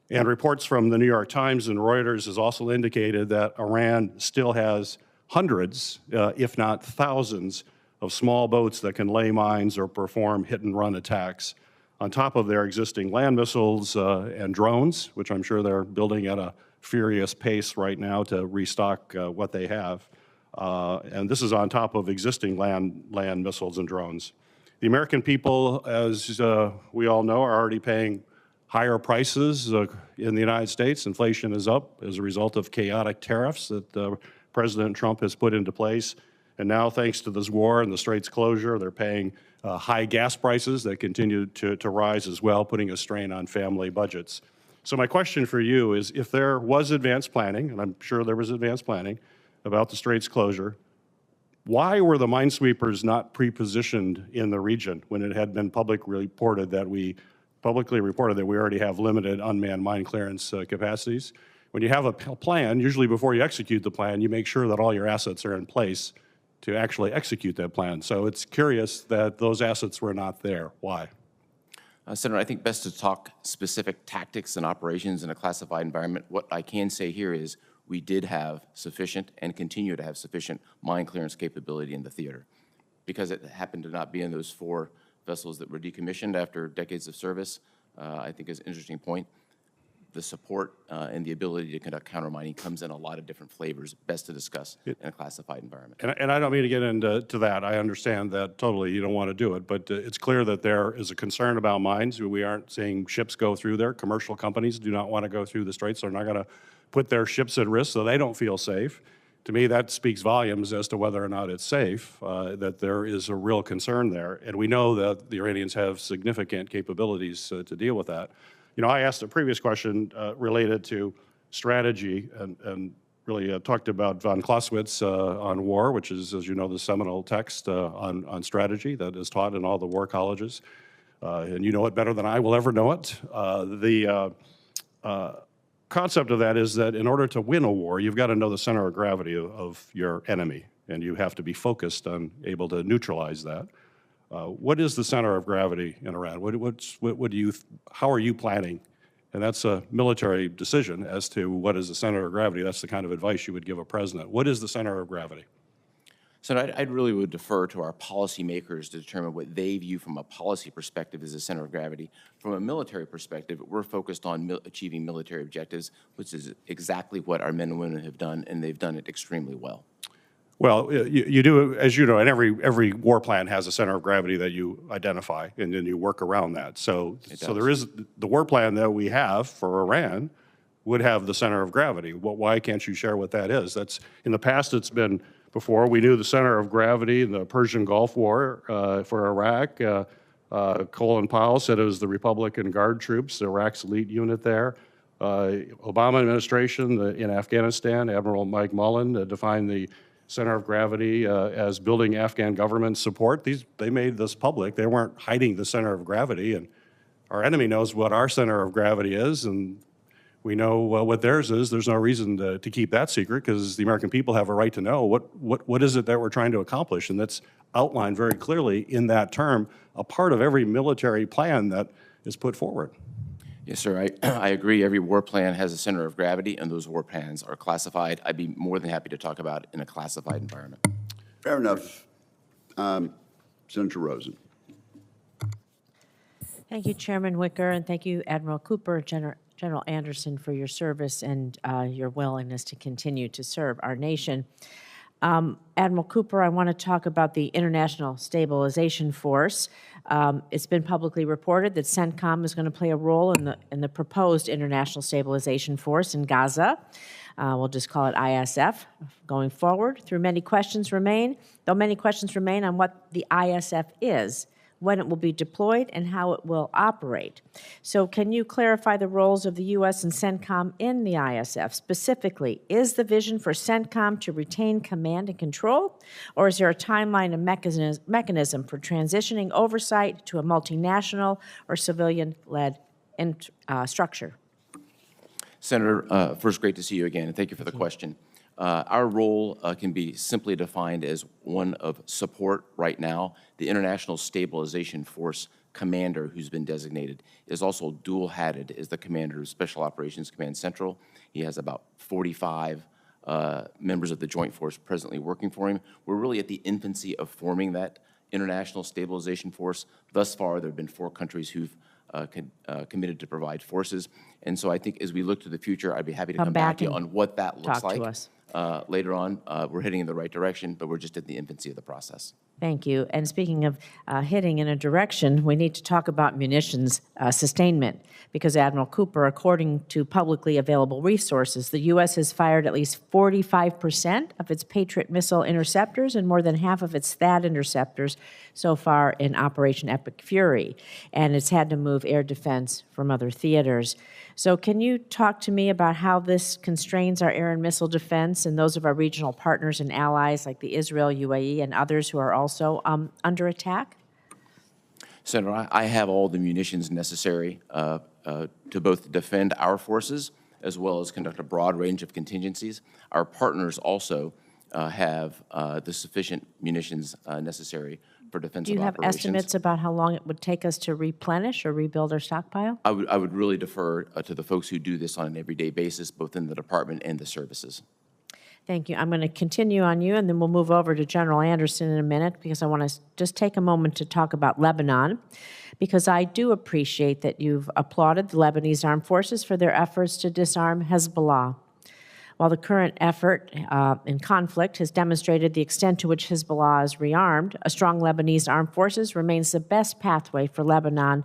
And reports from the New York Times and Reuters has also indicated that Iran still has hundreds, if not thousands, of small boats that can lay mines or perform hit-and-run attacks on top of their existing land missiles and drones, which I'm sure they're building at a furious pace right now to restock what they have. And this is on top of existing land missiles and drones. The American people, as we all know, are already paying higher prices in the United States. Inflation is up as a result of chaotic tariffs that President Trump has put into place. And now, thanks to this war and the Straits closure, they're paying high gas prices that continue to rise as well, putting a strain on family budgets. So my question for you is, if there was advanced planning, and I'm sure there was advanced planning about the Straits closure, why were the minesweepers not pre-positioned in the region when it had been publicly reported that we already have limited unmanned mine clearance capacities? When you have a plan, usually before you execute the plan, you make sure that all your assets are in place to actually execute that plan. So it's curious that those assets were not there. Why? Senator, I think best to talk specific tactics and operations in a classified environment. What I can say here is we did have sufficient and continue to have sufficient mine clearance capability in the theater. Because it happened to not be in those 4 vessels that were decommissioned after decades of service, I think is an interesting point. The support and the ability to conduct countermining comes in a lot of different flavors, best to discuss in a classified environment. And I don't mean to get into that. I understand that totally. You don't want to do it. But it's clear that there is a concern about mines. We aren't seeing ships go through there. Commercial companies do not want to go through the straits. They're not going to put their ships at risk so they don't feel safe. To me, that speaks volumes as to whether or not it's safe, that there is a real concern there. And we know that the Iranians have significant capabilities to deal with that. You know, I asked a previous question related to strategy and really talked about von Clausewitz on war, which is, as you know, the seminal text on strategy that is taught in all the war colleges. And you know it better than I will ever know it. The concept of that is that in order to win a war, you've got to know the center of gravity of your enemy, and you have to be focused on able to neutralize that. What is the center of gravity in Iran? How are you planning? And that's a military decision as to what is the center of gravity. That's the kind of advice you would give a president. What is the center of gravity? So I really would defer to our policymakers to determine what they view from a policy perspective as the center of gravity. From a military perspective, we're focused on achieving military objectives, which is exactly what our men and women have done, and they've done it extremely well. Well, you do, as you know, and every war plan has a center of gravity that you identify, and then you work around that. So there is the war plan that we have for Iran would have the center of gravity. Why can't you share what that is? That's in the past. It's been before we knew the center of gravity in the Persian Gulf War for Iraq. Colin Powell said it was the Republican Guard troops, Iraq's elite unit there. Obama administration in Afghanistan, Admiral Mike Mullen defined the center of gravity as building Afghan government support. They made this public. They weren't hiding the center of gravity, and our enemy knows what our center of gravity is, and we know what theirs is. There's no reason to keep that secret because the American people have a right to know what is it that we're trying to accomplish, and that's outlined very clearly in that term, a part of every military plan that is put forward. Yes, sir. I agree. Every war plan has a center of gravity, and those war plans are classified. I'd be more than happy to talk about it in a classified environment. Fair enough. Senator Rosen. Thank you, Chairman Wicker, and thank you, Admiral Cooper, General Anderson, for your service and your willingness to continue to serve our nation. Admiral Cooper, I want to talk about the International Stabilization Force. It's been publicly reported that CENTCOM is going to play a role in the proposed International Stabilization Force in Gaza. We'll just call it ISF going forward. Though many questions remain on what the ISF is, when it will be deployed, and how it will operate. So can you clarify the roles of the U.S. and CENTCOM in the ISF? Specifically, is the vision for CENTCOM to retain command and control, or is there a timeline and mechanism for transitioning oversight to a multinational or civilian-led structure? Senator, first, great to see you again, and thank you for the question. Our role can be simply defined as one of support right now. The International Stabilization Force commander who's been designated is also dual-hatted as the commander of Special Operations Command Central. He has about 45 members of the Joint Force presently working for him. We're really at the infancy of forming that International Stabilization Force. Thus far, there have been 4 countries who've committed to provide forces. And so I think as we look to the future, I'd be happy to come back to you on what that looks like. Later on. We're heading in the right direction, but we're just at the infancy of the process. Thank you. And speaking of heading in a direction, we need to talk about munitions sustainment, because Admiral Cooper, according to publicly available resources, the U.S. has fired at least 45% of its Patriot missile interceptors and more than half of its THAAD interceptors so far in Operation Epic Fury, and it's had to move air defense from other theaters. So can you talk to me about how this constrains our air and missile defense and those of our regional partners and allies like the Israel, UAE, and others who are also under attack? Senator, I have all the munitions necessary to both defend our forces as well as conduct a broad range of contingencies. Our partners also have the sufficient munitions necessary for defensive Do you have operations. estimates about how long it would take us to replenish or rebuild our stockpile? I would really defer to the folks who do this on an everyday basis, both in the department and the services. Thank you. I'm going to continue on you, and then we'll move over to General Anderson in a minute, because I want to just take a moment to talk about Lebanon, because I do appreciate that you've applauded the Lebanese armed forces for their efforts to disarm Hezbollah. While the current effort in conflict has demonstrated the extent to which Hezbollah is rearmed, a strong Lebanese armed forces remains the best pathway for Lebanon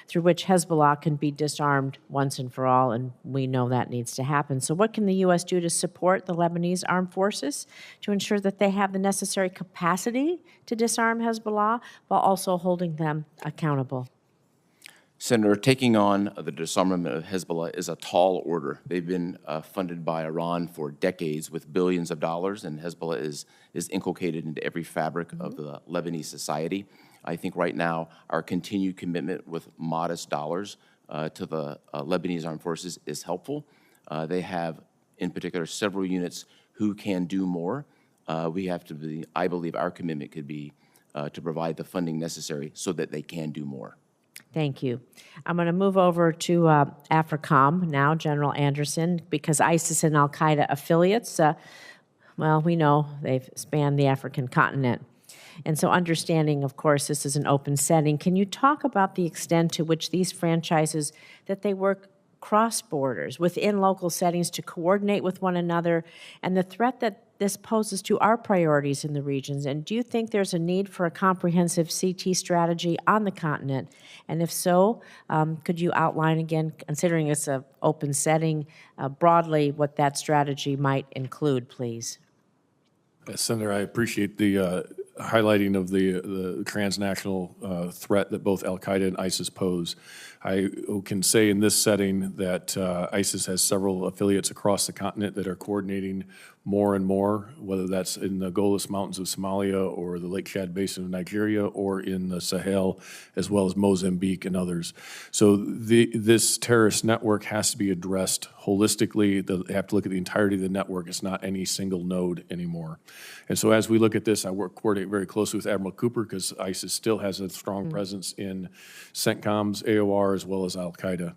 through which Hezbollah can be disarmed once and for all, and we know that needs to happen. So what can the U.S. do to support the Lebanese armed forces to ensure that they have the necessary capacity to disarm Hezbollah while also holding them accountable? Senator, taking on the disarmament of Hezbollah is a tall order. They've been funded by Iran for decades with billions of dollars, and Hezbollah is inculcated into every fabric of the Lebanese society. I think right now our continued commitment with modest dollars to the Lebanese armed forces is helpful. They have, in particular, several units who can do more. We have to be, I believe our commitment could be to provide the funding necessary so that they can do more. Thank you. I'm going to move over to AFRICOM now, General Anderson, because ISIS and al-Qaeda affiliates, well, we know they've spanned the African continent. And so understanding, of course, this is an open setting, can you talk about the extent to which these franchises, that they work cross borders within local settings to coordinate with one another, and the threat that this poses to our priorities in the regions? And do you think there's a need for a comprehensive CT strategy on the continent? And if so, could you outline again, considering it's an open setting, broadly what that strategy might include, please? Senator, I appreciate the highlighting of the transnational threat that both al-Qaeda and ISIS pose. I can say in this setting that ISIS has several affiliates across the continent that are coordinating more and more, whether that's in the Golis Mountains of Somalia or the Lake Chad Basin of Nigeria or in the Sahel, as well as Mozambique and others. So this terrorist network has to be addressed holistically. They have to look at the entirety of the network. It's not any single node anymore. And so as we look at this, I coordinate very closely with Admiral Cooper because ISIS still has a strong presence in CENTCOM's AOR as well as al-Qaeda.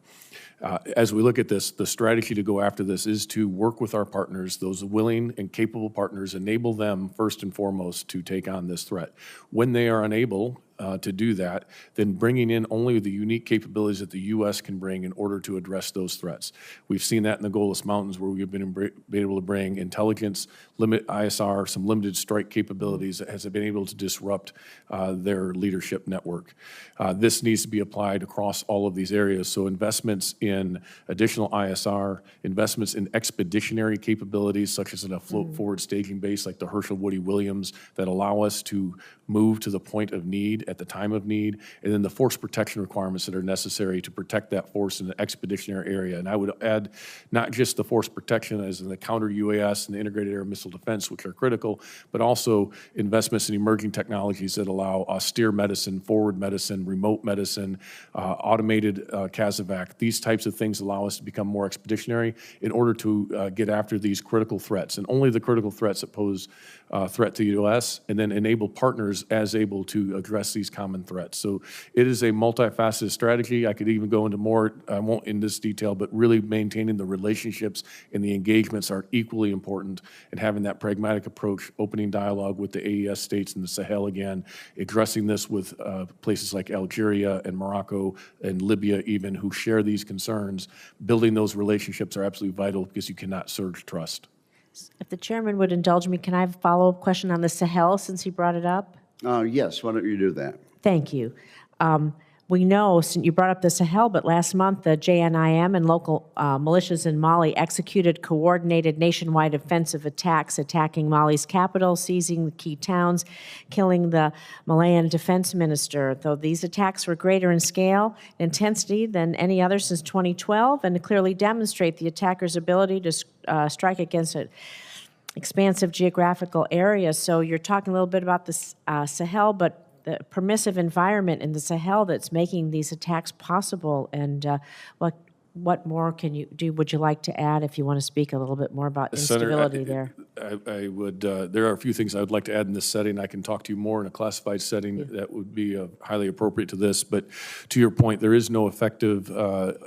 As we look at this, the strategy to go after this is to work with our partners, those willing and capable partners, enable them first and foremost to take on this threat. When they are unable to do that, then bringing in only the unique capabilities that the U.S. can bring in order to address those threats. We've seen that in the Golis Mountains where we've been able to bring intelligence, ISR, some limited strike capabilities that has been able to disrupt their leadership network. This needs to be applied across all of these areas. So investments in additional ISR, investments in expeditionary capabilities such as in a float forward staging base like the Herschel Woody Williams that allow us to move to the point of need at the time of need, and then the force protection requirements that are necessary to protect that force in the expeditionary area. And I would add not just the force protection as in the counter-UAS and the integrated air missile defense, which are critical, but also investments in emerging technologies that allow austere medicine, forward medicine, remote medicine, automated CASEVAC. These types of things allow us to become more expeditionary in order to get after these critical threats, and only the critical threats that pose threat to the U.S., and then enable partners as able to address these common threats. So it is a multifaceted strategy. I could even go into more, I won't in this detail, but really maintaining the relationships and the engagements are equally important, and having that pragmatic approach, opening dialogue with the AES states and the Sahel again, addressing this with places like Algeria and Morocco and Libya even, who share these concerns. Building those relationships are absolutely vital because you cannot surge trust. If the chairman would indulge me, can I have a follow-up question on the Sahel since he brought it up? Yes, why don't you do that? Thank you. We know, since you brought up the Sahel, but last month the JNIM and local militias in Mali executed coordinated nationwide offensive attacks, attacking Mali's capital, seizing the key towns, killing the Malian defense minister. Though these attacks were greater in scale and intensity than any other since 2012, and to clearly demonstrate the attackers' ability to strike against an expansive geographical area. So you're talking a little bit about the Sahel, but the permissive environment in the Sahel that's making these attacks possible, and what what more can you do? Would you like to add if you want to speak a little bit more about Senator, instability there? I would, there are a few things I would like to add in this setting. I can talk to you more in a classified setting that would be highly appropriate to this. But to your point, there is no effective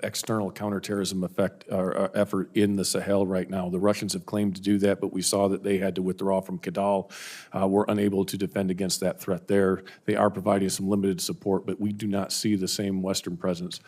external counterterrorism effort in the Sahel right now. The Russians have claimed to do that, but we saw that they had to withdraw from Kidal. We're unable to defend against that threat there. They are providing some limited support, but we do not see the same Western presence.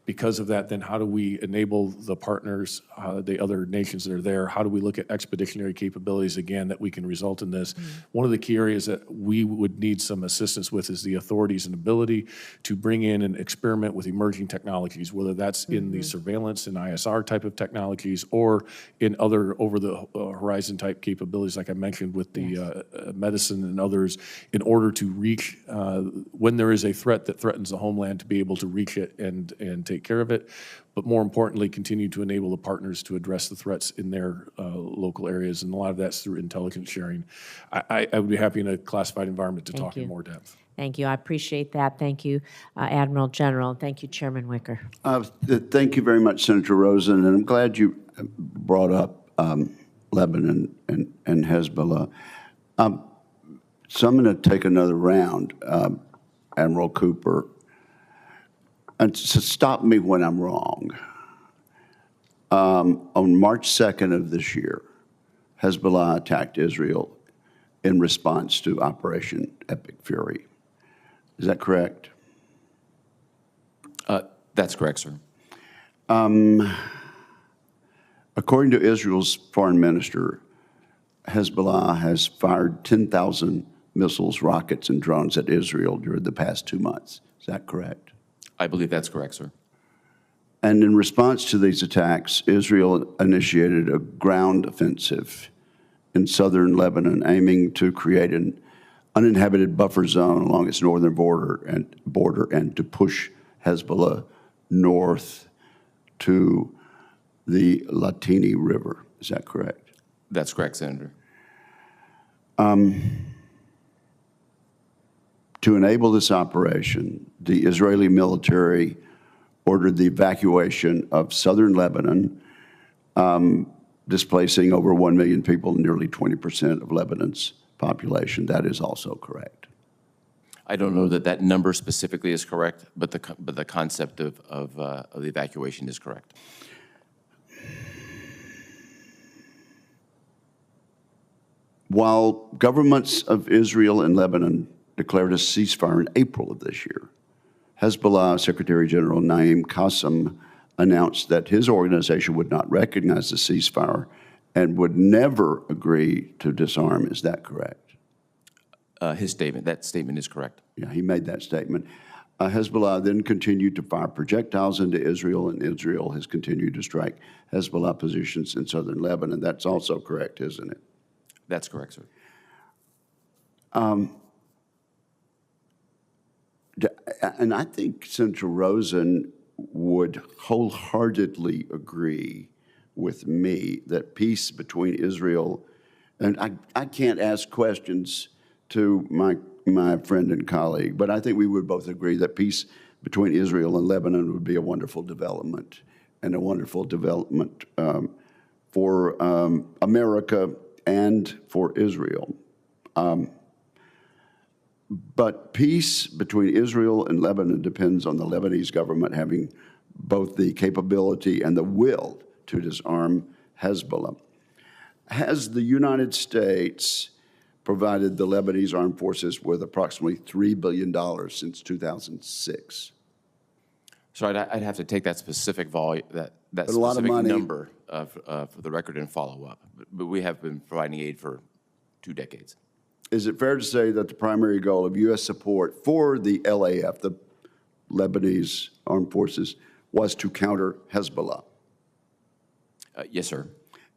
Because of that, then how do we enable the partners, the other nations that are there? How do we look at expeditionary capabilities again that we can result in this? One of the key areas that we would need some assistance with is the authorities and ability to bring in and experiment with emerging technologies, whether that's in the surveillance and ISR type of technologies or in other over-the-horizon type capabilities, like I mentioned with the medicine and others, in order to reach, when there is a threat that threatens the homeland, to be able to reach it and take care of it, but more importantly, continue to enable the partners to address the threats in their local areas, and a lot of that's through intelligence sharing. I would be happy in a classified environment to talk in more depth. Thank you. I appreciate that. Thank you, Admiral General. Thank you, Chairman Wicker. Thank you very much, Senator Rosen, and I'm glad you brought up Lebanon and Hezbollah. So I'm going to take another round, Admiral Cooper. And so stop me when I'm wrong. On March 2nd of this year, Hezbollah attacked Israel in response to Operation Epic Fury. Is that correct? That's correct, sir. According to Israel's foreign minister, Hezbollah has fired 10,000 missiles, rockets, and drones at Israel during the past 2 months. Is that correct? I believe that's correct, sir. And in response to these attacks, Israel initiated a ground offensive in southern Lebanon, aiming to create an uninhabited buffer zone along its northern border and to push Hezbollah north to the Latini River. Is that correct? That's correct, Senator. To enable this operation, the Israeli military ordered the evacuation of southern Lebanon, displacing over 1 million people, nearly 20% of Lebanon's population. That is also correct. I don't know that that number specifically is correct, but the concept of the evacuation is correct. While governments of Israel and Lebanon declared a ceasefire in April of this year, Hezbollah Secretary General Naim Qassem announced that his organization would not recognize the ceasefire and would never agree to disarm. Is that correct? That statement is correct. Yeah, he made that statement. Hezbollah then continued to fire projectiles into Israel, and Israel has continued to strike Hezbollah positions in southern Lebanon. That's also correct, isn't it? That's correct, sir. And I think Senator Rosen would wholeheartedly agree with me that peace between Israel, and I can't ask questions to my friend and colleague, but I think we would both agree that peace between Israel and Lebanon would be a wonderful development, and a wonderful development for America and for Israel. But peace between Israel and Lebanon depends on the Lebanese government having both the capability and the will to disarm Hezbollah. Has the United States provided the Lebanese armed forces with approximately $3 billion since 2006? So I'd have to take that specific volume, that But a lot of specific money. number for the record and follow up. But we have been providing aid for 2 decades. Is it fair to say that the primary goal of U.S. support for the LAF, the Lebanese armed forces, was to counter Hezbollah? Yes, sir.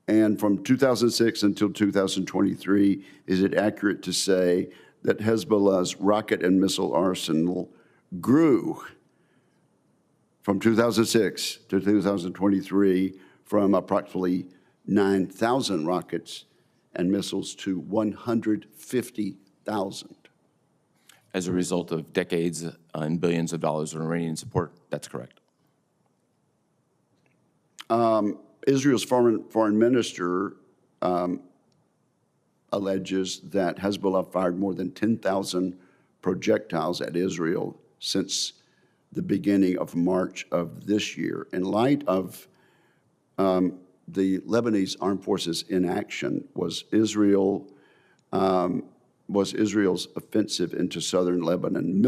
And from 2006 until 2023, is it accurate to say that Hezbollah's rocket and missile arsenal grew from 2006 to 2023 from approximately 9,000 rockets and missiles to 150,000? As a result of decades and billions of dollars of Iranian support, that's correct. Israel's foreign minister alleges that Hezbollah fired more than 10,000 projectiles at Israel since the beginning of March of this year. In light of the Lebanese armed forces inaction, was Israel's offensive into southern Lebanon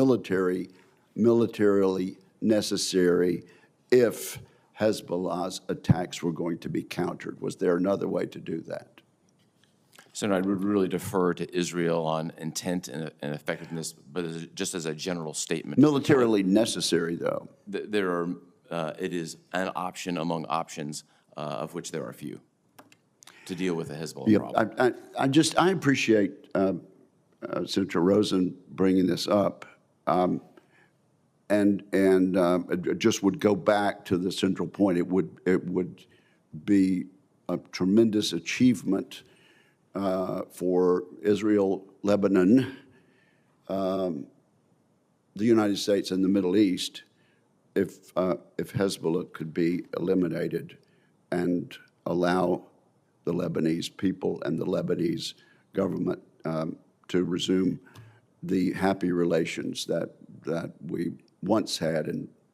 militarily necessary if Hezbollah's attacks were going to be countered? Was there another way to do that? Senator, I would really defer to Israel on intent and effectiveness, but just as a general statement. Militarily necessary, though. There are, it is an option among options, of which there are few, to deal with the Hezbollah problem. I appreciate Senator Rosen bringing this up, and it just would go back to the central point. It would be a tremendous achievement for Israel, Lebanon, the United States, and the Middle East if Hezbollah could be eliminated and allow the Lebanese people and the Lebanese government to resume the happy relations that we once had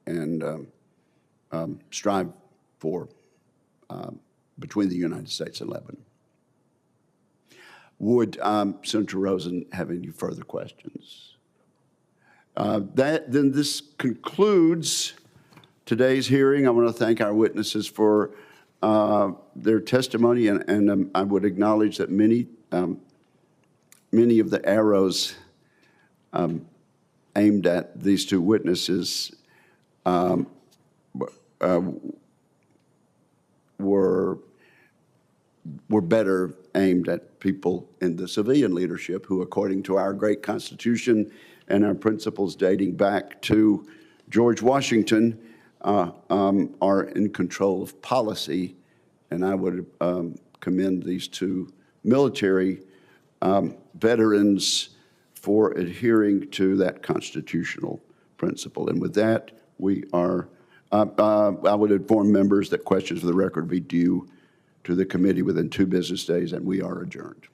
and strive for between the United States and Lebanon. Would Senator Rosen have any further questions? Then this concludes today's hearing. I want to thank our witnesses for their testimony, and I would acknowledge that many of the arrows aimed at these two witnesses were better aimed at people in the civilian leadership who, according to our great Constitution and our principles dating back to George Washington, are in control of policy. And I would commend these two military veterans for adhering to that constitutional principle. And with that, I would inform members that questions for the record be due to the committee within 2 business days, and we are adjourned.